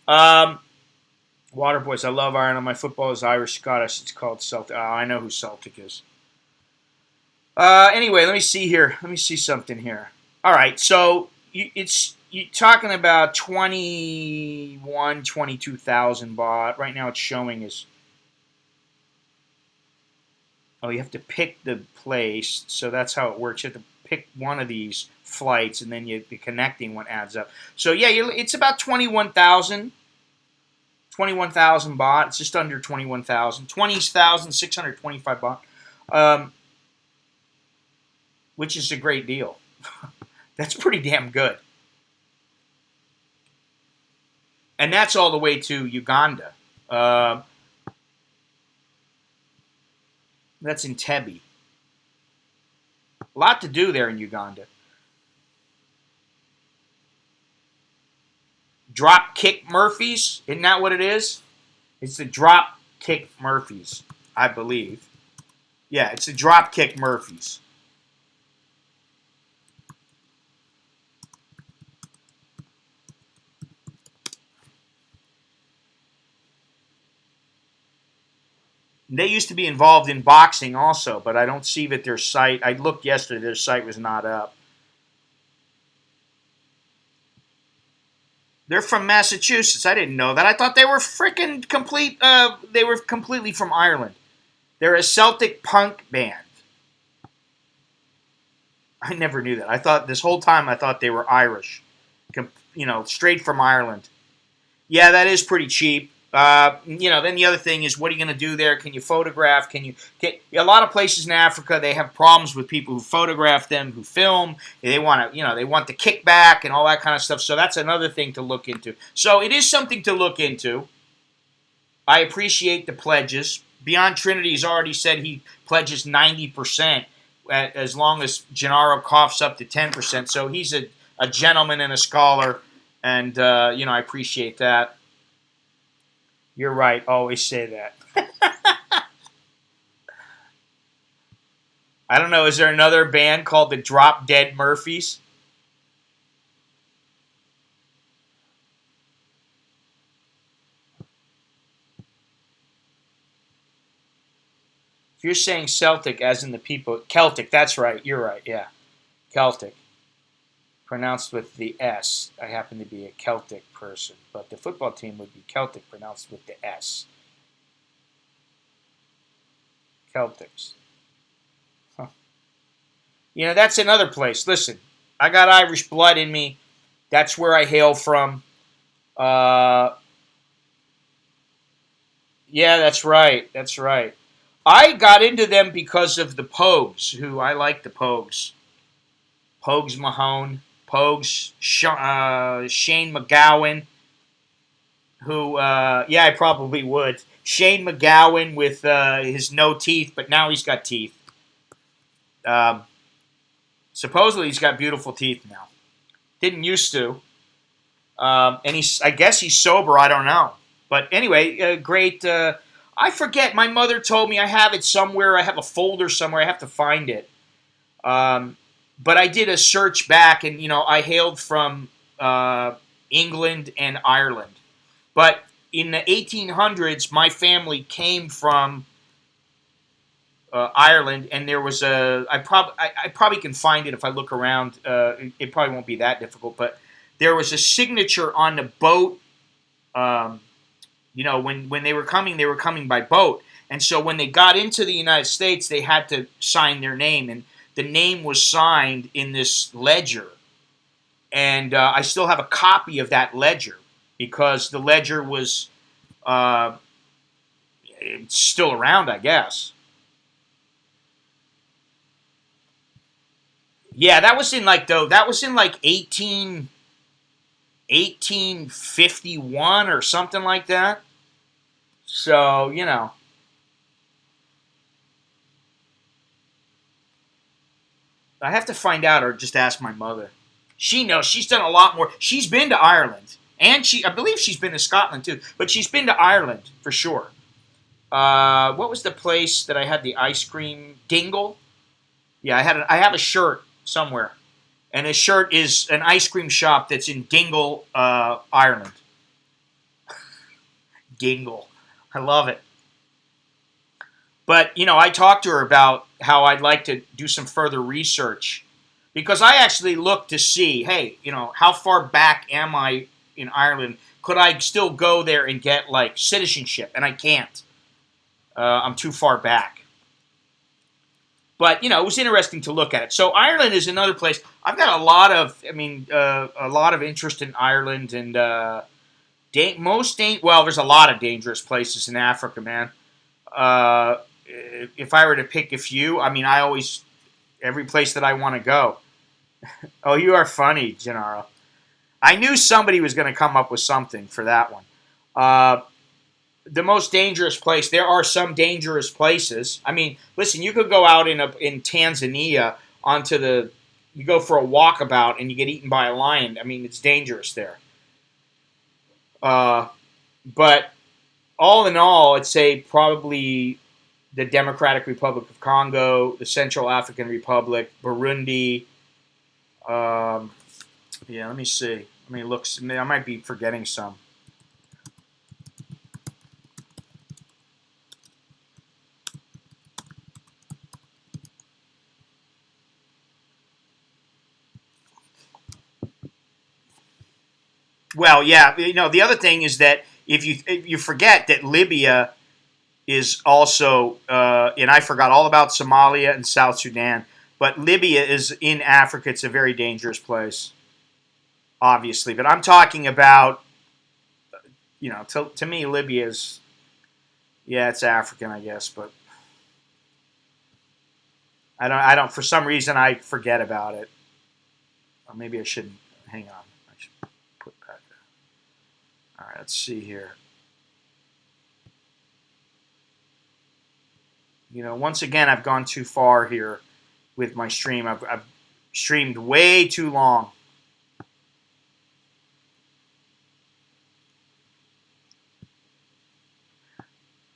Waterboys. I love Ireland. My football is Irish Scottish. It's called Celtic. I know who Celtic is. Anyway, let me see here. Let me see something here. All right, so you're talking about 22,000 baht. Right now it's showing as, oh, you have to pick the place. So that's how it works. You have to pick one of these flights, and then the connecting one adds up. So yeah, it's about 21,000 baht. It's just under 21,000. 20,625 baht. Which is a great deal. That's pretty damn good. And that's all the way to Uganda. That's in Tebi. A lot to do there in Uganda. Drop Kick Murphys, isn't that what it is? It's the Drop Kick Murphys, I believe. Yeah, it's the Drop Kick Murphys. They used to be involved in boxing also, but I don't see that their site, I looked yesterday, their site was not up. They're from Massachusetts. I didn't know that. I thought they were freaking they were completely from Ireland. They're a Celtic punk band. I never knew that. I thought this whole time I thought they were Irish. Straight from Ireland. Yeah, that is pretty cheap. Then the other thing is, what are you going to do there? Can you photograph? A lot of places in Africa, they have problems with people who photograph them, who film. They want the kickback and all that kind of stuff. So that's another thing to look into. So it is something to look into. I appreciate the pledges. Beyond Trinity has already said he pledges 90% as long as Gennaro coughs up to 10%. So he's a gentleman and a scholar, and I appreciate that. You're right. Always say that. I don't know. Is there another band called the Drop Dead Murphys? If you're saying Celtic, as in the people, Celtic. That's right. You're right. Yeah, Celtic, pronounced with the S. I happen to be a Celtic person, but the football team would be Celtic, pronounced with the S. Celtics. Huh. You know, that's another place. Listen, I got Irish blood in me. That's where I hail from. Uh, yeah, that's right. That's right. I got into them because of the Pogues, who I like the Pogues. Pogues Mahone, Pogues, Shane McGowan, who, yeah, I probably would. Shane McGowan with his no teeth, but now he's got teeth. Um, Supposedly he's got beautiful teeth now. Didn't used to. And I guess he's sober. I don't know. But anyway, great. I forget. My mother told me I have it somewhere. I have a folder somewhere. I have to find it. Um, but I did a search back, and I hailed from England and Ireland. But in the 1800s, my family came from Ireland, and there was a. I probably can find it if I look around. It probably won't be that difficult, but there was a signature on the boat. Um, when they were coming by boat, and so when they got into the United States, they had to sign their name, and the name was signed in this ledger, and I still have a copy of that ledger because the ledger was uh, still around, I guess. Yeah, that was in like 1851 or something like that. So, I have to find out or just ask my mother. She knows. She's done a lot more. She's been to Ireland, and I believe she's been to Scotland too. But she's been to Ireland for sure. What was the place that I had the ice cream? Dingle. Yeah, I have a shirt somewhere, and a shirt is an ice cream shop that's in Dingle, Ireland. Dingle, I love it. But I talked to her about how I'd like to do some further research because I actually looked to see, hey, how far back am I in Ireland? Could I still go there and get like citizenship? And I can't. I'm too far back. But it was interesting to look at it. So Ireland is another place. I've got a lot of interest in Ireland and well, there's a lot of dangerous places in Africa, man. Uh, if I were to pick a few, I always every place that I want to go. Oh, you are funny, Gennaro. I knew somebody was going to come up with something for that one. Uh, the most dangerous place. There are some dangerous places. Listen, you could go out in Tanzania onto the. You go for a walkabout and you get eaten by a lion. It's dangerous there. Uh, but all in all, I'd say probably the Democratic Republic of Congo, the Central African Republic, Burundi. Um, yeah, let me see. Look. I might be forgetting some. Well, yeah. The other thing is that if you forget that Libya is also, and I forgot all about Somalia and South Sudan, but Libya is in Africa. It's a very dangerous place, obviously. But I'm talking about, to me, Libya is, yeah, it's African, I guess, but for some reason, I forget about it. Or maybe I shouldn't. Hang on. I should put that there. All right, let's see here. Once again, I've gone too far here with my stream. I've streamed way too long.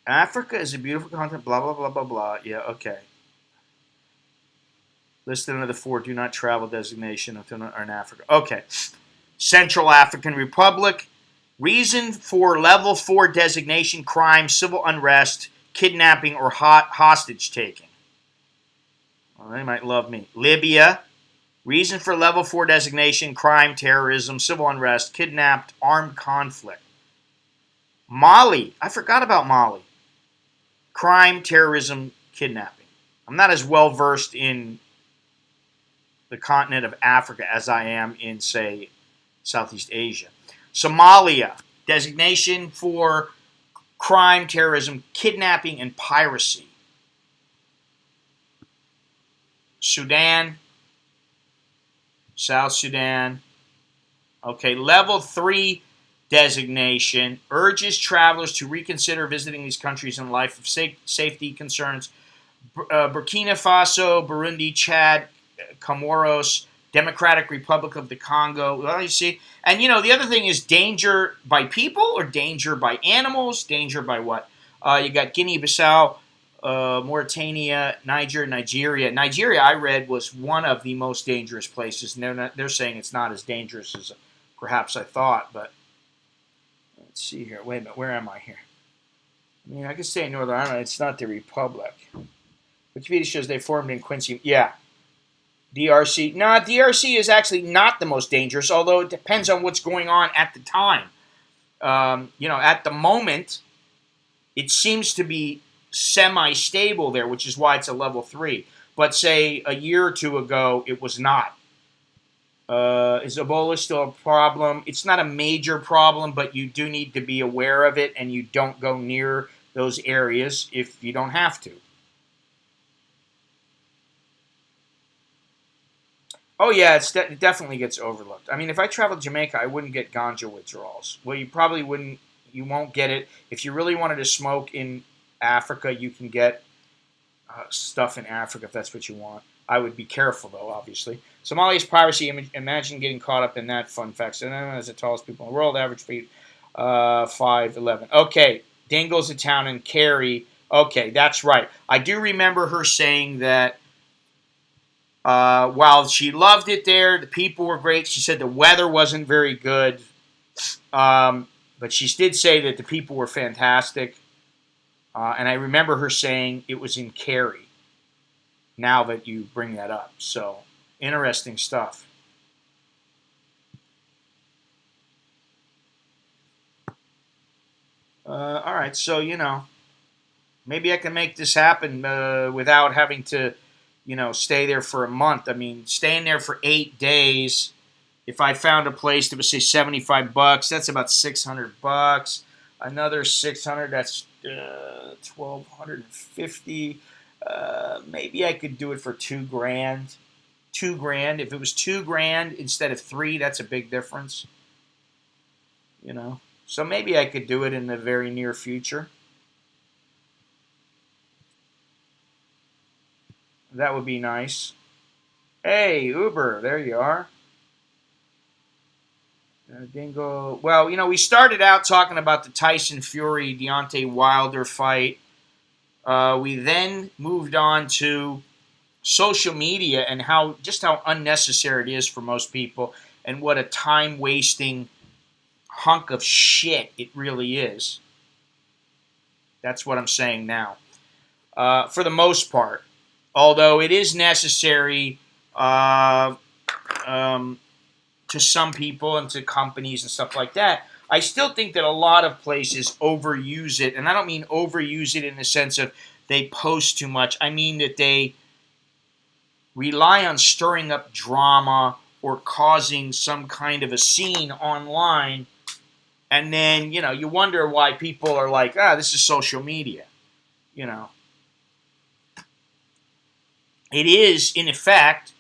Africa is a beautiful continent, blah, blah, blah, blah, blah. Yeah, okay. Listed under the 4 do not travel designation are in Africa. Okay. Central African Republic. Reason for level 4 designation: crime, civil unrest, kidnapping, or hostage taking. Well, they might love me. Libya. Reason for level 4 designation: crime, terrorism, civil unrest, kidnapped, armed conflict. Mali. I forgot about Mali. Crime, terrorism, kidnapping. I'm not as well versed in the continent of Africa as I am in, say, Southeast Asia. Somalia. Designation for crime, terrorism, kidnapping, and piracy. Sudan. South Sudan. Okay, level 3 designation urges travelers to reconsider visiting these countries in light of safety concerns. Burkina Faso, Burundi, Chad, Comoros, Democratic Republic of the Congo. Well, you see. And, the other thing is danger by people or danger by animals, danger by what? You got Guinea-Bissau, Mauritania, Nigeria. Nigeria, I read, was one of the most dangerous places. And they're saying it's not as dangerous as perhaps I thought. But let's see here. Wait a minute. Where am I here? I mean, I could say Northern Ireland. It's not the Republic. Wikipedia shows they formed in Quincy. Yeah. DRC. No, DRC is actually not the most dangerous, although it depends on what's going on at the time. At the moment, it seems to be semi-stable there, which is why it's a level 3. But say a year or two ago, it was not. Is Ebola still a problem? It's not a major problem, but you do need to be aware of it, and you don't go near those areas if you don't have to. Oh, yeah, it definitely gets overlooked. I mean, if I traveled to Jamaica, I wouldn't get ganja withdrawals. Well, you won't get it. If you really wanted to smoke in Africa, you can get stuff in Africa if that's what you want. I would be careful, though, obviously. Somalia's piracy, imagine getting caught up in that, fun fact. So, as the tallest people in the world, average feet, 5'11". Okay, Dingle's a town in Kerry. Okay, that's right. I do remember her saying that while she loved it there, the people were great. She said the weather wasn't very good. But she did say that the people were fantastic. And I remember her saying it was in Kerry, now that you bring that up. So, interesting stuff. All right, so, maybe I can make this happen without having to, stay there for a month. I mean, staying there for 8 days, if I found a place that would say $75, that's about $600. Another 600, that's 1,250. Maybe I could do it for $2,000. $2,000. If it was $2,000 instead of 3, that's a big difference. So maybe I could do it in the very near future. That would be nice. Hey, Uber, there you are. Dingo. Well, we started out talking about the Tyson Fury Deontay Wilder fight. We then moved on to social media and how unnecessary it is for most people, and what a time-wasting hunk of shit it really is. That's what I'm saying now. For the most part, although it is necessary to some people and to companies and stuff like that, I still think that a lot of places overuse it. And I don't mean overuse it in the sense of they post too much. I mean that they rely on stirring up drama or causing some kind of a scene online. And then, you wonder why people are like, this is social media. It is, in effect,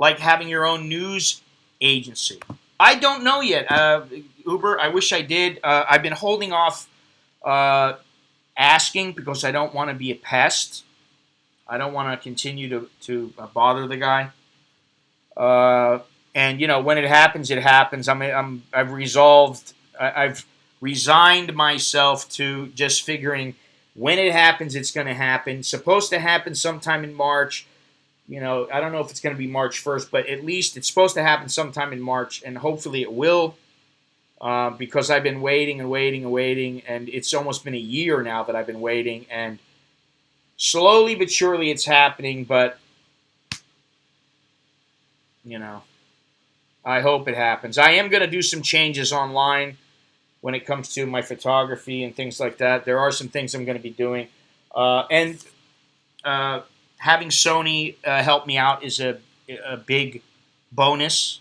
like having your own news agency. I don't know yet. Uber, I wish I did. I've been holding off asking because I don't want to be a pest. I don't want to continue to bother the guy. And when it happens, it happens. I've resigned myself to just figuring when it happens, it's going to happen. Supposed to happen sometime in March. I don't know if it's going to be March 1st, but at least it's supposed to happen sometime in March, and hopefully it will, because I've been waiting and waiting and waiting, and it's almost been a year now that I've been waiting, and slowly but surely it's happening, but, you know, I hope it happens. I am going to do some changes online when it comes to my photography and things like that. There are some things I'm going to be doing. And having Sony help me out is a big bonus.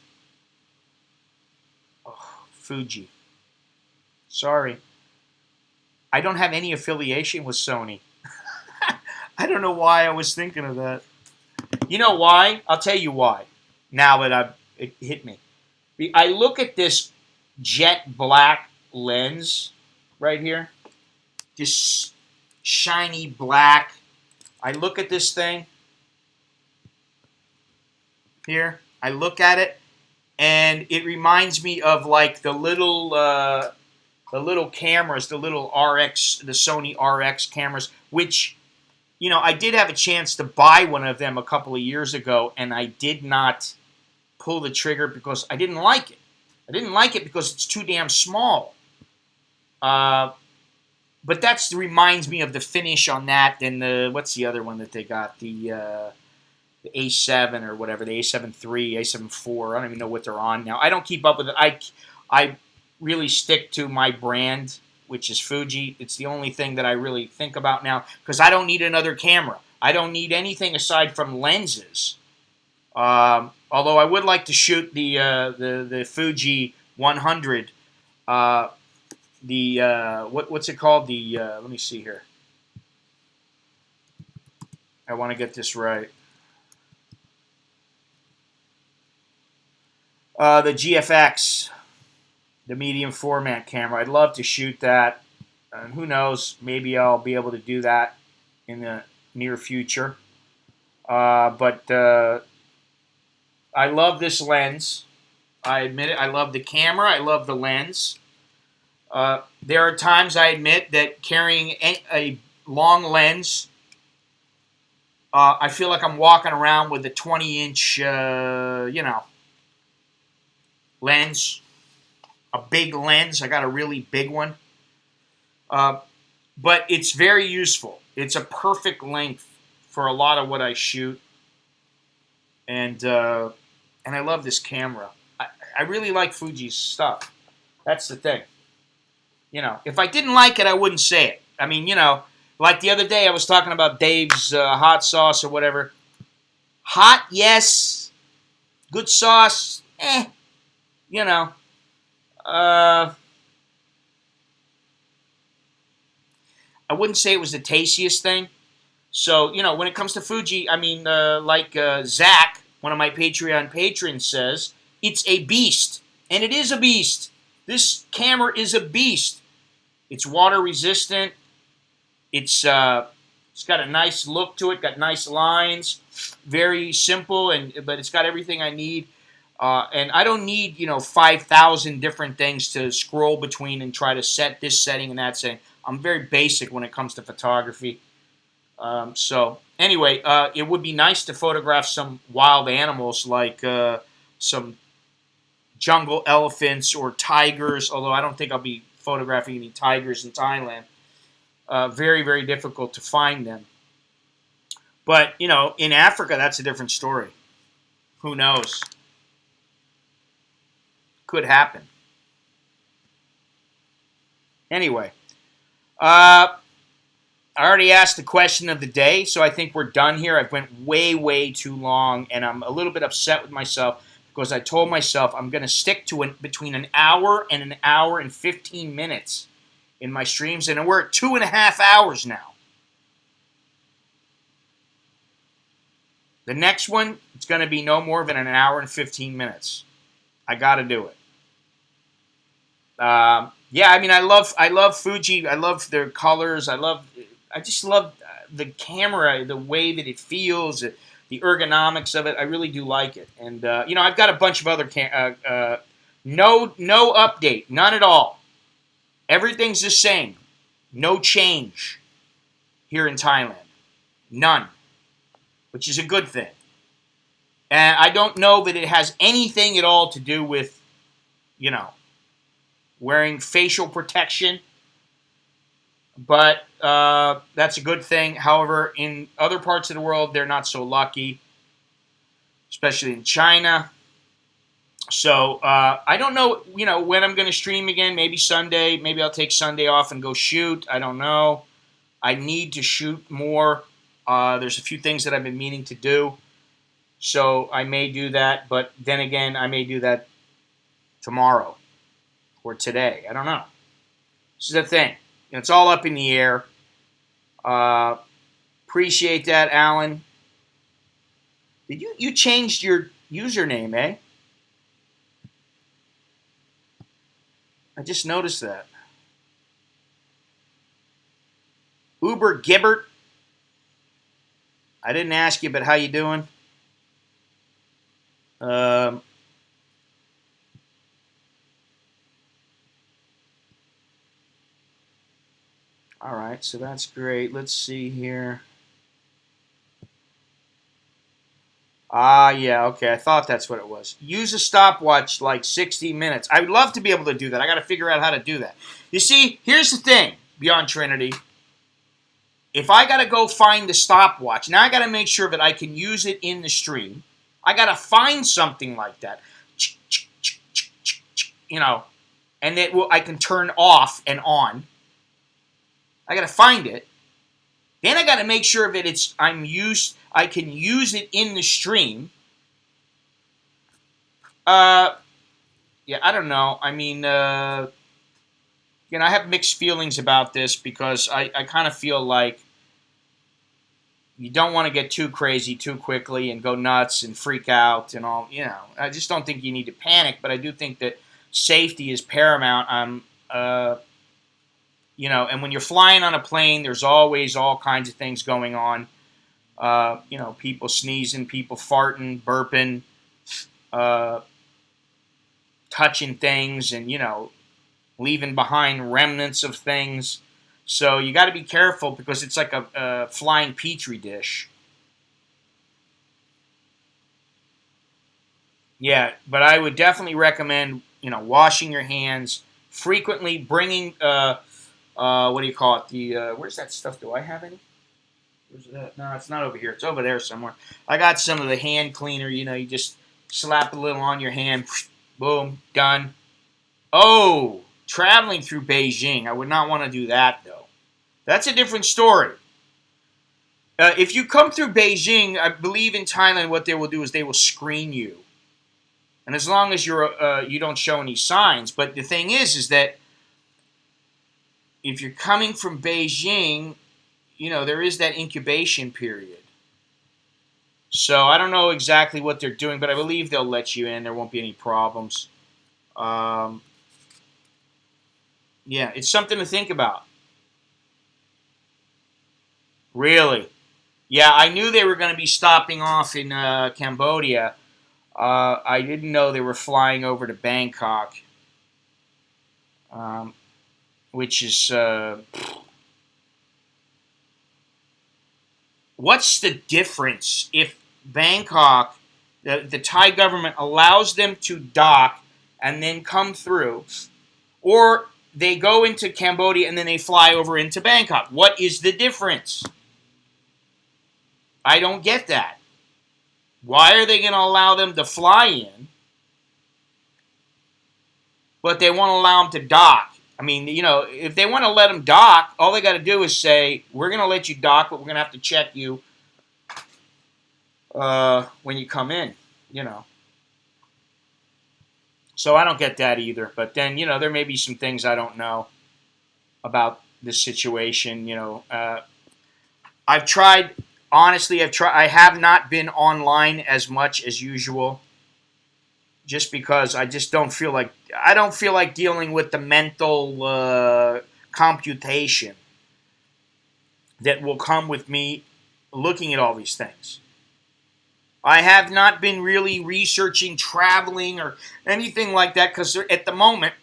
Oh, Fuji. Sorry. I don't have any affiliation with Sony. I don't know why I was thinking of that. You know why? I'll tell you why. Now that it hit me. I look at this jet black lens right here. This shiny black. I look at this thing here. I look at it, and it reminds me of like the little cameras, the little RX, the Sony RX cameras, which, I did have a chance to buy one of them a couple of years ago, and I did not pull the trigger because I didn't like it. I didn't like it because it's too damn small. But that reminds me of the finish on that. And what's the other one that they got? The A7 or whatever, the A7 III, A7 IV. I don't even know what they're on now. I don't keep up with it. I really stick to my brand, which is Fuji. It's the only thing that I really think about now because I don't need another camera. I don't need anything aside from lenses. Although I would like to shoot the Fuji 100. What's it called? Let me see here. I want to get this right. The GFX, the medium format camera. I'd love to shoot that. And who knows? Maybe I'll be able to do that in the near future. But I love this lens. I admit it. I love the camera. I love the lens. There are times, I admit, that carrying a long lens, I feel like I'm walking around with a 20-inch, lens, a big lens. I got a really big one. But it's very useful. It's a perfect length for a lot of what I shoot. And I love this camera. I really like Fuji's stuff. That's the thing. If I didn't like it, I wouldn't say it. I mean, like the other day I was talking about Dave's hot sauce or whatever. Hot, yes. Good sauce, I wouldn't say it was the tastiest thing. So, when it comes to Fuji, I mean, like Zach, one of my Patreon patrons, says, it's a beast. And it is a beast. This camera is a beast. It's water resistant. It's got a nice look to it. Got nice lines. Very simple, but it's got everything I need. And I don't need 5,000 different things to scroll between and try to set this setting and that setting. I'm very basic when it comes to photography. So anyway, it would be nice to photograph some wild animals like some jungle elephants or tigers. Although I don't think I'll be photographing any tigers in Thailand. Very, very difficult to find them. But, in Africa, that's a different story. Who knows? Could happen. Anyway, I already asked the question of the day, so I think we're done here. I've went way, way too long, and I'm a little bit upset with myself because I told myself I'm going to stick to between an hour and 15 minutes in my streams, and we're at 2.5 hours now. The next one, it's going to be no more than an hour and 15 minutes. I got to do it. Yeah, I mean, I love Fuji. I love their colors. I just love the camera, the way that it feels, the ergonomics of it. I really do like it. And I've got a bunch of other no update, none at all. Everything's the same. No change here in Thailand. None. Which is a good thing. And I don't know that it has anything at all to do with, wearing facial protection. But that's a good thing. However, in other parts of the world, they're not so lucky, especially in China. So I don't know, when I'm going to stream again. Maybe Sunday. Maybe I'll take Sunday off and go shoot. I don't know. I need to shoot more. There's a few things that I've been meaning to do. So I may do that. But then again, I may do that tomorrow or today. I don't know. This is the thing. It's all up in the air. Appreciate that, Alan. Did you changed your username, eh? I just noticed that. Uber Gibbert. I didn't ask you, but how you doing? All right, so that's great. Let's see here. Yeah, okay. I thought that's what it was. Use a stopwatch like 60 minutes. I would love to be able to do that. I got to figure out how to do that. You see, here's the thing, Beyond Trinity. If I got to go find the stopwatch, now I got to make sure that I can use it in the stream. I got to find something like that. And that I can turn off and on. I got to find it. Then I got to make sure that I can use it in the stream. Yeah, I don't know. I mean, I have mixed feelings about this because I kind of feel like you don't want to get too crazy too quickly and go nuts and freak out and all. I just don't think you need to panic, but I do think that safety is paramount. And when you're flying on a plane, there's always all kinds of things going on. People sneezing, people farting, burping, touching things, and, leaving behind remnants of things. So you got to be careful because it's like a flying petri dish. Yeah, but I would definitely recommend, washing your hands frequently, bringing, what do you call it? Where's that stuff? Do I have any? Where's that? No, it's not over here. It's over there somewhere. I got some of the hand cleaner. You just slap a little on your hand. Boom, done. Oh, traveling through Beijing. I would not want to do that, though. That's a different story. If you come through Beijing, I believe in Thailand what they will do is they will screen you. And as long as you don't show any signs. But the thing is that if you're coming from Beijing, there is that incubation period. So I don't know exactly what they're doing, but I believe they'll let you in. There won't be any problems. Yeah, it's something to think about. Really? Yeah, I knew they were going to be stopping off in Cambodia. I didn't know they were flying over to Bangkok, which is... what's the difference if Bangkok, the Thai government allows them to dock and then come through, or they go into Cambodia and then they fly over into Bangkok? What is the difference? I don't get that. Why are they going to allow them to fly in, but they won't allow them to dock? I mean, if they want to let them dock, all they got to do is say, we're going to let you dock, but we're going to have to check you when you come in, So I don't get that either. But then, there may be some things I don't know about this situation. I've tried, honestly, I have not been online as much as usual. Just because I just don't feel like dealing with the mental computation that will come with me looking at all these things. I have not been really researching traveling or anything like that because at the moment,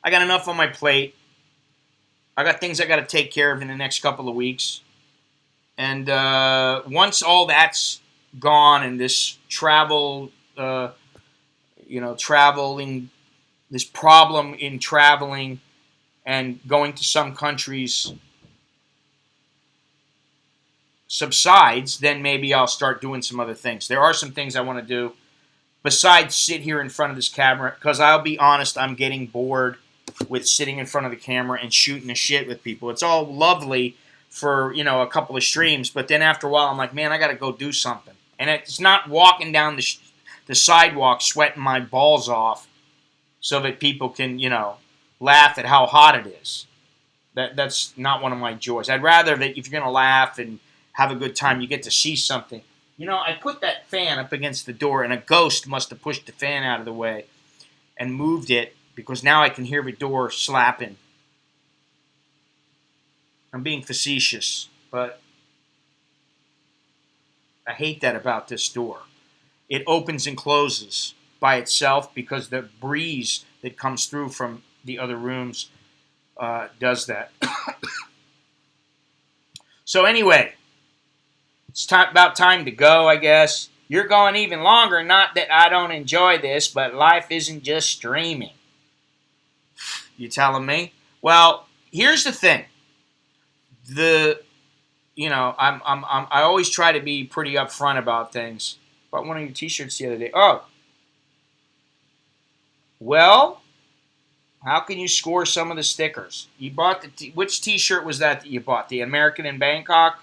I got enough on my plate. I got things I got to take care of in the next couple of weeks. And once all that's gone, and this travel, traveling, this problem in traveling and going to some countries subsides, then maybe I'll start doing some other things. There are some things I want to do besides sit here in front of this camera, because I'll be honest, I'm getting bored with sitting in front of the camera and shooting the shit with people. It's all lovely for, a couple of streams, but then after a while I'm like, man, I got to go do something. And it's not walking down the sidewalk sweating my balls off so that people can, laugh at how hot it is. That's not one of my joys. I'd rather that if you're going to laugh and have a good time, you get to see something. I put that fan up against the door, and a ghost must have pushed the fan out of the way and moved it, because now I can hear the door slapping. I'm being facetious, but I hate that about this door. It opens and closes by itself because the breeze that comes through from the other rooms does that. So anyway, it's about time to go, I guess. You're going even longer. Not that I don't enjoy this, but life isn't just streaming. You telling me? Well, here's the thing. I always try to be pretty upfront about things. Bought one of your T-shirts the other day. Oh, well, how can you score some of the stickers? You bought which T-shirt was that you bought? The American in Bangkok.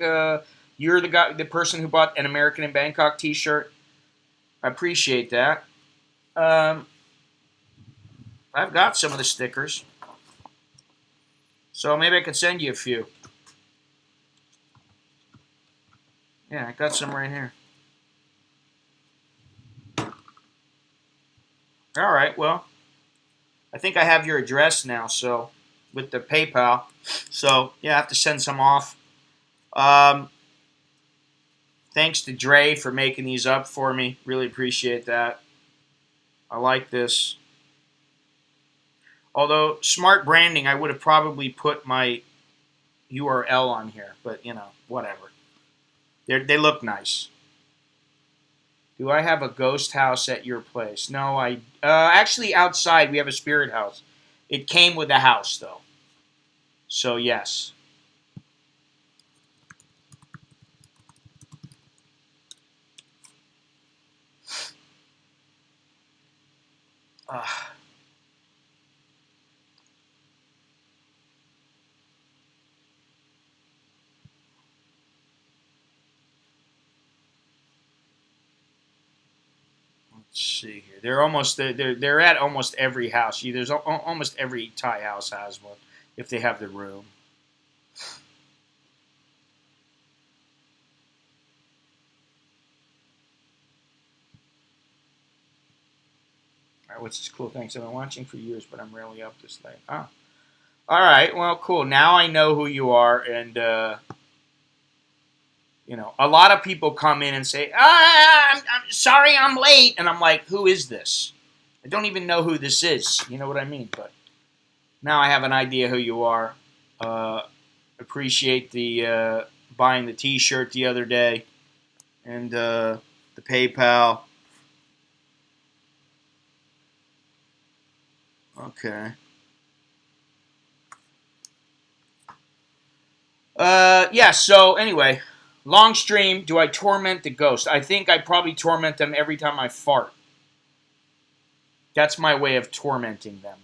You're the person who bought an American in Bangkok T-shirt. I appreciate that. I've got some of the stickers, so maybe I could send you a few. Yeah, I got some right here. All right, well, I think I have your address now, so with the PayPal. So, yeah, I have to send some off. Thanks to Dre for making these up for me. Really appreciate that. I like this. Although, smart branding, I would have probably put my URL on here, but, whatever. They look nice. Do I have a ghost house at your place? No, actually outside we have a spirit house. It came with the house though. So yes. Let's see here. They're at almost every house. There's almost every Thai house has one if they have the room. All right, what's this cool? Thanks. I've been watching for years, but I'm rarely up this late. Oh. All right. Well, cool. Now I know who you are, and a lot of people come in and say, I'm sorry I'm late. And I'm like, who is this? I don't even know who this is. You know what I mean? But now I have an idea who you are. Appreciate the buying the T-shirt the other day and the PayPal. Okay. Yeah, so anyway, long stream. Do I torment the ghost? I think I probably torment them every time I fart. That's my way of tormenting them.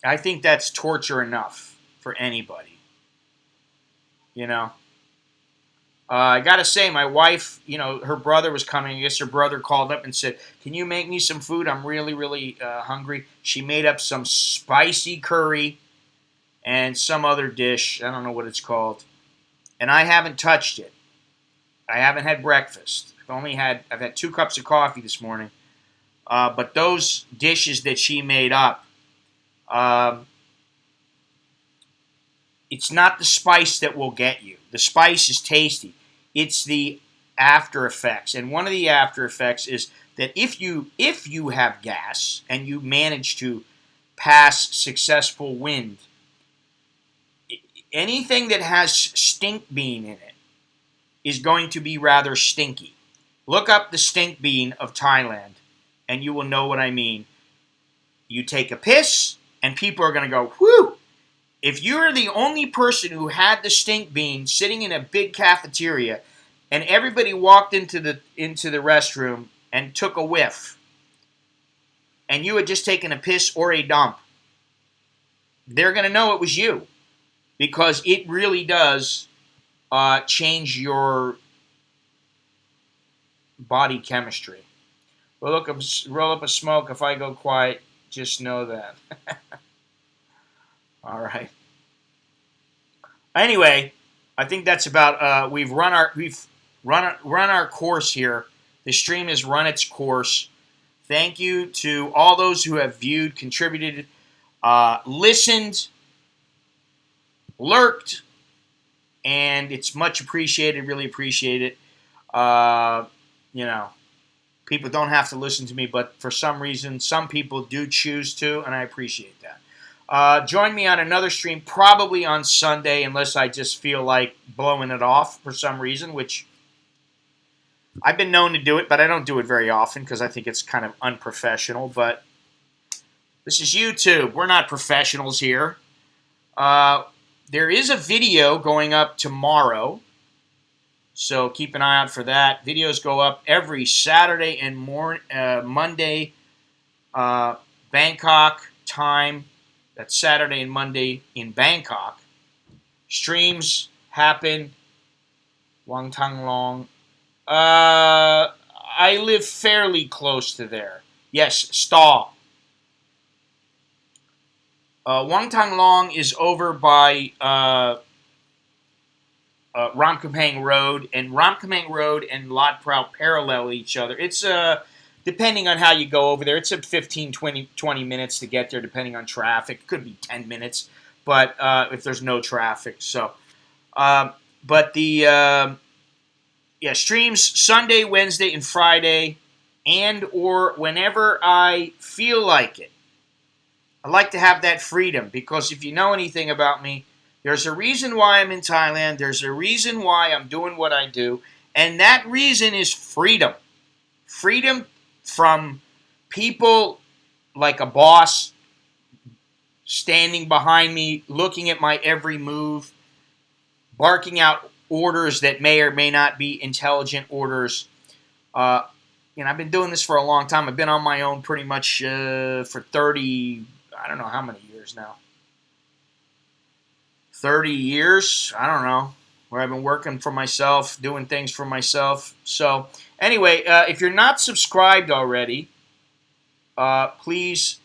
I think that's torture enough for anybody. I gotta say, my wife, her brother was coming. I guess her brother called up and said, can you make me some food? I'm really, really hungry. She made up some spicy curry and some other dish. I don't know what it's called. And I haven't touched it. I haven't had breakfast. I've had 2 cups of coffee this morning. But those dishes that she made up, it's not the spice that will get you. The spice is tasty. It's the after effects. And one of the after effects is that if you have gas and you manage to pass successful wind, anything that has stink bean in it is going to be rather stinky. Look up the stink bean of Thailand, and you will know what I mean. You take a piss, and people are going to go, whew. If you're the only person who had the stink bean sitting in a big cafeteria, and everybody walked into the restroom and took a whiff, and you had just taken a piss or a dump, they're going to know it was you, because it really does change your body chemistry. Roll up a smoke. If I go quiet, just know that. All right. Anyway, I think that's about. We've run our course here. The stream has run its course. Thank you to all those who have viewed, contributed, listened, lurked, and it's much appreciated. Really appreciate it. People don't have to listen to me, but for some reason, some people do choose to, and I appreciate that. Join me on another stream, probably on Sunday, unless I just feel like blowing it off for some reason, which I've been known to do it, but I don't do it very often because I think it's kind of unprofessional. But this is YouTube. We're not professionals here. There is a video going up tomorrow, so keep an eye out for that. Videos go up every Saturday and Monday, Bangkok time. That's Saturday and Monday in Bangkok. Streams happen Wang Tang Long. I live fairly close to there. Yes, Staw. Wang Tang Long is over by Ramkhamhaeng Road, and Ramkhamhaeng Road and Lot Prao parallel each other. It's depending on how you go over there, it's a 15, 20 minutes to get there, depending on traffic. It could be 10 minutes, but if there's no traffic. So, but the streams Sunday, Wednesday, and Friday, and or whenever I feel like it. I like to have that freedom, because if you know anything about me, there's a reason why I'm in Thailand. There's a reason why I'm doing what I do. And that reason is freedom. Freedom from people like a boss standing behind me, looking at my every move, barking out orders that may or may not be intelligent orders. I've been doing this for a long time. I've been on my own pretty much for 30, I don't know how many years now. 30 years, I don't know, where I've been working for myself, doing things for myself. So anyway, if you're not subscribed already, please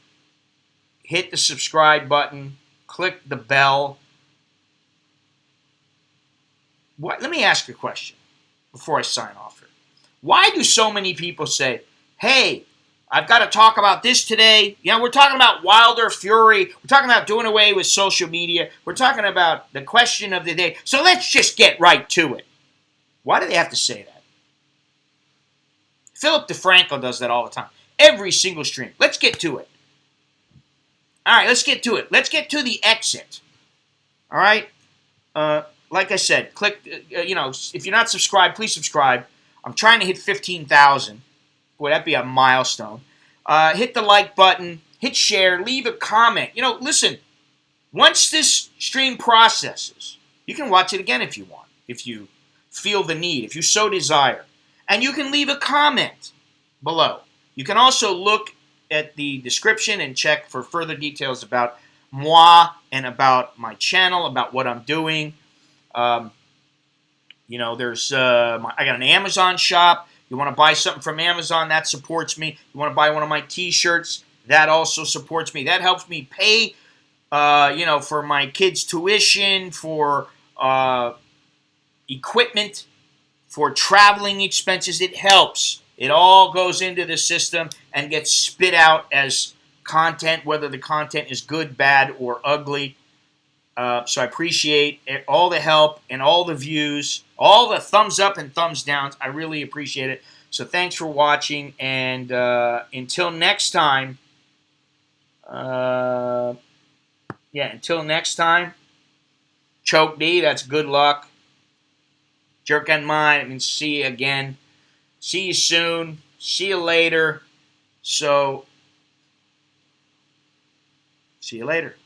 hit the subscribe button, click the bell. Let me ask you a question before I sign off here. Why do so many people say, hey, I've got to talk about this today. We're talking about Wilder Fury. We're talking about doing away with social media. We're talking about the question of the day. So let's just get right to it. Why do they have to say that? Philip DeFranco does that all the time. Every single stream. Let's get to it. All right, let's get to it. Let's get to the exit. All right? Like I said, click, if you're not subscribed, please subscribe. I'm trying to hit 15,000. Boy, that'd be a milestone. Hit the like button, hit share, leave a comment. Listen, once this stream processes, you can watch it again if you want, if you feel the need, if you so desire. And you can leave a comment below. You can also look at the description and check for further details about moi and about my channel, about what I'm doing. I got an Amazon shop. You want to buy something from Amazon, that supports me. You want to buy one of my t-shirts, that also supports me. That helps me pay, for my kids' tuition, for equipment, for traveling expenses. It helps. It all goes into the system and gets spit out as content, whether the content is good, bad, or ugly. So I appreciate all the help and all the views, all the thumbs up and thumbs downs. I really appreciate it. So thanks for watching, and until next time, Choke D, that's good luck. Jerk on mine, I mean, see you again. See you soon. See you later. So, see you later.